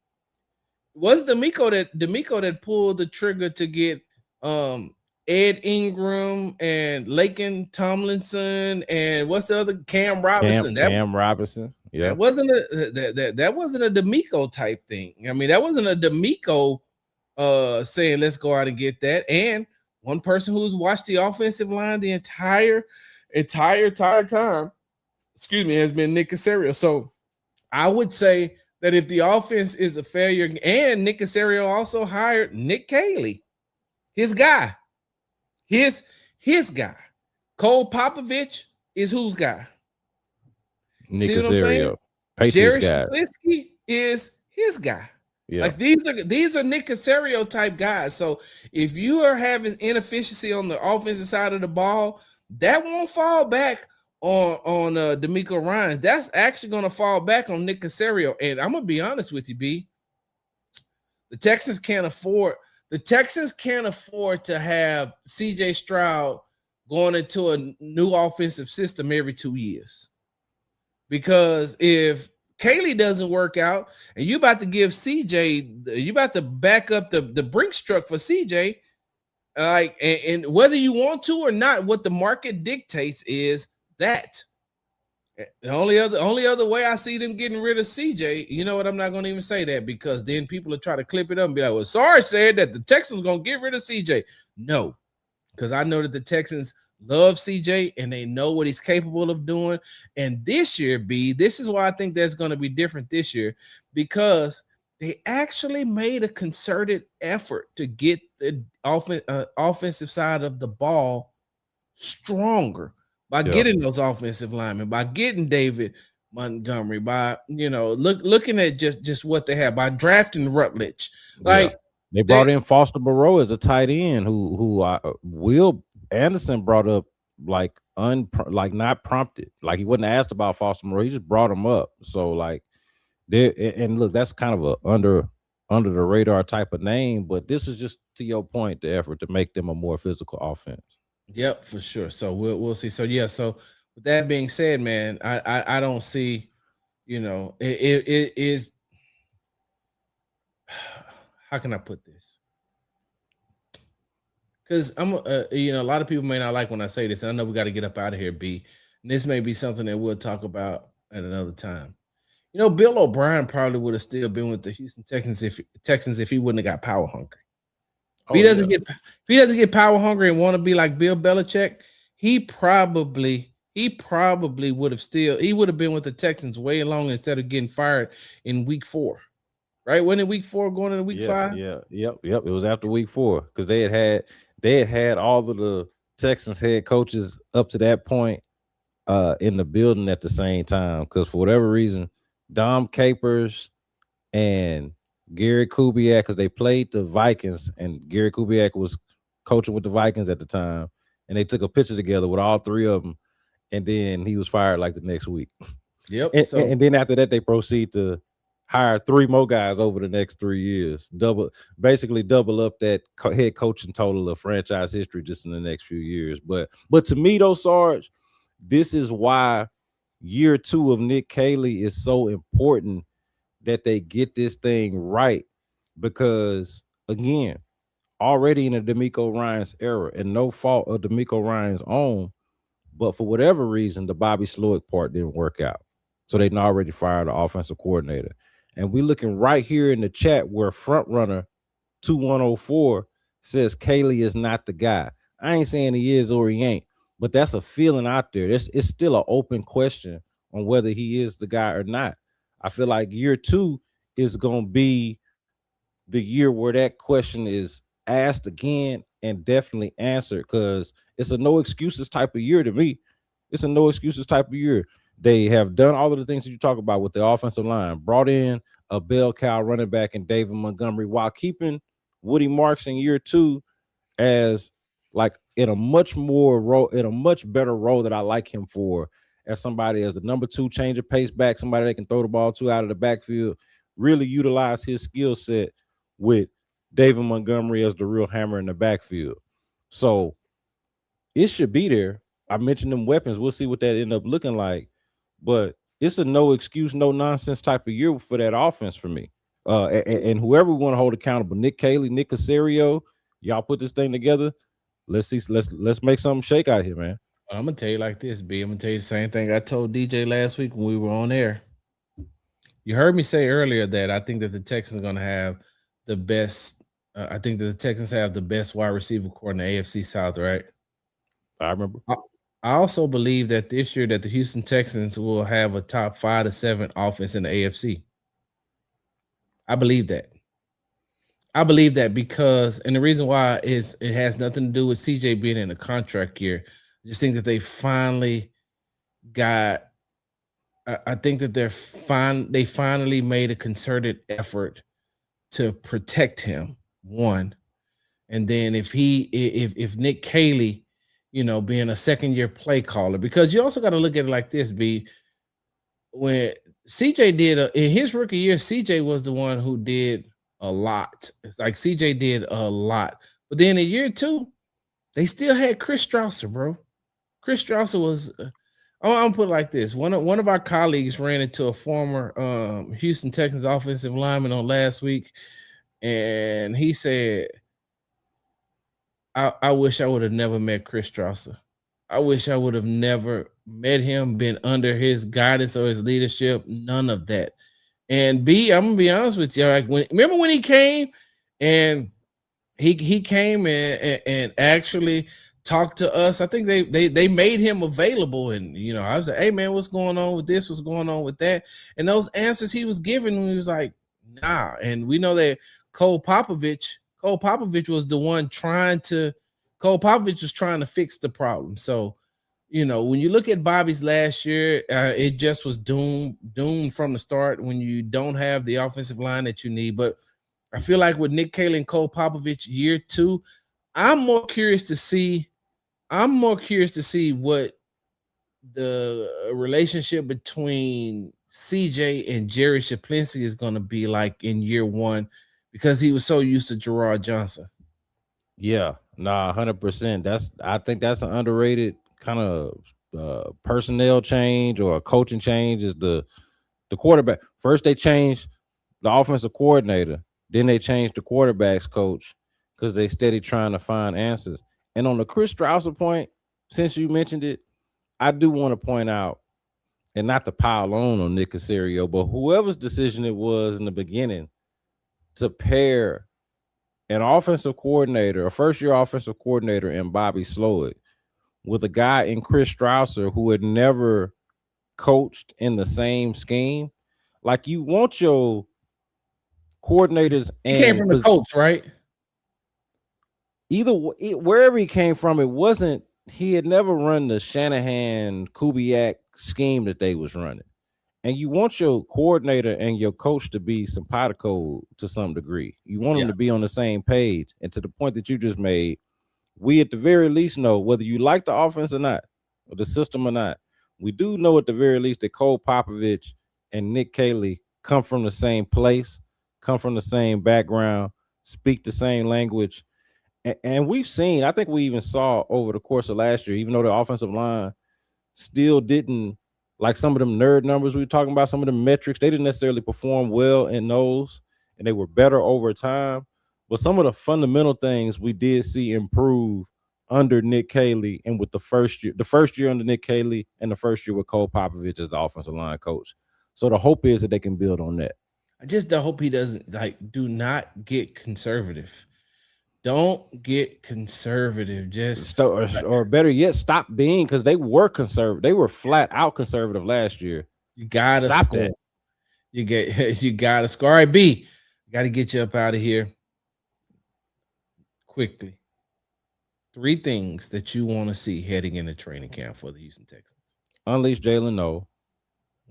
Was D'Amico that pulled the trigger to get Ed Ingram and Laken Tomlinson and what's the other Cam Robinson? Cam Robinson. Yeah, that wasn't a D'Amico type thing. I mean, that wasn't a D'Amico saying let's go out and get that. And one person who's watched the offensive line the entire time, excuse me, has been Nick Caserio. So I would say that if the offense is a failure, and Nick Caserio also hired Nick Caley, his guy, his guy. Cole Popovich is whose guy? Nick See what I'm saying? Caserio. Jerry Shaplisky is his guy. Yeah. Like these are Nick Caserio type guys. So if you are having inefficiency on the offensive side of the ball, that won't fall back on D'Amico Ryans. That's actually going to fall back on Nick Caserio. And I'm gonna be honest with you, B. The Texans can't afford to have CJ Stroud going into a new offensive system every 2 years. Because if Caley doesn't work out and you about to give CJ, you about to back up the Brinks truck for CJ, like, and whether you want to or not, what the market dictates is that. The only other way I see them getting rid of CJ, you know what? I'm not going to even say that because then people will try to clip it up and be like, well, Sarge said that the Texans going to get rid of CJ. No, because I know that the Texans love CJ and they know what he's capable of doing. And this year, B, this is why I think that's going to be different this year, because they actually made a concerted effort to get the offensive side of the ball stronger by getting those offensive linemen, by getting David Montgomery, by looking at just what they have, by drafting Rutledge. Like they brought in Foster Moreau as a tight end who Will Anderson brought up like not prompted. Like he wasn't asked about Foster Moreau, he just brought him up. So like and look, that's kind of a under the radar type of name, but this is just, to your point, the effort to make them a more physical offense. Yep, for sure. So we'll see. So yeah, so with that being said, man, I don't see, it is, how can I put this? Because I'm a lot of people may not like when I say this, and I know we got to get up out of here, B. And this may be something that we'll talk about at another time. Bill O'Brien probably would have still been with the Houston Texans if he wouldn't have got power hungry. If he doesn't get power hungry and want to be like Bill Belichick, he probably would have been with the Texans way longer instead of getting fired in week 4. Right? Wasn't it week 4 going into week 5? Yep. It was after week 4 because they had all of the Texans head coaches up to that point in the building at the same time, because for whatever reason, Dom Capers and Gary Kubiak, because they played the Vikings and Gary Kubiak was coaching with the Vikings at the time, and they took a picture together with all 3 of them, and then he was fired like the next week. Yep. And then after that, they proceed to hire 3 more guys over the next 3 years, double up that head coaching total of franchise history just in the next few years. But to me though, Sarge, this is why year 2 of Nick Caley is so important, that they get this thing right, because again, already in the D'Amico Ryans era, and no fault of D'Amico Ryans' own, but for whatever reason, the Bobby Slowick part didn't work out. So they'd already fired the offensive coordinator. And we looking right here in the chat where front runner 2104 says Caley is not the guy. I ain't saying he is or he ain't, but that's a feeling out there. It's still an open question on whether he is the guy or not. I feel like year 2 is going to be the year where that question is asked again and definitely answered, because it's a no excuses type of year to me. It's a no excuses type of year. They have done all of the things that you talk about with the offensive line, brought in a bell cow running back in David Montgomery, while keeping Woody Marks in year 2 as like in a much better role that I like him for, as somebody as the number 2 change of pace back, somebody they can throw the ball to out of the backfield. really utilize his skill set with David Montgomery as the real hammer in the backfield. So it should be there. I mentioned them weapons. We'll see what that end up looking like. But it's a no excuse, no nonsense type of year for that offense for me. And whoever we want to hold accountable, Nick Caley, Nick Caserio, y'all put this thing together. Let's see. Let's make something shake out here, man. I'm gonna tell you like this, B. I'm gonna tell you the same thing I told DJ last week when we were on air. You heard me say earlier that I think that the Texans are gonna have the best. I think that the Texans have the best wide receiver core in the AFC South, right? I remember. I also believe that this year that the Houston Texans will have a top 5 to 7 offense in the AFC. I believe that. I believe that because, and the reason why is it has nothing to do with CJ being in a contract year. I just think that they finally got. I think that they finally made a concerted effort to protect him. One, and then if Nick Caley, being a second year play caller, because you also got to look at it like this, B. When CJ did in his rookie year, CJ was the one who did a lot. It's like CJ did a lot, but then in year 2, they still had Chris Strausser, bro. Chris Strausser was. I'm gonna put it like this: one of our colleagues ran into a former Houston Texans offensive lineman on last week, and he said, "I wish I would have never met Chris Strausser. I wish I would have never met him, been under his guidance or his leadership. None of that." And B, I'm gonna be honest with you. Like remember when he came and he came and actually talked to us. I think they made him available, and I was like, "Hey man, what's going on with this? What's going on with that?" And those answers he was giving, he was like, "Nah." And we know that Cole Popovich was the one trying to fix the problem. So, when you look at Bobby's last year, it just was doomed from the start when you don't have the offensive line that you need. But I feel like with Nick Caley and Cole Popovich year 2, I'm more curious to see what the relationship between CJ and Jerry Shaplinski is going to be like in year 1, because he was so used to Gerard Johnson. Yeah, 100%. I think that's an underrated kind of personnel change or a coaching change is the quarterback. First they changed the offensive coordinator, then they changed the quarterback's coach because they steady trying to find answers. And on the Chris Strausser point, since you mentioned it, I do want to point out, and not to pile on Nick Caserio, but whoever's decision it was in the beginning to pair an offensive coordinator, a first-year offensive coordinator in Bobby Slowick with a guy in Chris Strausser who had never coached in the same scheme. Like, you want your coordinators, and he came from the coach, right? Either wherever he came from, he had never run the Shanahan Kubiak scheme that they was running. And you want your coordinator and your coach to be simpatico to some degree. You want them to be on the same page. And to the point that you just made, we at the very least know whether you like the offense or not, or the system or not. We do know at the very least that Cole Popovich and Nick Caley come from the same place, come from the same background, speak the same language. And we've seen, I think we even saw over the course of last year, even though the offensive line still didn't, like some of them nerd numbers we were talking about, some of the metrics, they didn't necessarily perform well in those, and they were better over time. But some of the fundamental things we did see improve under Nick Caley, and with the first year under Nick Caley and the first year with Cole Popovich as the offensive line coach. So the hope is that they can build on that. I just hope he doesn't, do not get conservative. Don't get conservative. Just or better yet, stop being, because they were conservative. They were flat out conservative last year. You gotta stop score. That. You gotta score. All right, B. Gotta get you up out of here quickly. 3 things that you want to see heading into training camp for the Houston Texans. Unleash Jalen Noe.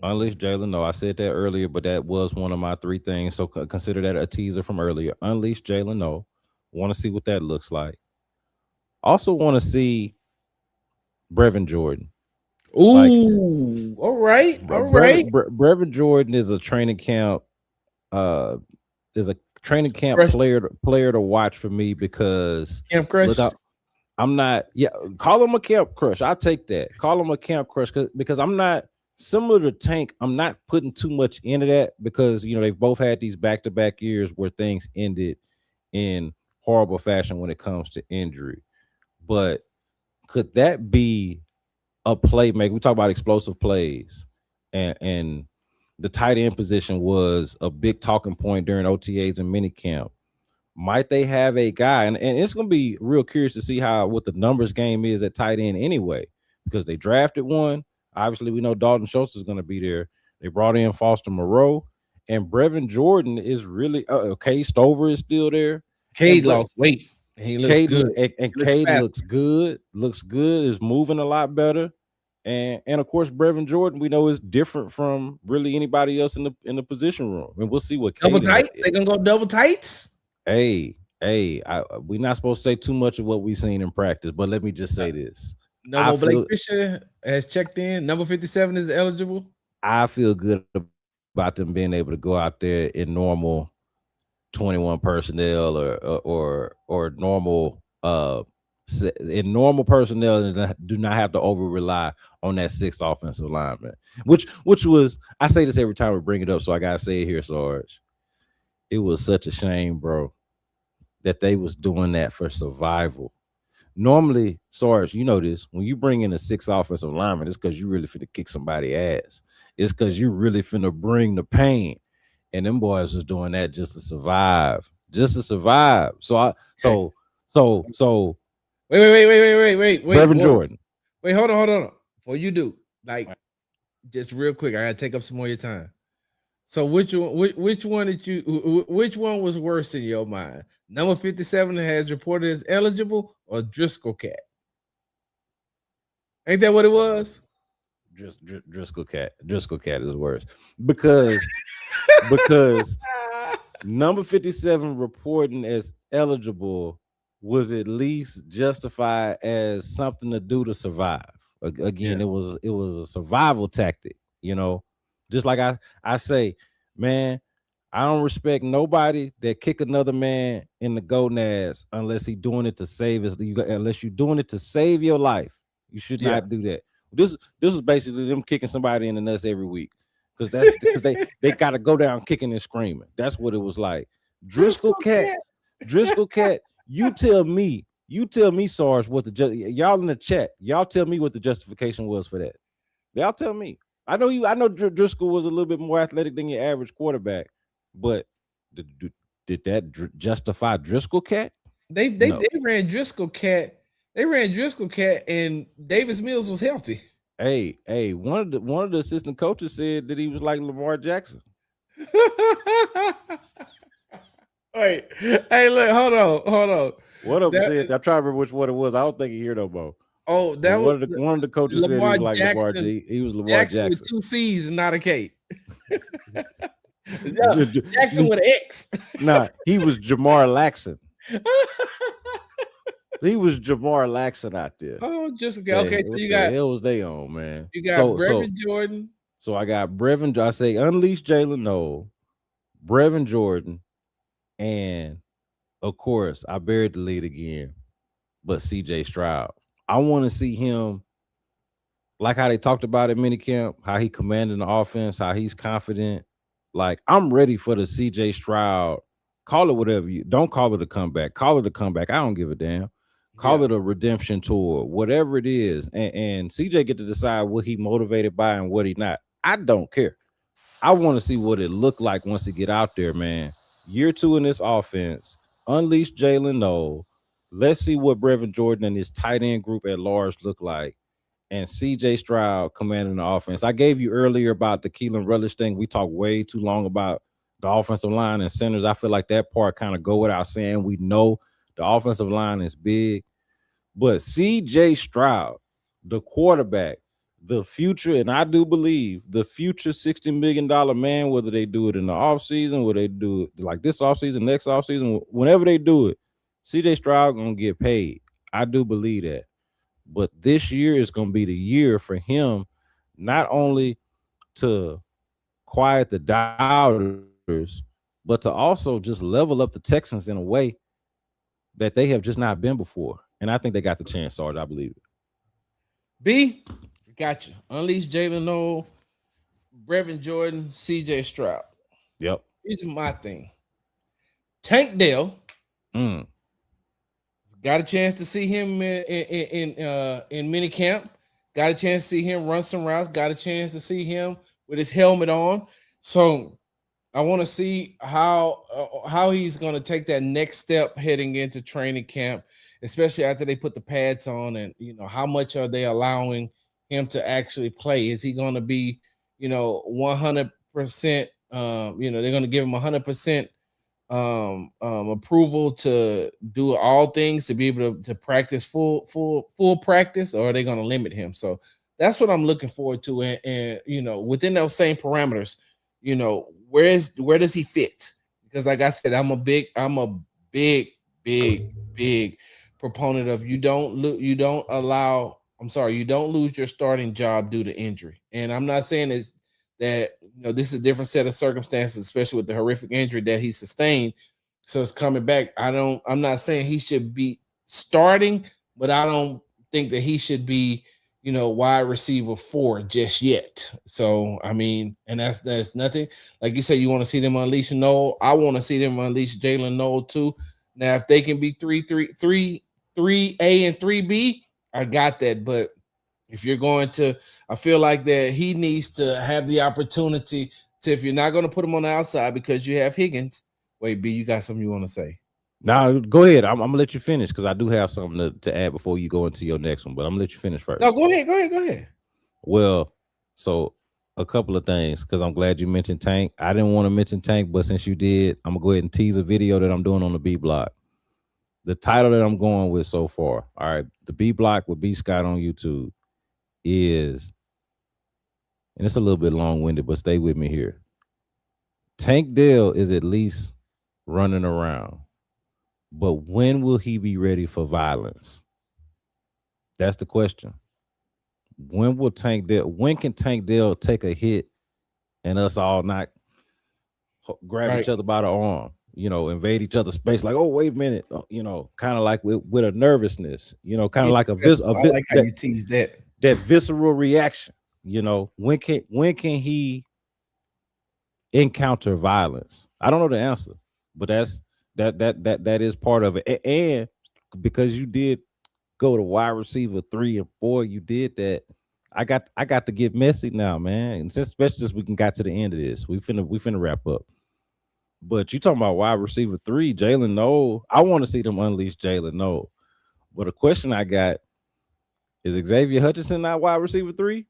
Unleash Jalen Noe. I said that earlier, but that was one of my 3 things. So consider that a teaser from earlier. Unleash Jalen Noe. Want to see what that looks like. Also want to see Brevin Jordan. Ooh, all right. Brevin Jordan is a training camp uh is a training camp Crush, player to watch for me because Camp look, Crush. I'm not. Yeah, call him a camp crush. I take that. Call him a camp crush because I'm not similar to Tank. I'm not putting too much into that because they've both had these back-to-back years where things ended in horrible fashion when it comes to injury. But could that be a playmaker? We talk about explosive plays, and the tight end position was a big talking point during OTAs and minicamp. Might they have a guy, and it's going to be real curious to see what the numbers game is at tight end anyway, because they drafted one. Obviously, we know Dalton Schultz is going to be there. They brought in Foster Moreau, and Brevin Jordan is really okay. Stover is still there, and Cade lost weight. He looks Cade good. and Looks Cade fast. looks good, is moving a lot better, and of course Brevin Jordan we know is different from really anybody else in the position room, and we'll see what Double Cade tights. They gonna go double tights. Hey, we're not supposed to say too much of what we've seen in practice, but let me just say this. No I more Blake feel Fisher has checked in. Number 57 is eligible. I feel good about them being able to go out there in normal 21 personnel or normal in normal personnel and do not have to over rely on that sixth offensive lineman. Which was, I say this every time we bring it up, so I gotta say it here, Sarge. It was such a shame, bro, that they was doing that for survival. Normally, Sarge, you know this, when you bring in a six offensive lineman, it's because you really finna kick somebody ass. It's because you really finna bring the pain. And them boys was doing that just to survive. Just to survive. So Wait. Brevin Jordan. Wait, hold on. Before you do, like, just real quick, I gotta take up some more of your time. So which one was worse in your mind? Number 57 has reported as eligible or Driscoll Cat? Ain't that what it was? Driscoll Cat is worse because number 57 reporting as eligible was at least justified as something to do to survive. Again, Yeah. it was a survival tactic, just like I say, man, I don't respect nobody that kick another man in the gonads unless he doing it to save unless you're doing it to save your life. You should Yeah. not do that. This was basically them kicking somebody in the nuts every week because that's because they got to go down kicking and screaming. That's what it was like. Driscoll Cat. You tell me, Sarge, what y'all in the chat. Y'all tell me what the justification was for that. Y'all tell me. I know Driscoll was a little bit more athletic than your average quarterback, but did that justify Driscoll Cat? They ran Driscoll Cat. They ran Driscoll Cat, and Davis Mills was healthy. Hey, one of the assistant coaches said that he was like Lamar Jackson. Wait, hey, look, hold on. One of them said, I'm trying to remember which one it was. I don't think he here no more. Oh, that was one of the coaches said he was like Lamar Jackson. He was Lamar Jackson with two C's and not a K. Jackson with an X. Nah, he was Jamar Laxon. He was Jamar Laxon out there. Oh, just okay. So you got the hell was they on, man? You got Brevin Jordan. So I got Brevin. I say unleash Jalen Noel, Brevin Jordan, and of course I buried the lead again, but CJ Stroud. I want to see him like how they talked about at minicamp, how he commanded the offense, how he's confident. Like I'm ready for the CJ Stroud. Call it whatever you don't call it a comeback. Call it a comeback. I don't give a damn. Call it a redemption tour, whatever it is. And CJ get to decide what he motivated by and what he not. I don't care. I want to see what it looked like once he get out there, man. Year 2 in this offense. Unleash Jalen Noel. Let's see what Brevin Jordan and his tight end group at large look like. And CJ Stroud commanding the offense. I gave you earlier about the Keelan Rutledge thing. We talked way too long about the offensive line and centers. I feel like that part kind of go without saying. We know the offensive line is big. But CJ Stroud, the quarterback, the future, and I do believe the future $60 million man, whether they do it in the offseason, whether they do it like this offseason, next offseason, whenever they do it, CJ Stroud going to get paid. I do believe that. But this year is going to be the year for him not only to quiet the doubters, but to also just level up the Texans in a way that they have just not been before. And I think they got the chance, Sarge. I believe it. B, got you. Unleash Jalen Noel, Brevin Jordan, CJ Stroud. Yep. Here's my thing. Tank Dell. Got a chance to see him in minicamp. Got a chance to see him run some routes. Got a chance to see him with his helmet on. So I want to see how he's going to take that next step heading into training camp, especially after they put the pads on, and how much are they allowing him to actually play? Is he going to be 100%? They're going to give him 100% approval to do all things, to be able to practice full practice, or are they going to limit him? So that's what I'm looking forward to. And within those same parameters, where does he fit? Because like I said, I'm a big proponent of you don't lose your starting job due to injury. And I'm not saying this is a different set of circumstances, especially with the horrific injury that he sustained. So it's coming back. I'm not saying he should be starting, but I don't think that he should be, wide receiver 4 just yet. So I mean, and that's nothing. Like you said, you want to see them unleash Noel. I want to see them unleash Jalen Noel too. Now, if they can be 3A and 3B, I got that. But if you're going to, I feel like that he needs to have the opportunity to, if you're not going to put him on the outside because you have Higgins. Wait, B, you got something you want to say? Now, go ahead. I'm gonna let you finish because I do have something to add before you go into your next one. But I'm gonna let you finish first. No, go ahead. Well, so a couple of things, because I'm glad you mentioned Tank. I didn't want to mention Tank, but since you did, I'm gonna go ahead and tease a video that I'm doing on the B block. The title that I'm going with so far, all right, the B block with B Scott on YouTube is, and it's a little bit long-winded, but stay with me here. Tank Dell is at least running around, but when will he be ready for violence? That's the question. When can Tank Dell take a hit and us all not grab each other by the arm, invade each other's space, like, oh, wait a minute, kind of like with a nervousness, kind of like I like how you tease that visceral reaction. When can he encounter violence? I don't know the answer, but that is part of it. And because you did go to wide receiver 3 and 4, you did that. I got to get messy now, man. And especially since we got to the end of this, we finna wrap up. But you talking about wide receiver 3, Jalen Noel. I want to see them unleash Jalen Noel. But a question I got is, Xavier Hutchinson not wide receiver 3?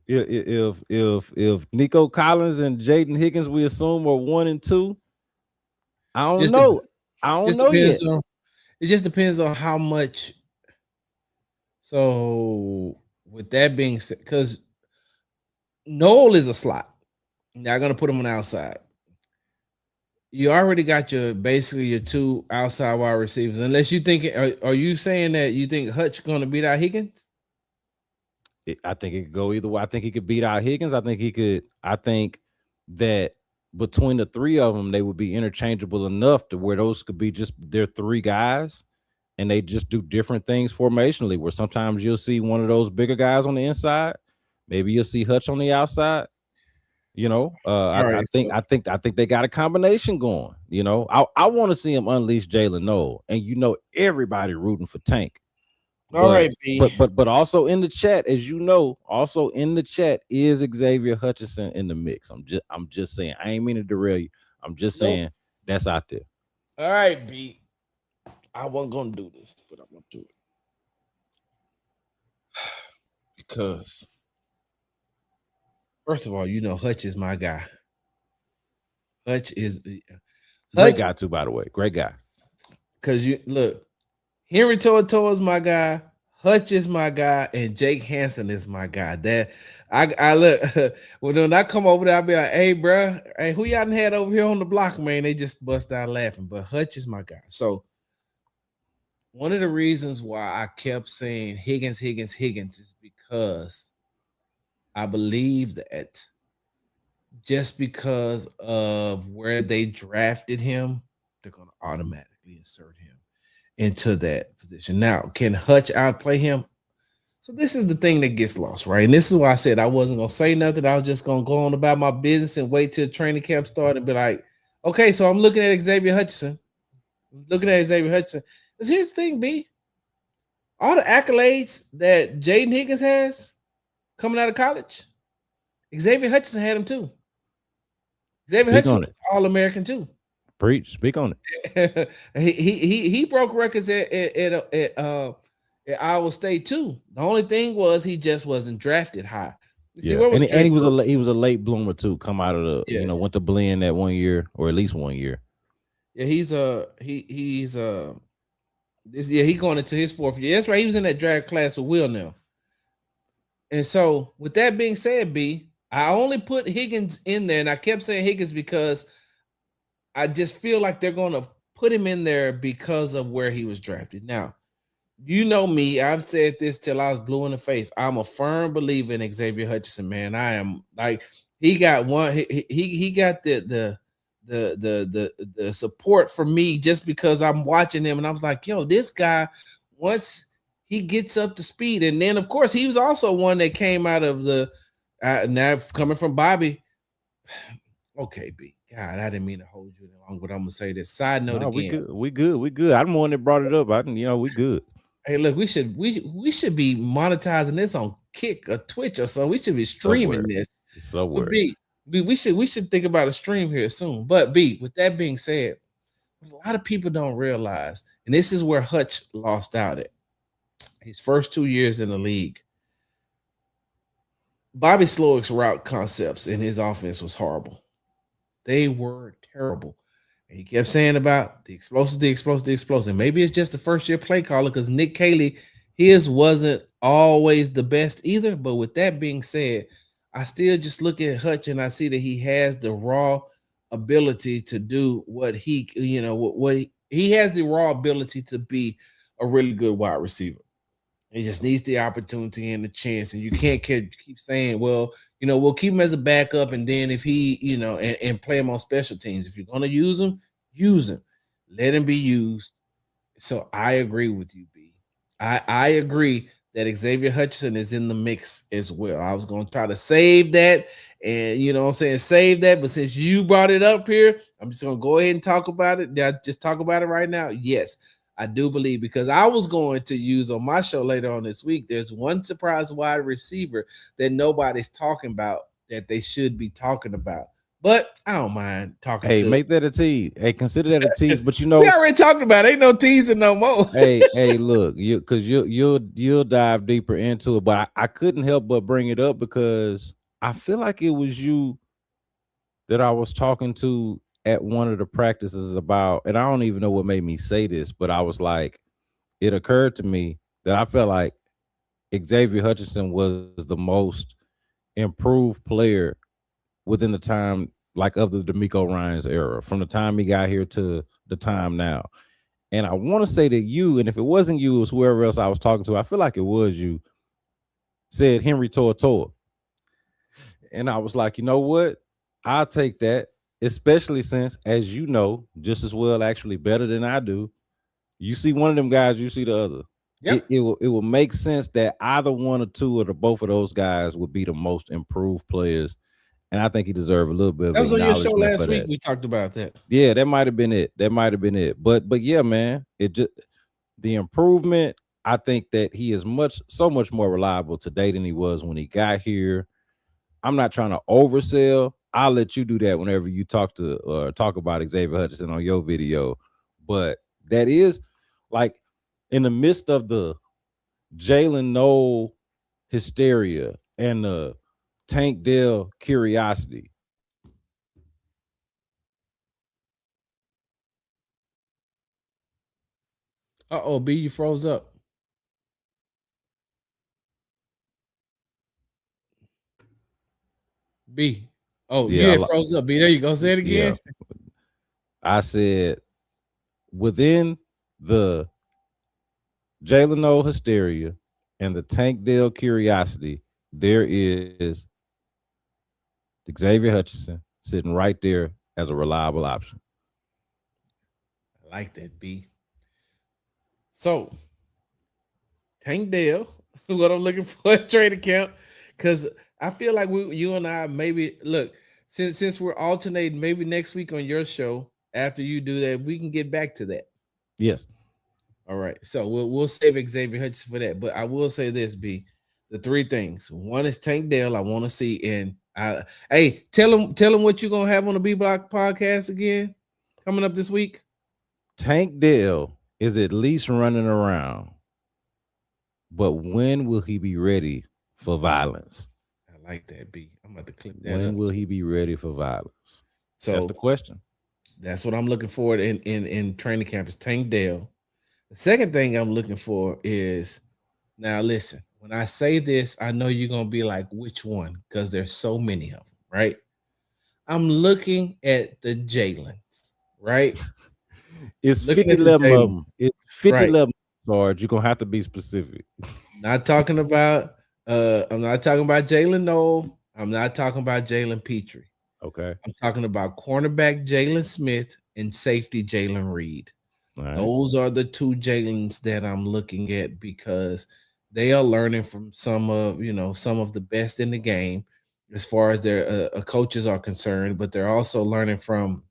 If Nico Collins and Jaden Higgins, we assume, are 1 and 2, I don't know. I don't know yet. It just depends on how much. So with that being said, because Noel is a slot, you're going to put him on the outside. You already got basically your 2 outside wide receivers. Unless you think, are you saying that you think Hutch going to beat out Higgins? I think it could go either way. I think he could beat out Higgins. I think that between the 3 of them, they would be interchangeable enough to where those could be just their 3 guys, and they just do different things formationally, where sometimes you'll see one of those bigger guys on the inside. Maybe you'll see Hutch on the outside. I think they got a combination going. I want to see him unleash Jalen Noel, and everybody rooting for Tank. All right, B. But also in the chat, as you know, also in the chat is Xavier Hutchinson in the mix. I'm just saying. I ain't mean to derail you. I'm just saying that's out there. All right, B. I wasn't gonna do this, but I'm gonna do it because, first of all, Hutch is my guy. Great guy too, by the way. Great guy. Because you look, Henry To'oTo'o is my guy, Hutch is my guy, and Jake Hansen is my guy. That I look when I come over there, I'll be like, hey, bro, hey, who y'all had over here on the block, man? They just bust out laughing. But Hutch is my guy. So one of the reasons why I kept saying Higgins is because I believe that just because of where they drafted him, they're going to automatically insert him into that position. Now, can Hutch outplay him? So this is the thing that gets lost, right? And this is why I said I wasn't gonna say nothing. I was just gonna go on about my business and wait till training camp started and be like, okay, so I'm looking at Xavier Hutchinson. Looking at Xavier Hutchinson. Because here's the thing, B. All the accolades that Jaden Higgins has coming out of college, Xavier Hutchinson had him too. Xavier Speak Hutchinson on was it. All-American too. Preach. Speak on it. he broke records at Iowa State too. The only thing was he just wasn't drafted high. You see, Yeah, where was and Drake? he was a late bloomer too. Come out of the Yes. went to blend that 1 year or at least 1 year. Yeah, he's he going into his 4th year. That's right. He was in that draft class with Will now. And so, with that being said, B, I only put Higgins in there, and I kept saying Higgins because I just feel like they're going to put him in there because of where he was drafted. Now, you know me, I've said this till I was blue in the face. I'm a firm believer in Xavier Hutchinson, man. I am like he got one. He got the support from me just because I'm watching him, and I was like, yo, this guy once he gets up to speed, and then of course he was also one that came out of the now coming from Bobby. Okay, B. God, I didn't mean to hold you long, but I'm gonna say this. Side note No, again. we good. I'm the one that brought it up. We good. Hey, look, we should be monetizing this on Kick or Twitch or so. We should be streaming this. Somewhere. But B, we should think about a stream here soon. But B, with that being said, what a lot of people don't realize, and this is where Hutch lost out at his first 2 years in the league. Bobby Slowick's route concepts in his offense was horrible. They were terrible. And he kept saying about the explosive. Maybe it's just the first year play caller because Nick Caley, his wasn't always the best either. But with that being said, I still just look at Hutch and I see that he has the raw ability to do what he, he has the raw ability to be a really good wide receiver. He just needs the opportunity and the chance. And you can't keep saying, well, we'll keep him as a backup. And then if he, and play him on special teams, if you're going to use him, use him. Let him be used. So I agree with you, B. I agree that Xavier Hutchinson is in the mix as well. I was going to try to save that and, save that. But since you brought it up here, I'm just going to go ahead and talk about it. Just talk about it right now. Yes. I do believe because I was going to use on my show later on this week. There's one surprise wide receiver that nobody's talking about that they should be talking about. But I don't mind talking. Hey, make that a tease. Hey, consider that a tease. But we already talked about it. Ain't no teasing no more. hey, look, you'll dive deeper into it. But I couldn't help but bring it up because I feel like it was you that I was talking to at one of the practices about, and I don't even know what made me say this, but I was like, it occurred to me that I felt like Xavier Hutchinson was the most improved player within the time, like of the D'Amico Ryans era, from the time he got here to the time now. And I want to say that you, and if it wasn't you, it was whoever else I was talking to, I feel like it was you, said Henry Toa. And I was like, you know what? I'll take that. Especially since, as you know, just as well, actually better than I do, you see one of them guys, you see the other. Yep. It will make sense that either one or two or both of those guys would be the most improved players, and I think he deserves a little bit of that was on your show last week. That. We talked about that. Yeah, that might have been it. But yeah, man, it just the improvement. I think that he is so much more reliable today than he was when he got here. I'm not trying to oversell. I'll let you do that whenever you talk about Xavier Hutchinson on your video. But that is like in the midst of the Jalen Noel hysteria and the Tank Dell curiosity. Uh-oh, B, you froze up. B. Oh, yeah, you froze up, B. There you go. Say it again. Yeah. I said within the Jalen Noel hysteria and the Tank Dell curiosity, there is Xavier Hutchinson sitting right there as a reliable option. I like that, B. So, Tank Dell, what I'm looking for at training camp, because I feel like you and I maybe look since we're alternating, maybe next week on your show after you do that, we can get back to that. Yes. All right, so we'll save Xavier Hutchinson for that, but I will say this, B, the three things. One is Tank Dell. I want to see, and hey, tell him what you're gonna have on the B Block podcast again coming up this week. Tank Dell is at least running around, but when will he be ready for violence? I like that, B. I'm about to clip that. When will he be ready for violence? So that's the question. That's what I'm looking for in training camp is Tank Dell. The second thing I'm looking for is, now listen, when I say this, I know you're gonna be like, which one? Because there's so many of them, right? I'm looking at the Jalen's, right? It's Looking 50 at the 11 of Jalen's. them. It's 50 Right. 11, Sarge. You're gonna have to be specific. Not talking about I'm not talking about Jalen Noel. I'm not talking about Jalen Petrie. Okay. I'm talking about cornerback Jalen Smith and safety Jalen Reed. All right. Those are the two Jalen's that I'm looking at because they are learning from some of the best in the game as far as their coaches are concerned, but they're also learning from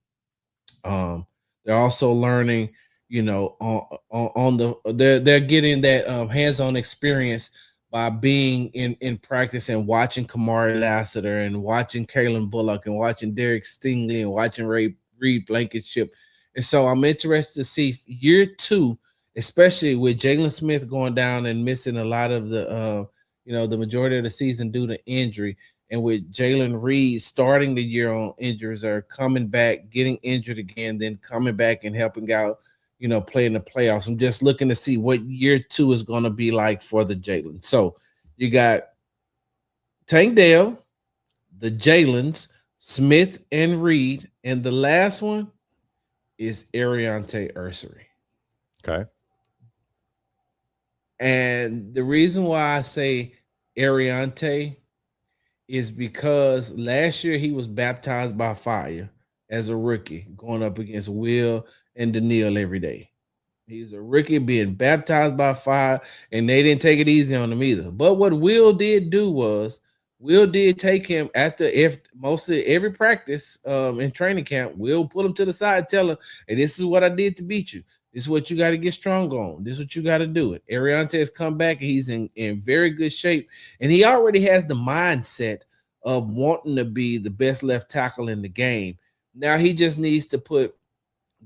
they're also learning, on the they're getting that hands-on experience by being in practice and watching Kamari Lassiter and watching Kalen Bullock and watching Derek Stingley and watching Reed Blankenship. And so I'm interested to see year two, especially with Jalen Smith going down and missing a lot of the majority of the season due to injury. And with Jalen Reed starting the year on injuries or coming back, getting injured again, then coming back and helping out, playing the playoffs. I'm just looking to see what year two is going to be like for the Jalen. So you got Tank Dell, the Jalen's, Smith and Reed, and the last one is Ariante Ursery. Okay. And the reason why I say Ariante is because last year he was baptized by fire as a rookie, going up against Will and Daniil every day. He's a rookie being baptized by fire, and they didn't take it easy on him either. But what Will did do was Will did take him after mostly every practice in training camp. Will put him to the side, tell him, hey, this is what I did to beat you. This is what you got to get strong on. This is what you got to do. It. Ariante has come back, and he's in very good shape. And he already has the mindset of wanting to be the best left tackle in the game. Now he just needs to put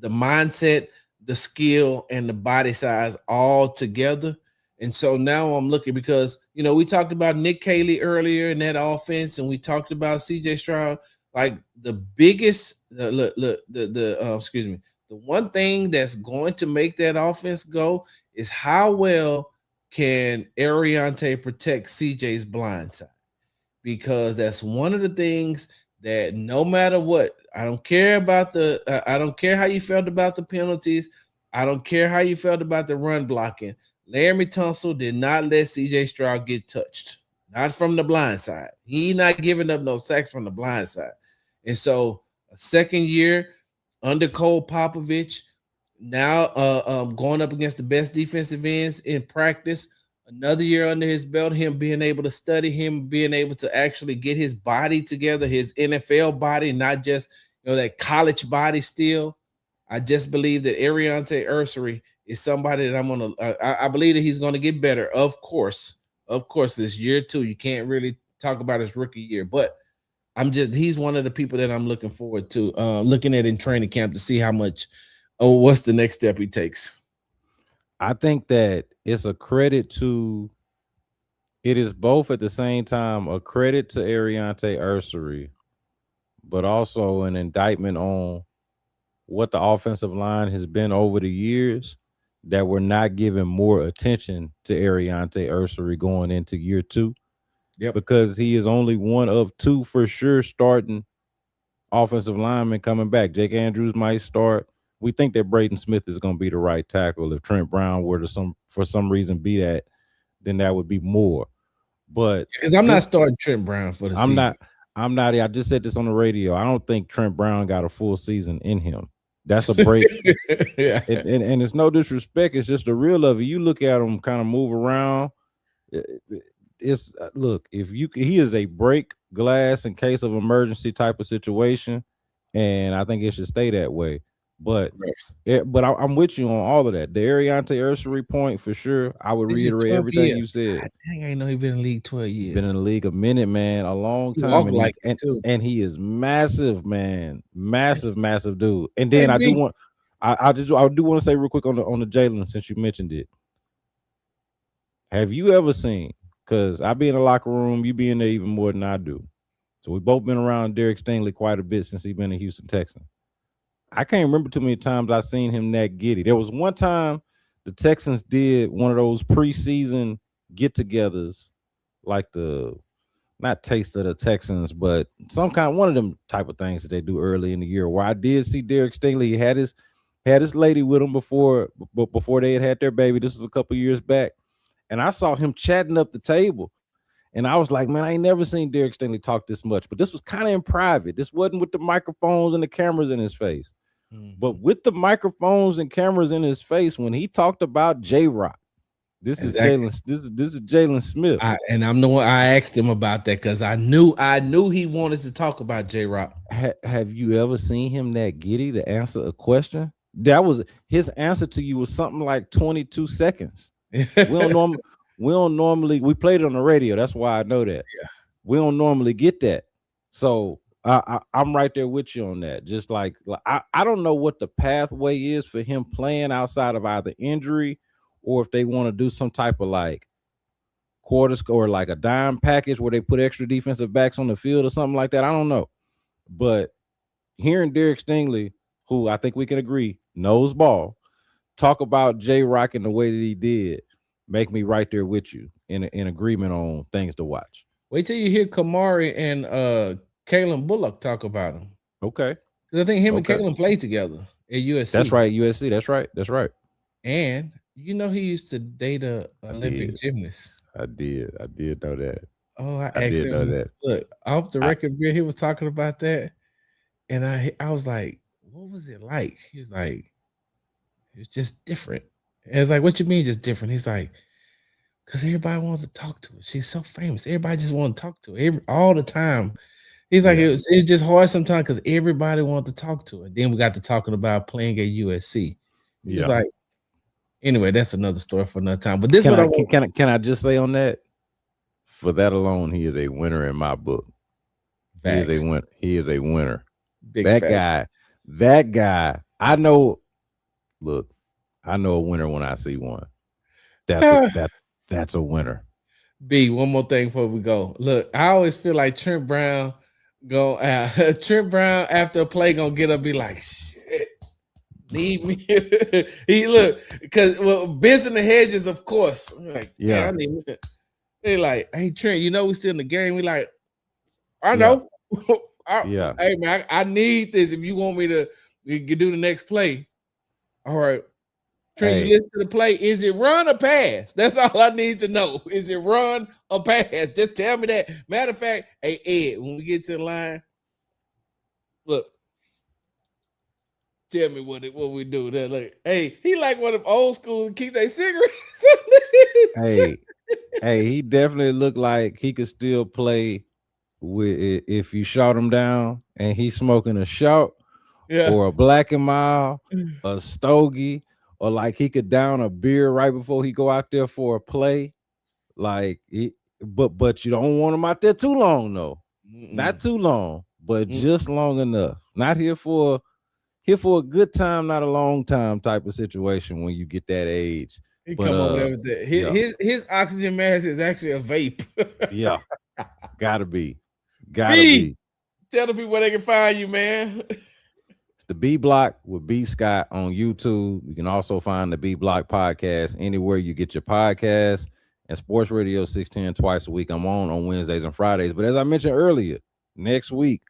the mindset, the skill, and the body size all together. And so now I'm looking because, we talked about Nick Caley earlier in that offense, and we talked about CJ Stroud. Like the biggest, the one thing that's going to make that offense go is how well can Ariante protect CJ's blind side, because that's one of the things that no matter what, I don't care how you felt about the penalties. I don't care how you felt about the run blocking. Laramie Tunsil did not let CJ Stroud get touched, not from the blind side. He not giving up no sacks from the blind side. And so a second year under Cole Popovich, now going up against the best defensive ends in practice, another year under his belt, him being able to study, him being able to actually get his body together, his NFL body, not just that college body still. I just believe that Ariante Ursery is somebody that I believe that he's gonna get better. Of course, this year too. You can't really talk about his rookie year, but he's one of the people that I'm looking forward to looking at in training camp to see how much what's the next step he takes. I think that it's a credit to, it is both at the same time a credit to Ariante Ursery, but also an indictment on what the offensive line has been over the years, that we're not giving more attention to Ariante Ursery going into year two. Yep. Because he is only one of two for sure starting offensive linemen coming back. Jake Andrews might start. We think that Braden Smith is going to be the right tackle. If Trent Brown were to for some reason be that, then that would be more. But because I'm not starting Trent Brown for the season. I'm not. I just said this on the radio. I don't think Trent Brown got a full season in him. That's a break. Yeah. And it's no disrespect. It's just the real of it. You look at him kind of move around. It's look, he is a break glass in case of emergency type of situation, and I think it should stay that way. But I'm with you on all of that. The Ariante Ursery point for sure. I would This is reiterate 12 everything years. you said. God dang, I ain't know he been in the league 12 years. Been in the league a minute, man, a long He time. walk And, like it, too. and he is massive, man, massive dude. And then Hey, I do B. want, I do want to say real quick on the Jalen, since you mentioned it. Have you ever seen? Because I be in the locker room, you be in there even more than I do. So we both been around Derek Stingley quite a bit since he been in Houston Texans. I can't remember too many times I seen him that giddy. There was one time the Texans did one of those preseason get-togethers, like the not Taste of the Texans, but one of them type of things that they do early in the year. Where I did see Derek Stingley. He had his lady with him before they had their baby. This was a couple years back, and I saw him chatting up the table. And I was like, man, I ain't never seen Derek Stingley talk this much. But this was kind of in private. This wasn't with the microphones and the cameras in his face. Mm-hmm. But with the microphones and cameras in his face, when he talked about J-Rock, this is Jalen Smith. And I'm the one I asked him about that because I knew he wanted to talk about J-Rock. Have you ever seen him that giddy to answer a question? That was his answer to you was something like 22 seconds. We don't normally, we played it on the radio. That's why I know that. Yeah. We don't normally get that. So I'm right there with you on that. Just like I don't know what the pathway is for him playing outside of either injury or if they want to do some type of like quarter score, like a dime package where they put extra defensive backs on the field or something like that. I don't know. But hearing Derek Stingley, who I think we can agree knows ball, talk about J-Rock in the way that he did, make me right there with you in agreement on things to watch. Wait till you hear Kamari and Kalen Bullock talk about him. Okay. Because I think him and Kalen played together at USC. That's right, USC. That's right. And you know he used to date a Olympic gymnast. I did know that. Oh, I asked him. Know that. Look, off the record, he was talking about that, and I was like, "What was it like?" He was like, "It was just different." And it's like, "What you mean, just different?" He's like, "Because everybody wants to talk to her. She's so famous. Everybody just want to talk to her all the time." He's like, "It's just hard sometimes because everybody wanted to talk to her." Then we got to talking about playing at USC. He's like, anyway, that's another story for another time. But this can I just say on that? For that alone, he is a winner in my book. Facts. He is a winner. Big that guy. I know. Look, I know a winner when I see one. That's a winner. B, one more thing before we go. Look, I always feel like Trent Brown after a play gonna get up, be like, shit, leave me. He look, because Benson the Hedges, of course. Like, I need me. They like, hey Trent, you know we still in the game. We like, I know. Hey man, I need this if you want me to do the next play. All right. Trent, you listen to the play. Is it run or pass? That's all I need to know. Is it run or pass? Just tell me that. Matter of fact, hey Ed, when we get to the line, look, tell me what we do. That like, hey, he like one of them old school and keep their cigarettes. Hey, he definitely looked like he could still play with it if you shot him down and he's smoking a short or a Black and Mild, a stogie, or like he could down a beer right before he go out there for a play. Like, but you don't want him out there too long though. Not too long, but just long enough. Not here for a good time, not a long time type of situation when you get that age. He come over there with that. His oxygen mask is actually a vape. Gotta be. Tell the people where they can find you, man. It's the B Block with B Scott on YouTube. You can also find the B Block podcast anywhere you get your podcast, and Sports Radio 610 twice a week. I'm on Wednesdays and Fridays. But as I mentioned earlier, next week,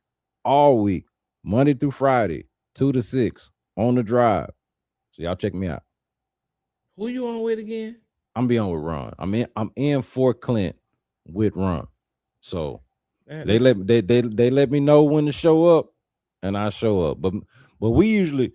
all week, Monday through Friday, 2 to 6 on the Drive. So y'all check me out. Who you on with again? I'm be on with Ron. I'm in Fort Clint with Ron. So They let me know when to show up, and I show up. But we usually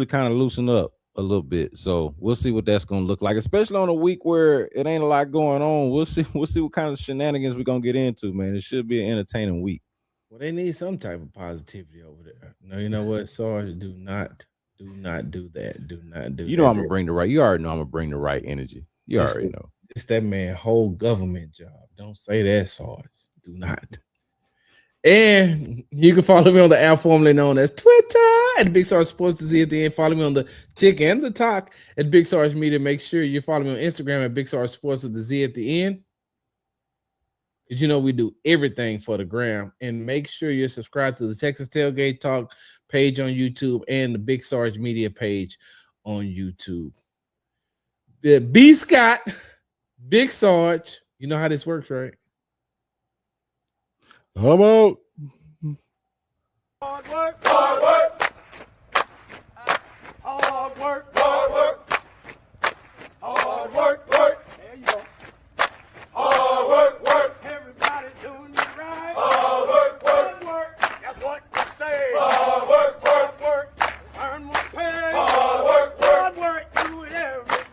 kind of loosen up a little bit. So we'll see what that's gonna look like, especially on a week where it ain't a lot going on. We'll see what kind of shenanigans we're gonna get into, man. It should be an entertaining week. Well, they need some type of positivity over there. No, you know what, Sarge? Do not do that. Do not do that. You know I'm gonna bring the right. You already know I'm gonna bring the right energy. You already know. It's that man whole government job. Don't say that, Sarge. Do not. And you can follow me on the app formerly known as Twitter at Big Sarge Sports to see at the end. Follow me on the Tick and the Talk at Big Sarge Media. Make sure you follow me on Instagram at Big Sarge Sports with the Z at the end. Because you know we do everything for the gram. And make sure you're subscribed to the Texas Tailgate Talk page on YouTube and the Big Sarge Media page on YouTube. The B Scott, Big Sarge. You know how this works, right? I'm out. Hard work. Hard work. Hard work.